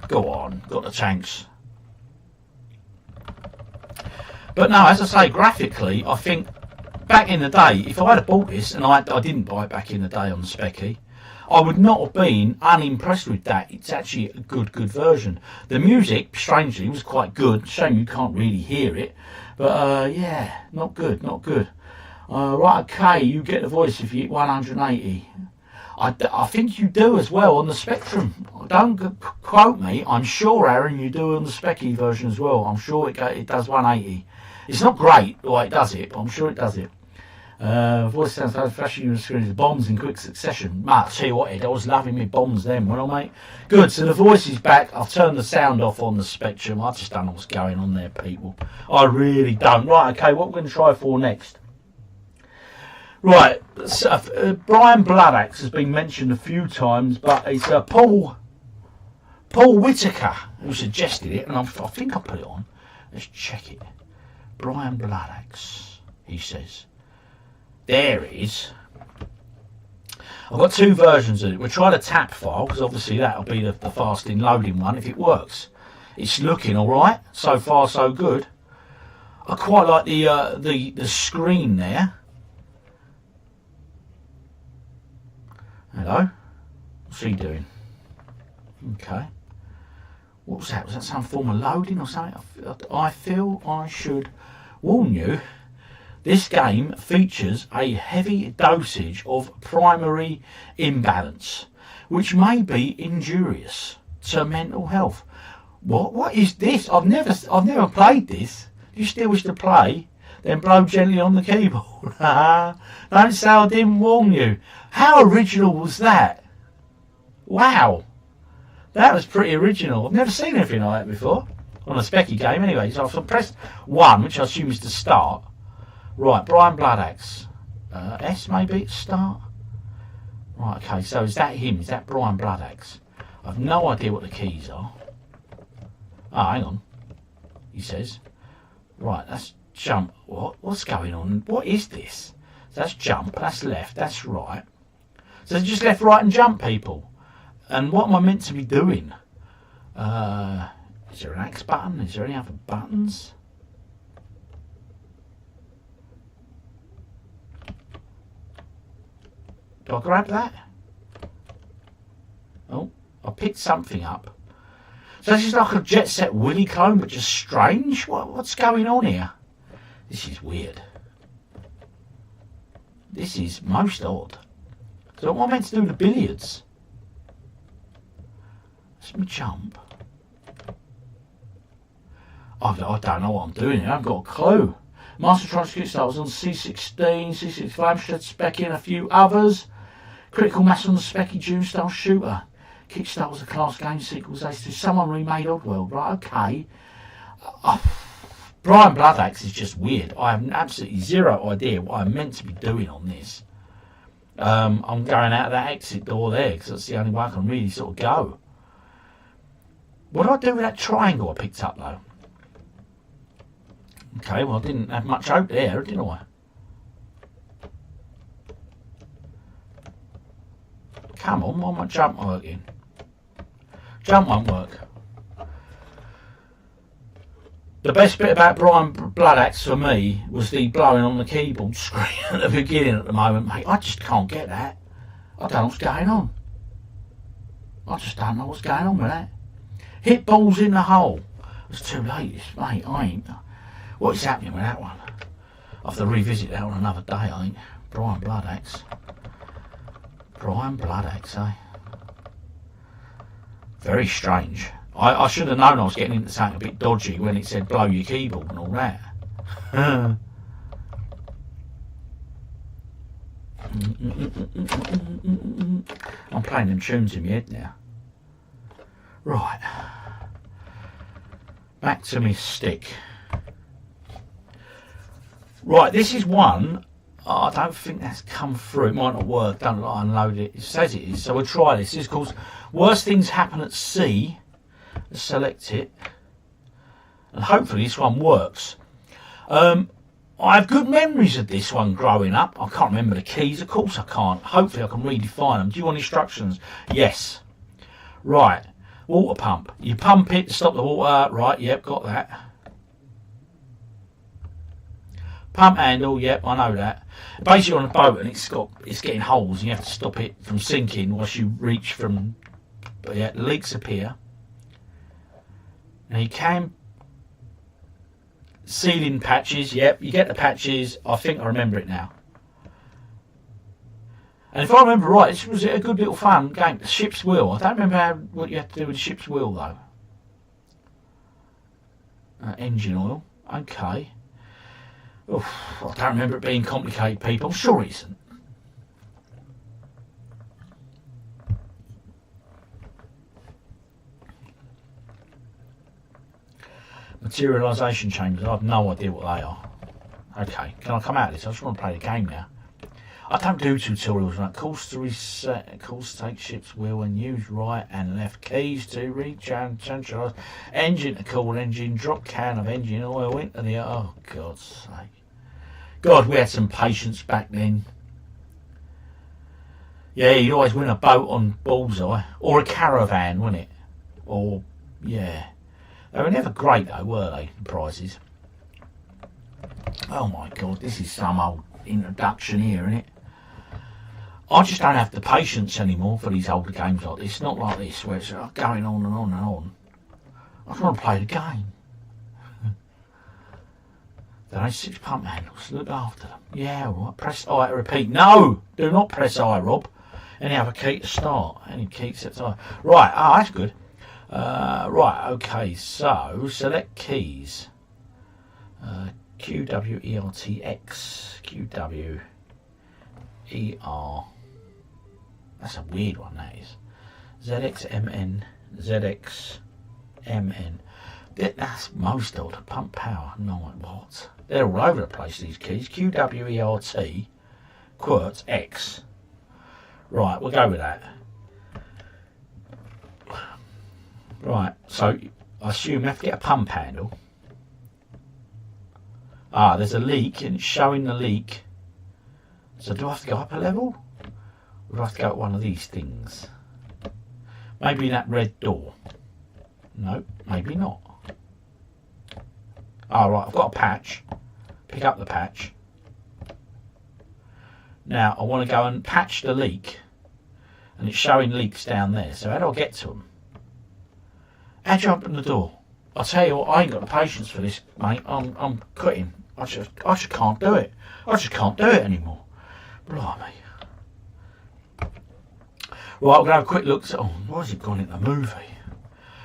Go on, got the tanks. But no, as I say, graphically, I think back in the day, if I had bought this, and I didn't buy it back in the day on the Specky, I would not have been unimpressed with that. It's actually a good version. The music, strangely, was quite good. Shame you can't really hear it. But yeah, not good. Right, okay, you get the voice if you hit 180. I think you do as well on the Spectrum. Don't quote me. I'm sure, Aaron, you do on the Specky version as well. I'm sure it does 180. It's not great the way it does it, but I'm sure it does it. Voice sounds like flashing on the screen. Bombs in quick succession. Mate, I'll tell you what, Ed, I was loving me bombs then, wasn't I, mate? Good, so the voice is back. I've turned the sound off on the Spectrum. I just don't know what's going on there, people. I really don't. Right, okay, what we're going to try for next. Right, so, Brian Bloodaxe has been mentioned a few times, but it's Paul Whitaker who suggested it, and I think I put it on. Let's check it. Brian Bloodaxe, he says. There it is. I've got two versions of it. We'll try the tap file, because obviously that'll be the fast in loading one if it works. It's looking alright. So far, so good. I quite like the screen there. Hello? What's he doing? Okay. What was that? Was that some form of loading or something? I feel I should warn you. This game features a heavy dosage of primary imbalance, which may be injurious to mental health. What is this? I've never played this. Do you still wish to play? Then blow gently on the keyboard. Don't say I didn't warn you. How original was that? Wow. That was pretty original. I've never seen anything like that before. On a Specky game anyway. So I've pressed 1, which I assume is to start. Right, Brian Bloodaxe. S maybe to start? Right, okay, so is that him? Is that Brian Bloodaxe? I've no idea what the keys are. Oh, hang on. He says. Right, that's jump. What's going on? What is this? So that's jump, that's left, that's right. So it's just left, right and jump, people. And what am I meant to be doing? Is there an X button? Is there any other buttons? Do I grab that? Oh, I picked something up. So this is like a Jet Set Willy clone, but just strange. What's going on here? This is weird. This is most odd. So what am I meant to do with the billiards? Let's me jump. I don't know what I'm doing here. I've got a clue. Master Troubleshooting starts on C16, C6 Flamstead, Specky and a few others. Critical Mass on the Specky June style shooter. Kickstarter was a class game sequels. Someone remade Oddworld, right? Okay. Brian Bloodaxe is just weird. I have absolutely zero idea what I'm meant to be doing on this. I'm going out of that exit door there because that's the only way I can really sort of go. What do I do with that triangle I picked up though? Okay, well I didn't have much hope there, did I? Come on, why won't jump working? Jump won't work. The best bit about Brian Bloodaxe for me was the blowing on the keyboard screen at the beginning at the moment, mate. I just can't get that. I don't know what's going on. I just don't know what's going on with that. Hit balls in the hole. It's too late, mate. I ain't. What is happening with that one? I'll have to revisit that on another day, I think. Brian Bloodaxe. Brian Bloodaxe, eh? Very strange. I should have known I was getting into something a bit dodgy when it said blow your keyboard and all that. I'm playing them tunes in my head now. Right. Back to me stick. Right, this is one. Oh, I don't think that's come through. It might not work. Don't let I unload it. It says it is, so we'll try this. This is called Worst Things Happen at Sea. Let's select it. And hopefully this one works. I have good memories of this one growing up. I can't remember the keys. Of course I can't. Hopefully I can redefine them. Do you want instructions? Yes. Right. Water pump. You pump it to stop the water. Right, yep, got that. Pump handle, yep, I know that. Basically on a boat and it's getting holes and you have to stop it from sinking whilst you reach from, but yeah, leaks appear. Now you can sealing patches, yep, you get the patches. I think I remember it now. And if I remember right, this was a good little fun game. The ship's wheel. I don't remember what you have to do with the ship's wheel though. Engine oil, okay. Oof, I don't remember it being complicated, people. I'm sure it isn't. Materialisation chambers. I have no idea what they are. Okay, can I come out of this? I just want to play the game now. I don't do tutorials, right? Course to reset, course to take ship's wheel and use right and left keys to reach and centralise. Engine to cool engine, drop can of engine oil into the... Oh, God's sake. God, we had some patience back then. Yeah, you'd always win a boat on Bullseye. Or a caravan, wouldn't it? Or, yeah. They were never great though, were they, the prizes? Oh my God, this is some old introduction here, isn't it? I just don't have the patience anymore for these older games like this. Not like this, where it's going on and on and on. I just want to play the game. There are 6 pump handles. Look after them. Yeah, all right. Press I to repeat. No! Do not press I, Rob. Any other key to start. Any key sets I. Right, oh, that's good. Right, okay, so select keys. QWERTX. QWER. That's a weird one, that is. ZXMN. ZXMN. That's most odd. Pump power. No, what? They're all over the place, these keys. QWERT. QWERT X. Right, we'll go with that. Right, so I assume you have to get a pump handle. Ah, there's a leak and it's showing the leak. So do I have to go up a level? Or do I have to go at one of these things? Maybe that red door. No, maybe not. Right, I've got a patch. Pick up the patch. Now I want to go and patch the leak. And it's showing leaks down there. So how do I get to them? How do you open the door? I'll tell you what, I ain't got the patience for this, mate. I'm quitting. I just can't do it. I just can't do it anymore. Blimey. Right, we're going to have a quick look. Why has it gone into the movie?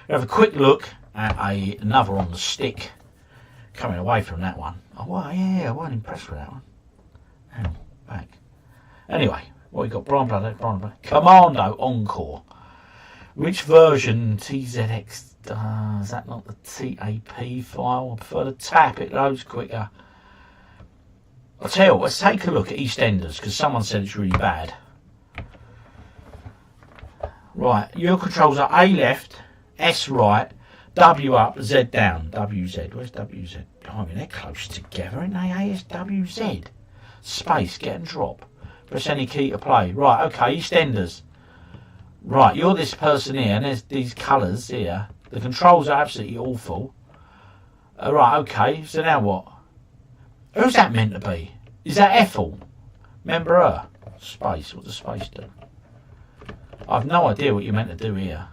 We'll have a quick look at another on the stick. Coming away from that one. Oh, well, yeah, I wasn't impressed with that one. Hang on, back. Anyway, what we got? Brian Blood, Commando Encore. Which version? TZX? Is that not the TAP file? I prefer the TAP, it loads quicker. I'll tell you what, let's take a look at EastEnders, because someone said it's really bad. Right, your controls are A left, S right, W up, Z down. WZ, where's WZ? I mean, they're close together, aren't they? ASWZ. Space, get and drop. Press any key to play. Right, okay, EastEnders. Right, you're this person here, and there's these colours here. The controls are absolutely awful. Right, okay, so now what? Who's that meant to be? Is that Ethel? Remember her? Space, what does space do? I've no idea what you're meant to do here.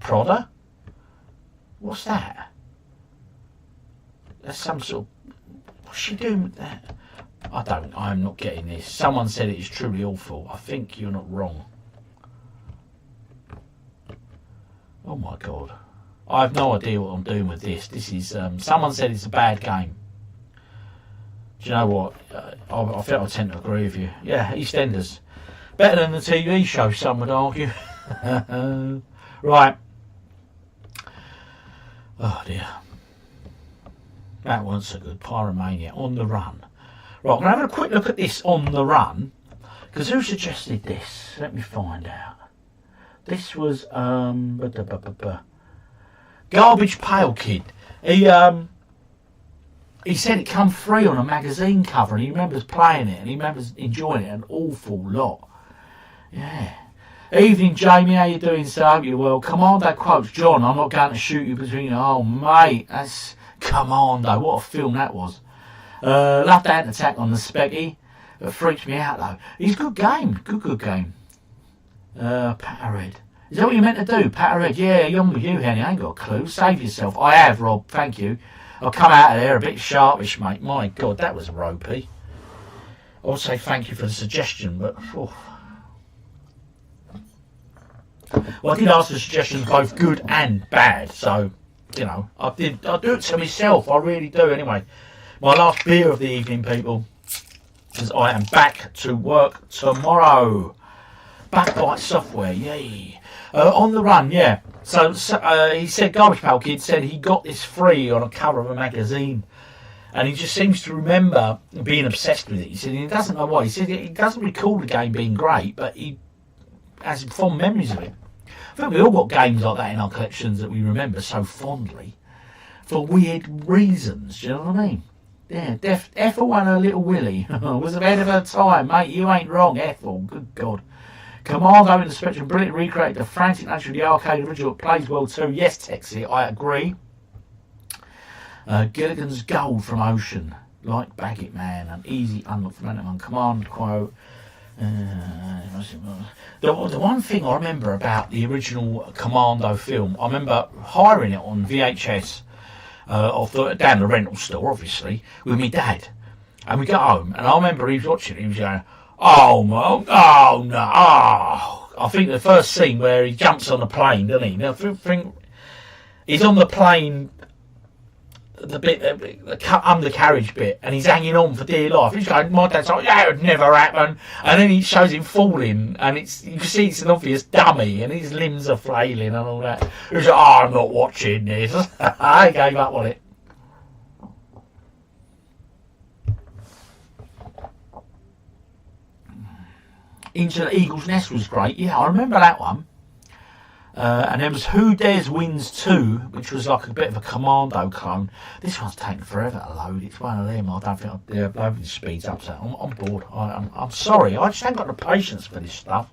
Prodder? What's that? That's some sort of... What's she doing with that? I'm not getting this. Someone said it is truly awful. I think you're not wrong. Oh my god. I have no idea what I'm doing with this. This is... someone said it's a bad game. Do you know what? I think I tend to agree with you. Yeah, EastEnders. Better than the TV show, some would argue. Right. Oh dear. That wasn't so good. Pyromania. On the Run. Right, I'm going to have a quick look at this On the Run. Because who suggested this? Let me find out. This was... Garbage Pail Kid. He said it come free on a magazine cover and he remembers playing it and he remembers enjoying it an awful lot. Yeah. Evening, Jamie. How you doing, sir? You well? Commando quotes, John, I'm not going to shoot you between... Oh, mate, that's Commando. What a film that was. Loved that attack on the Specky. It freaked me out, though. He's a good game. Good game. Patterhead. Is that what you meant to do? Patterhead? Yeah, you're on with you, Henny. I ain't got a clue. Save yourself. I have, Rob. Thank you. I'll come out of there a bit sharpish, mate. My God, that was ropey. I would say thank you for the suggestion, but... Oh. Well, I did ask for suggestions, both good and bad, so, you know, I do it to myself, I really do. Anyway, my last beer of the evening, people, because I am back to work tomorrow. Backbite Software, yay. On the Run, yeah. So he said, Garbage Pail Kid said he got this free on a cover of a magazine. And he just seems to remember being obsessed with it. He said he doesn't know why. He said he doesn't recall the game being great, but he has fond memories of it. I think we all got games like that in our collections that we remember so fondly for weird reasons. Do you know what I mean? Yeah, Ethel and her little Willie was ahead of her time, mate. You ain't wrong, Ethel. Good God. Commando in the Spectrum, brilliant recreate the frantic nature of the arcade original. It plays well too. Yes, Texie, I agree. Gilligan's Gold from Ocean, like Baggett Man, an easy unlock from anyone. Command quote. The one thing I remember about the original Commando film, I remember hiring it on VHS down the rental store, obviously, with my dad. And we got home, and I remember he was watching it, he was going, oh no. I think the first scene where he jumps on the plane, doesn't he? Now, he's on the plane, the bit, the undercarriage bit, and he's hanging on for dear life. He's going, my dad's like, that would never happen. And then he shows him falling, and you can see it's an obvious dummy, and his limbs are flailing and all that. He's like, I'm not watching this. I gave up on it. Into the Eagle's Nest was great. Yeah, I remember that one. And there was Who Dares Wins 2, which was like a bit of a Commando clone. This one's taking forever to load. It's one of them. I don't think the loading speeds up. So I'm bored. I'm sorry. I just haven't got the patience for this stuff.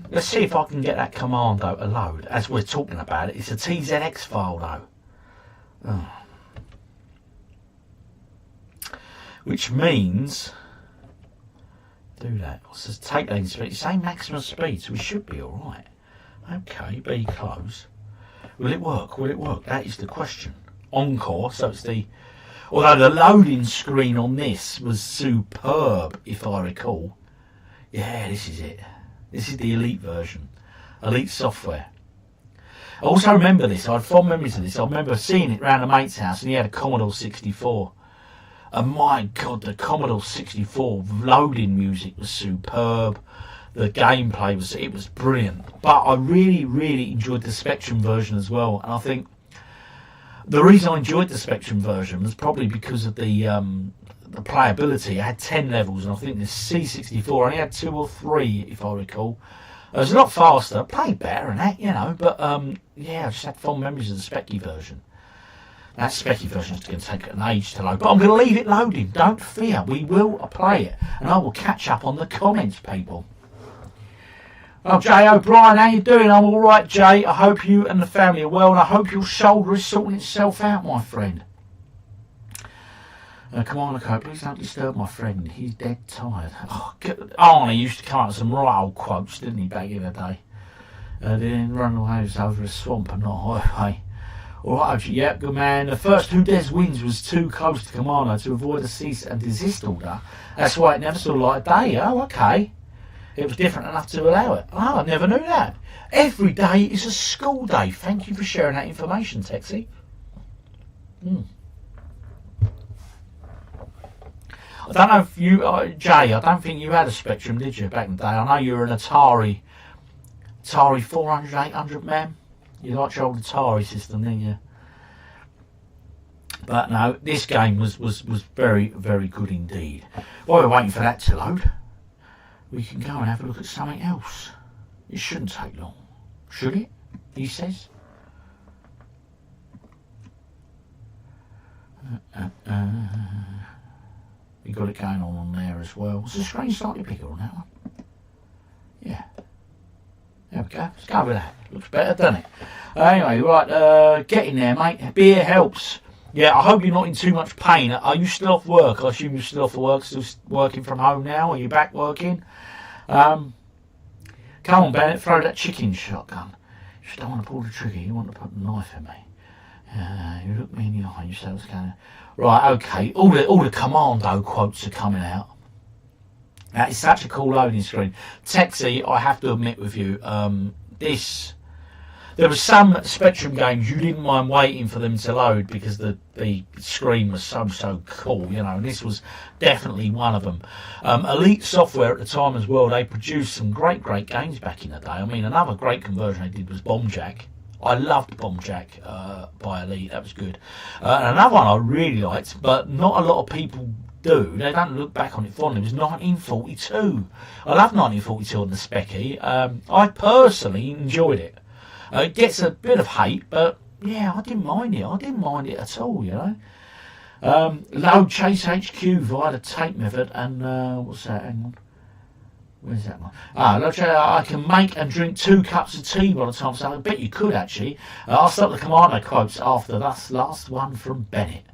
Let's see if I can get that Commando to load as we're talking about it. It's a TZX file though. Oh. Which means do that. So take that in speed. Same maximum speed, so we should be alright. Okay, be close. Will it work? Will it work? That is the question. Encore, so it's the... Although the loading screen on this was superb, if I recall. Yeah, this is it. This is the Elite version. Elite software. I also remember this. I had fond memories of this. I remember seeing it round a mate's house and he had a Commodore 64. And my God, the Commodore 64 loading music was superb. The gameplay was brilliant. But I really enjoyed the Spectrum version as well. And I think the reason I enjoyed the Spectrum version was probably because of the playability. It had 10 levels, and I think the C64 only had 2 or 3, if I recall. It was a lot faster, played better than that, you know. But yeah, I just had fond memories of the Specky version. That Specky version is going to take an age to load, but I'm going to leave it loading. Don't fear, we will play it, and I will catch up on the comments, people. Oh, Jay O'Brien, how you doing? I'm all right, Jay. I hope you and the family are well, and I hope your shoulder is sorting itself out, my friend. Come on, okay, please don't disturb my friend. He's dead tired. Oh, Arnie used to come up with some right old quotes, didn't he, back in the day? Then run away over a swamp and not a highway. Alright, yeah, good man. The first Who Dares Wins was too close to Commando to avoid a cease and desist order. That's why it never saw light of day. Oh, okay. It was different enough to allow it. Oh, I never knew that. Every day is a school day. Thank you for sharing that information, Texie. I don't know if you, Jay, I don't think you had a Spectrum, did you, back in the day? I know you were an Atari 400, 800 man. You liked your old Atari system, didn't you? But no, this game was very good indeed. While we're waiting for that to load, we can go and have a look at something else. It shouldn't take long, should it? He says. You got it going on there as well. Was the screen slightly bigger on that one? Yeah. There we go. Let's go with that. Looks better, doesn't it? Anyway, right, get in there, mate. Beer helps. Yeah, I hope you're not in too much pain. Are you still off work? I assume you're still off work, still working from home now. Are you back working? Come on, Bennett, throw that chicken shotgun. You just don't want to pull the trigger. You want to put a knife in me. You look me in the eye and you say what's going on. Right, okay. All the Commando quotes are coming out. That is such a cool loading screen. Texie, I have to admit with you, there were some Spectrum games you didn't mind waiting for them to load because the screen was so cool, you know, and this was definitely one of them. Elite Software at the time as well, they produced some great games back in the day. I mean, another great conversion they did was Bomb Jack. I loved Bomb Jack by Elite, that was good. And another one I really liked, but not a lot of people do, they don't look back on it fondly, it was 1942. I love 1942 on the Specky. I personally enjoyed it. It gets a bit of hate, but yeah, I didn't mind it. I didn't mind it at all, you know. Load Chase HQ via the tape method, and what's that? Hang on. Where's that one? I can make and drink 2 cups of tea by the time, so I bet you could actually. I'll start the Commando quotes after that last one from Bennett.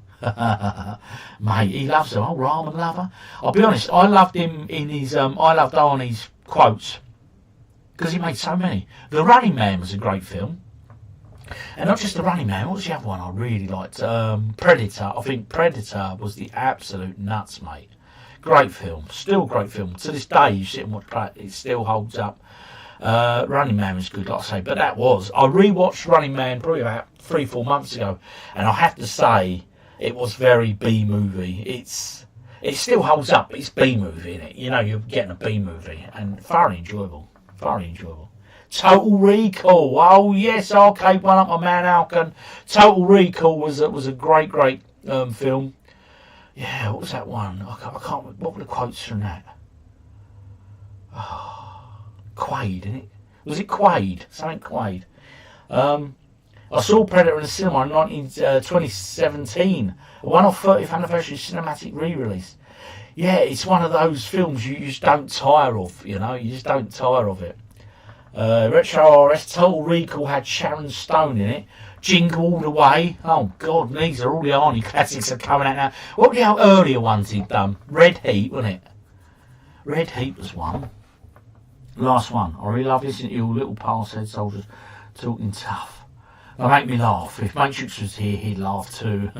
Mate, he loves them. Oh, ramen lover. I'll be honest, I loved him in his, I loved Arnie's quotes because he made so many. The Running Man was a great film. And not just The Running Man, what was the other one I really liked? Predator. I think Predator was the absolute nuts, mate. Great film, still great film. To this day, you sit and watch that, it still holds up. Running Man was good, like I say, but I rewatched Running Man probably about 3-4 months ago, and I have to say, it was very B-movie. It still holds up, but it's B-movie, innit? You know, you're getting a B-movie, and thoroughly enjoyable. Total Recall. Oh yes, okay, one up my man Alkan. Total Recall was a great film. Yeah, what was that one? I can't. What were the quotes from that? Oh, Quaid, innit? Was it Quaid? Something Quaid. I saw Predator in the cinema in 2017. A one-off 30th anniversary cinematic re-release. Yeah, it's one of those films you just don't tire of, you know. You just don't tire of it. Retro RS Total Recall had Sharon Stone in it. Jingle All the Way. Oh, God, these are all the Arnie classics are coming out now. What were the earlier ones he'd done? Red Heat, wasn't it? Red Heat was one. Last one. I really love listening to you little past-head soldiers talking tough. They make me laugh. If Matrix was here, he'd laugh too.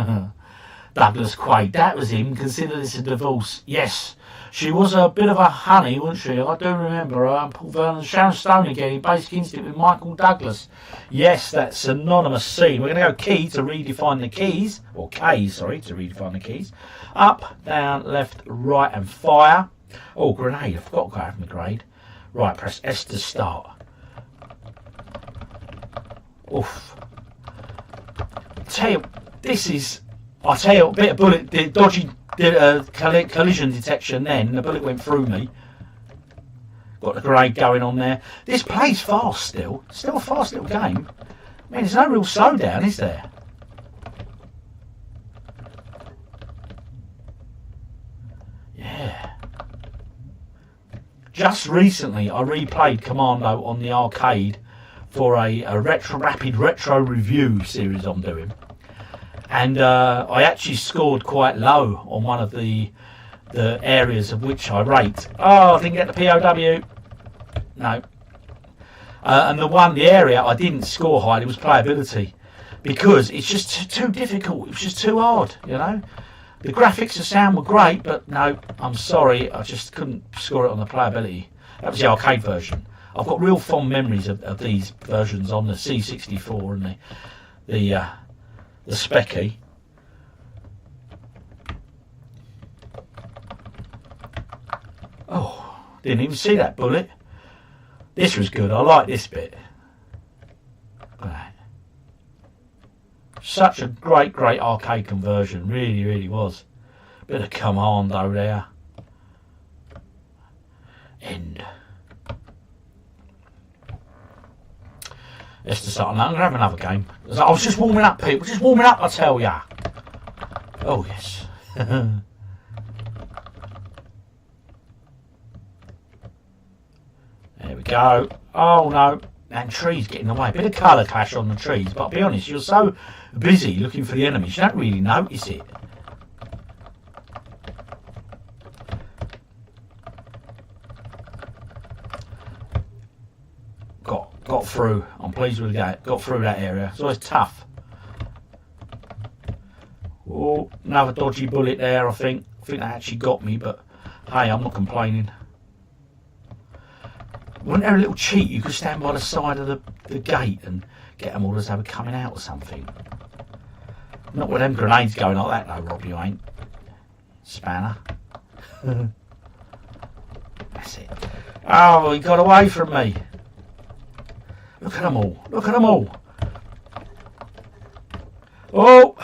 Douglas Quaid, that was him. Consider this a divorce. Yes, she was a bit of a honey, wasn't she? I do remember her. Paul Vernon, Sharon Stone again in Basic Instinct with Michael Douglas. Yes, that synonymous scene. We're going to go key to redefine the keys. Or K, sorry, to redefine the keys. Up, down, left, right, and fire. Oh, grenade. I forgot to go have my grade. Right, press S to start. Oof. Tell you, this is, I'll tell you, a bit of bullet, dodgy collision detection then, and the bullet went through me. Got the grenade going on there. This plays fast still. Still a fast little game. I mean, there's no real slowdown, is there? Yeah. Just recently, I replayed Commando on the arcade for a rapid retro review series I'm doing. And I actually scored quite low on one of the areas of which I rate. Oh, I didn't get the POW. No. And the area I didn't score high, it was playability. Because it's just too difficult. It was just too hard, you know. The graphics and sound were great, but no, I'm sorry, I just couldn't score it on the playability. That was the arcade version. I've got real fond memories of these versions on the C64 and the Specky. Oh, didn't even see that bullet. This was good. I like this bit. Right. Such a great arcade conversion. Really, really was. Bit of Commando there. End. Let's just start. I'm going to have another game. I was just warming up, people. Just warming up, I tell ya. Oh, yes. There we go. Oh, no. And trees getting away. A bit of colour clash on the trees. But I'll be honest, you're so busy looking for the enemies, you don't really notice it. Got through. I'm pleased with that. Got through that area. It's always tough. Oh, another dodgy bullet there, I think. I think that actually got me, but hey, I'm not complaining. Wasn't there a little cheat? You could stand by the side of the gate and get them all as they were coming out or something. Not with them grenades going like that, though, Rob, you ain't. Spanner. That's it. Oh, he got away from me. Look at them all. Look at them all. Oh!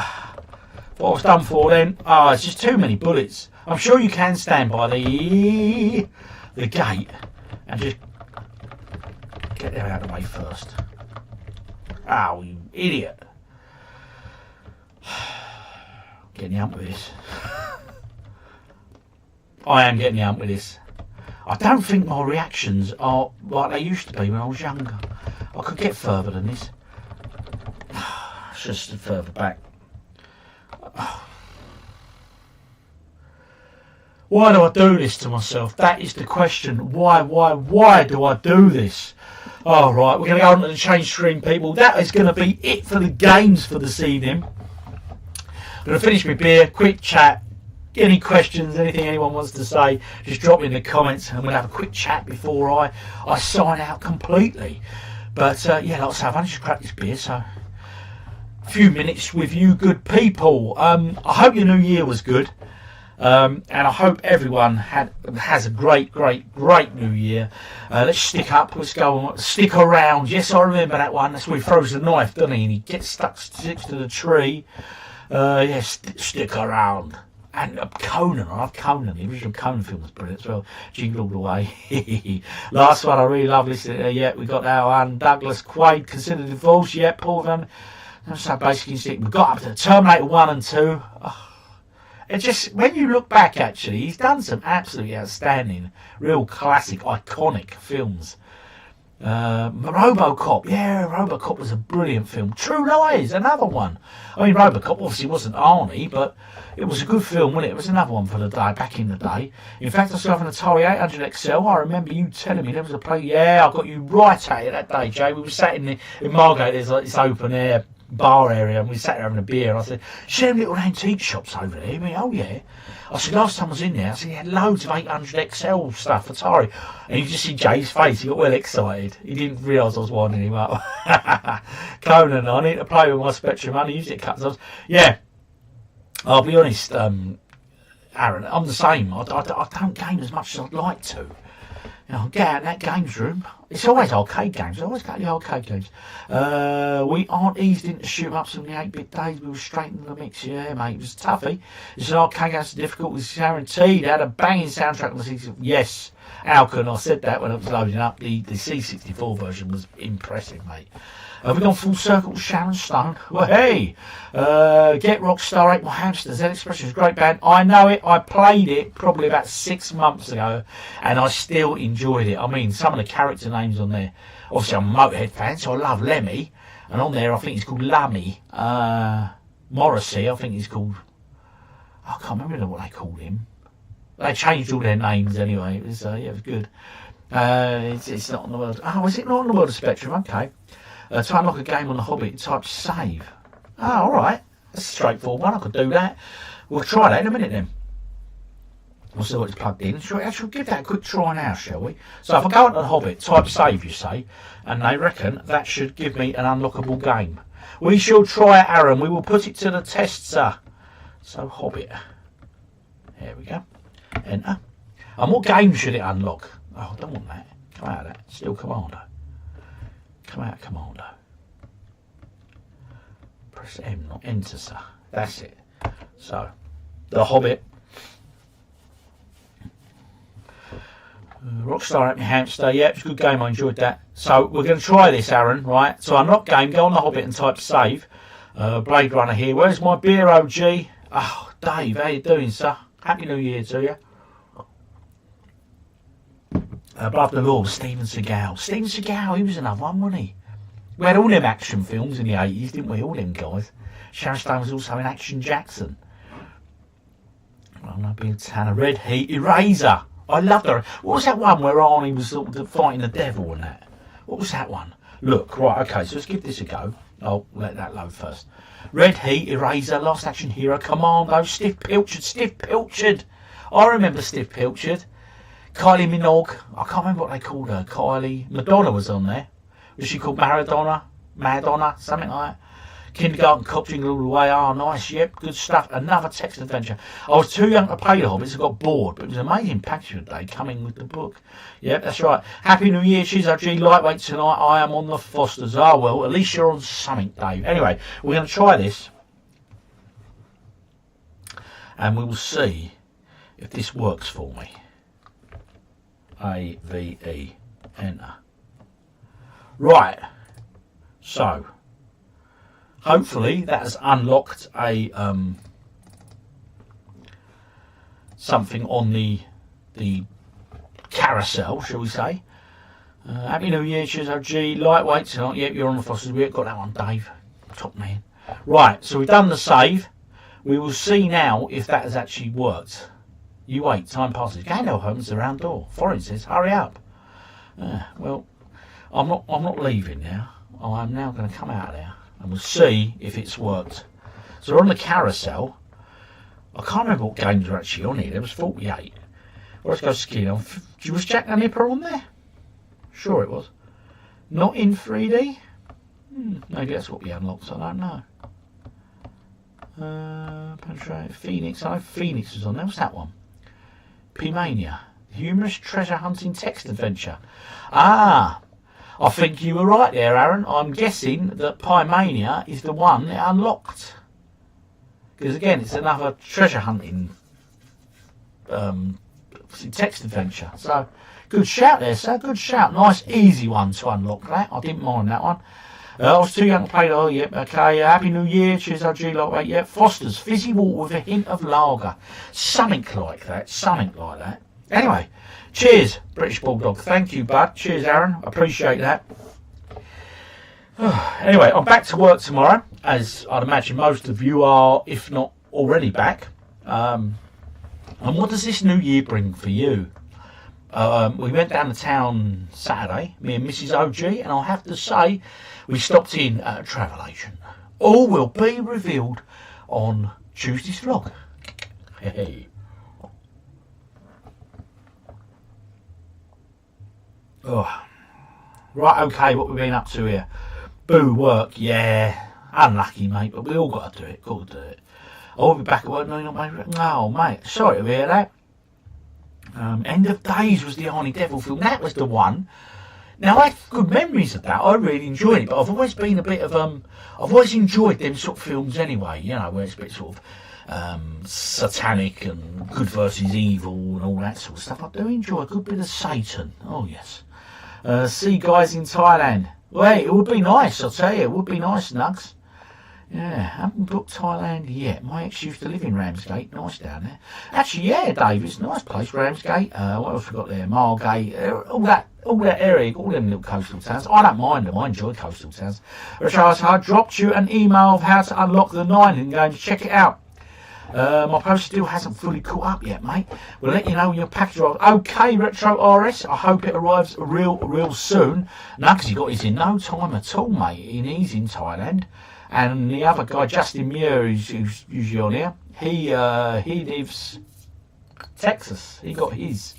What I was done for then? Oh, it's just too many bullets. I'm sure you can stand by the gate and just get them out of the way first. Oh, you idiot. Getting the hump with this. I am getting the hump with this. I don't think my reactions are like they used to be when I was younger. I could get further than this. It's just further back. Why do I do this to myself? That is the question. Why do I do this? All right, we're going to go on to the change screen, people. That is going to be it for the games for this evening. I'm going to finish my beer, quick chat. Any questions, anything anyone wants to say, just drop it in the comments and we'll have a quick chat before I sign out completely. But yeah, like I say, I've only just cracked this beer, so a few minutes with you good people. I hope your new year was good. And I hope everyone has a great new year. Let's stick up, let's go on, stick around. Yes, I remember that one. That's where he throws the knife, doesn't he? And he sticks to the tree. Yes, stick around. And Conan, I love Conan. The original Conan film was brilliant as well. Jingle All the Way. Last one I really love listening to. Yeah, we got that one. Douglas Quaid, Consider Divorce. Yeah, Paul Van. So basically, we got up to Terminator 1 and 2. Oh, it just, when you look back, actually, he's done some absolutely outstanding, real classic, iconic films. Robocop, yeah, Robocop was a brilliant film. True Lies, another one. I mean, Robocop obviously wasn't Arnie, but it was a good film, wasn't it? It was another one for the day, back in the day. In fact, I still have an Atari 800 XL. I remember you telling me there was a play. Yeah, I got you right at it that day, Jay. We were sat in Margate, there's like this open air bar area, and we sat there having a beer, and I said, "See them little antique shops over there?" I mean, "Oh yeah." I said, "Last time I was in there, I said, he had loads of 800 XL stuff, Atari." And you just see Jay's face, he got well excited. He didn't realise I was winding him up. Conan, I need to play with my Spectrum. I only used it a couple of times. Yeah, I'll be honest, Aaron, I'm the same. I don't game as much as I'd like to. You know, get out in that games room. It's always arcade games. I always go to the arcade games. We aren't eased into shoot ups from the 8-bit days. We were straight into the mix. Yeah, mate, it was toughy. It's an arcade game. It's difficult. It's guaranteed. It had a banging soundtrack on the C64. Yes, Alcon, I said that when it was loading up. The C64 version was impressive, mate. Have we gone full circle to Sharon Stone? Well, hey, Get Rockstar, Ate My Hamster, Z Expression is a great band. I know it. I played it probably about 6 months ago, and I still enjoyed it. I mean, some of the character names on there. Obviously, I'm a Motorhead fan, so I love Lemmy. And on there, I think he's called Lummy. Morrissey, I think he's called... I can't remember what they called him. They changed all their names anyway. It was, yeah, it was good. It's not on the world... Oh, is it not on the World of Spectrum? Okay. To unlock a game on the Hobbit, type save. Oh, alright. That's a straightforward one. I could do that. We'll try that in a minute then. We'll see what it's plugged in. Shall we give that a quick try now, shall we? So if I go onto the Hobbit, type save, you say, and they reckon that should give me an unlockable game. We shall try it, Aaron. We will put it to the test, sir. So, Hobbit. There we go. Enter. And what game should it unlock? Oh, I don't want that. Come out of that. Still Commando. Come out, Commando. Press M, not enter, sir. That's it. So, The Hobbit. Rockstar Ate My Hamster. Yeah, it's a good game. I enjoyed that. So, we're going to try this, Aaron, right? So, unlock game. Go on The Hobbit and type save. Blade Runner here. Where's my beer, OG? Oh, Dave, how you doing, sir? Happy New Year to you. Above the Law, Steven Seagal. Steven Seagal, he was another one, wasn't he? We had all them action films in the 80s, didn't we? All them guys. Sharon Stone was also in Action Jackson. I'm not being Tanner. Red Heat, Eraser. I loved her. What was that one where Arnie was sort of fighting the devil and that? What was that one? Look, right, okay, so let's give this a go. I'll let that load first. Red Heat, Eraser, Last Action Hero, Commando, Stiff Pilchard. I remember Stiff Pilchard. Kylie Minogue, I can't remember what they called her. Kylie, Madonna was on there. Was she called Madonna, something like that? Kindergarten Cop, Jingle All the Way. Oh, nice, yep, good stuff. Another text adventure. I was too young to play the Hobbits, I got bored, but it was an amazing package today, coming with the book. Yep, that's right. Happy New Year, Cheese OG, lightweight tonight. I am on the Fosters. Oh, well, at least you're on something, Dave. Anyway, we're going to try this, and we will see if this works for me. AVE, enter. Right, so hopefully that has unlocked a something on the carousel, shall we say. Happy New Year, cheers OG, lightweight tonight. Yep, you're on the Fosters. We've got that one, Dave. Top man. Right, so we've done the save. We will see now if that has actually worked. You wait, time passes. Gandalf opens the round door. Foreign says, hurry up. Well, I'm not leaving now. I'm now going to come out of there and we'll see if it's worked. So we're on the carousel. I can't remember what games were actually on here. There was 48. Let's go skiing on. Was Jack the Nipper on there? Sure it was. Not in 3D? Maybe that's what we unlocked, I don't know. Penetrate Phoenix. I know Phoenix was on there. What's that one? P-Mania. Humorous treasure hunting text adventure. Ah, I think you were right there, Aaron. I'm guessing that P-Mania is the one that unlocked. Because again, it's another treasure hunting text adventure. So good shout there, sir. Good shout. Nice, easy one to unlock that. I didn't mind that one. I was too young to play. Oh, yep. Okay. Happy New Year. Cheers, OG. Like, yep. Foster's fizzy water with a hint of lager. Something like that. Something like that. Anyway, cheers, British Bulldog. Thank you, bud. Cheers, Aaron. Appreciate that. Anyway, I'm back to work tomorrow, as I'd imagine most of you are, if not already back. And what does this new year bring for you? We went down to town Saturday, me and Mrs. OG, and I'll have to say, we stopped in at a travel agent. All will be revealed on Tuesday's vlog. Hey. Oh. Right, okay, what we've been up to here. Boo, work, yeah. Unlucky, mate, but we all got to do it, I'll be back at work, no, mate. Oh, mate, sorry to hear that. End of Days was the Arnie Devil film. That was the one. Now, I have good memories of that. I really enjoyed it, but I've always been a bit of, I've always enjoyed them sort of films anyway, you know, where it's a bit sort of satanic and good versus evil and all that sort of stuff. I do enjoy a good bit of Satan. Oh, yes. See guys in Thailand. Well, it would be nice, I'll tell you. It would be nice, Nugs. Yeah, haven't booked Thailand yet. My ex used to live in Ramsgate. Nice down there. Actually, yeah, Dave, it's a nice place, Ramsgate. What else we got there? Margate, all that area, all them little coastal towns. I don't mind them. I enjoy coastal towns. Richard, I dropped you an email of how to unlock the 9 in game. Check it out. My post still hasn't fully caught up yet, mate. We'll let you know when your package arrives. Okay, Retro RS, I hope it arrives real soon. No, because he got his in no time at all, mate. He's in Thailand. And the other guy, Justin Muir, who's usually on here, he lives Texas. He got his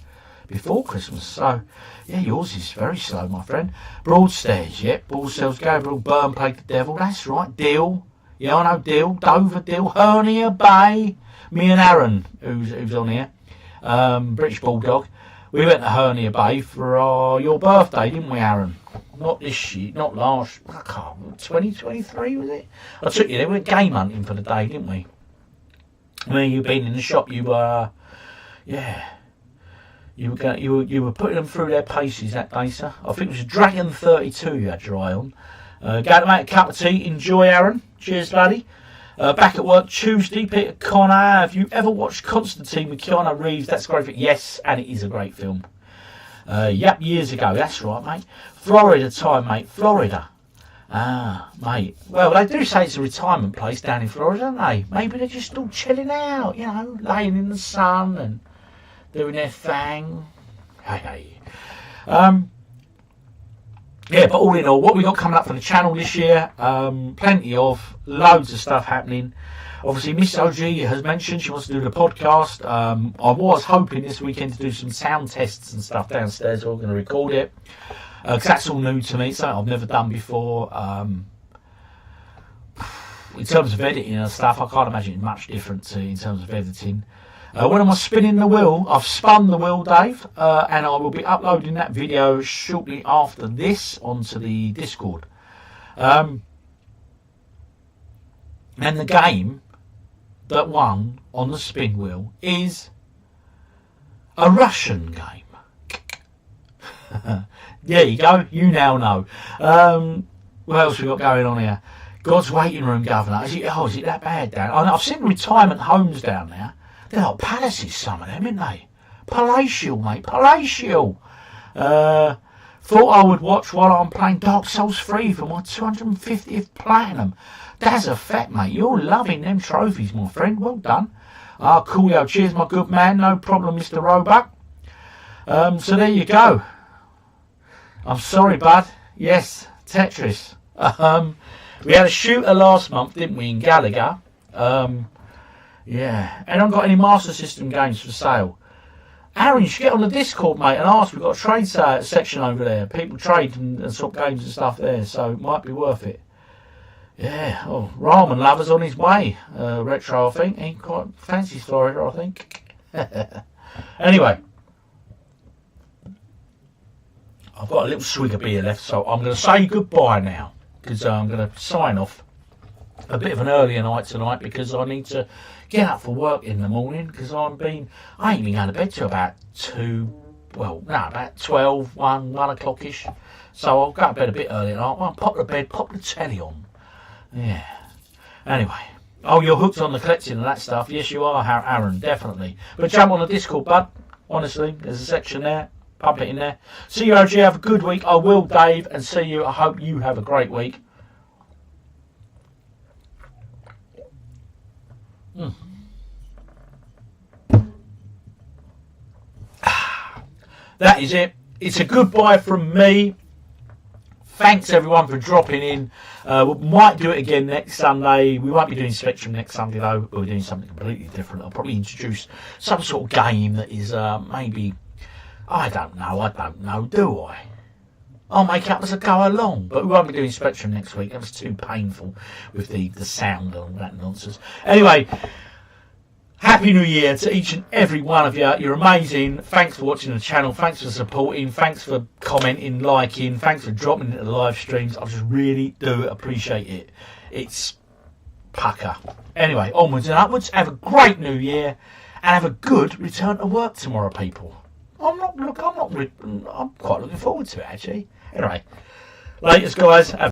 before Christmas. So, yeah, yours is very slow, my friend. Broadstairs, yep. Ballsells, Gabriel, Burn played the devil. That's right. Deal. Yeah, I know Dill, Dover Dill, Hernia Bay. Me and Aaron, who's on here, British Bulldog. We went to Hernia Bay for your birthday, didn't we, Aaron? Not this year, not last. I can't. 2023 was it? I took you there. We went game hunting for the day, didn't we? When you've been in the shop, you were, yeah. You were putting them through their paces that day, sir. I think it was a Dragon 32 you had your eye on. Go to make a cup of tea. Enjoy, Aaron. Cheers, buddy. Back at work Tuesday. Peter Connor. Have you ever watched Constantine with Keanu Reeves? That's a great film. Yes, and it is a great film. Yep, years ago. That's right, mate. Florida time, mate. Florida. Ah, mate. Well, they do say it's a retirement place down in Florida, don't they? Maybe they're just all chilling out, you know, laying in the sun and doing their thing. Hey. Yeah, but all in all, what we got coming up for the channel this year, plenty of, loads of stuff happening. Obviously, Miss OG has mentioned she wants to do the podcast. I was hoping this weekend to do some sound tests and stuff downstairs. We're going to record it. Because that's all new to me, something I've never done before. In terms of editing and stuff, I can't imagine it much different in terms of editing. When am I spinning the wheel? I've spun the wheel, Dave, and I will be uploading that video shortly after this onto the Discord. And the game that won on the spin wheel is a Russian game. There you go, you now know. What else we got going on here? God's Waiting Room Governor. Is it that bad down? I've seen retirement homes down there. They're like palaces, some of them, aren't they? Palatial, mate, palatial. Thought I would watch while I'm playing Dark Souls 3 for my 250th platinum. That's a fact, mate. You're loving them trophies, my friend. Well done. Coolio, cheers, my good man. No problem, Mr. Roebuck. So there you go. I'm sorry, bud. Yes, Tetris. We had a shooter last month, didn't we, in Gallagher? Yeah, and I haven't got any Master System games for sale. Aaron, you should get on the Discord, mate, and ask. We've got a trade section over there. People trade and swap games and stuff there, so it might be worth it. Yeah, Ramen Lover's on his way. Retro, I think. He quite fancies Florida, I think. Anyway. I've got a little swig of beer left, so I'm going to say goodbye now, because I'm going to sign off. a bit of an earlier night tonight because I need to get up for work in the morning because I ain't been going to bed till about 12, 1 o'clock-ish. So I'll go to bed a bit earlier tonight. I'll pop the bed, pop the telly on. Yeah. Anyway. Oh, you're hooked on the collecting of that stuff. Yes, you are, Aaron, definitely. But jump on the Discord, bud. Honestly, there's a section there. Pump it in there. See you, OG. Have a good week. I will, Dave, and see you. I hope you have a great week. That is it. It's a goodbye from me. Thanks everyone for dropping in. We might do it again next Sunday. We won't be doing Spectrum next Sunday though. We'll be doing something completely different. I'll probably introduce some sort of game that is maybe, I don't know, do I? I'll make it up as I go along. But we won't be doing Spectrum next week. That was too painful with the sound and all that nonsense. Anyway, Happy New Year to each and every one of you. You're amazing. Thanks for watching the channel. Thanks for supporting. Thanks for commenting, liking. Thanks for dropping into the live streams. I just really do appreciate it. It's pucker. Anyway, onwards and upwards. Have a great New Year and have a good return to work tomorrow, people. I'm quite looking forward to it, actually. Anyway, latest, guys.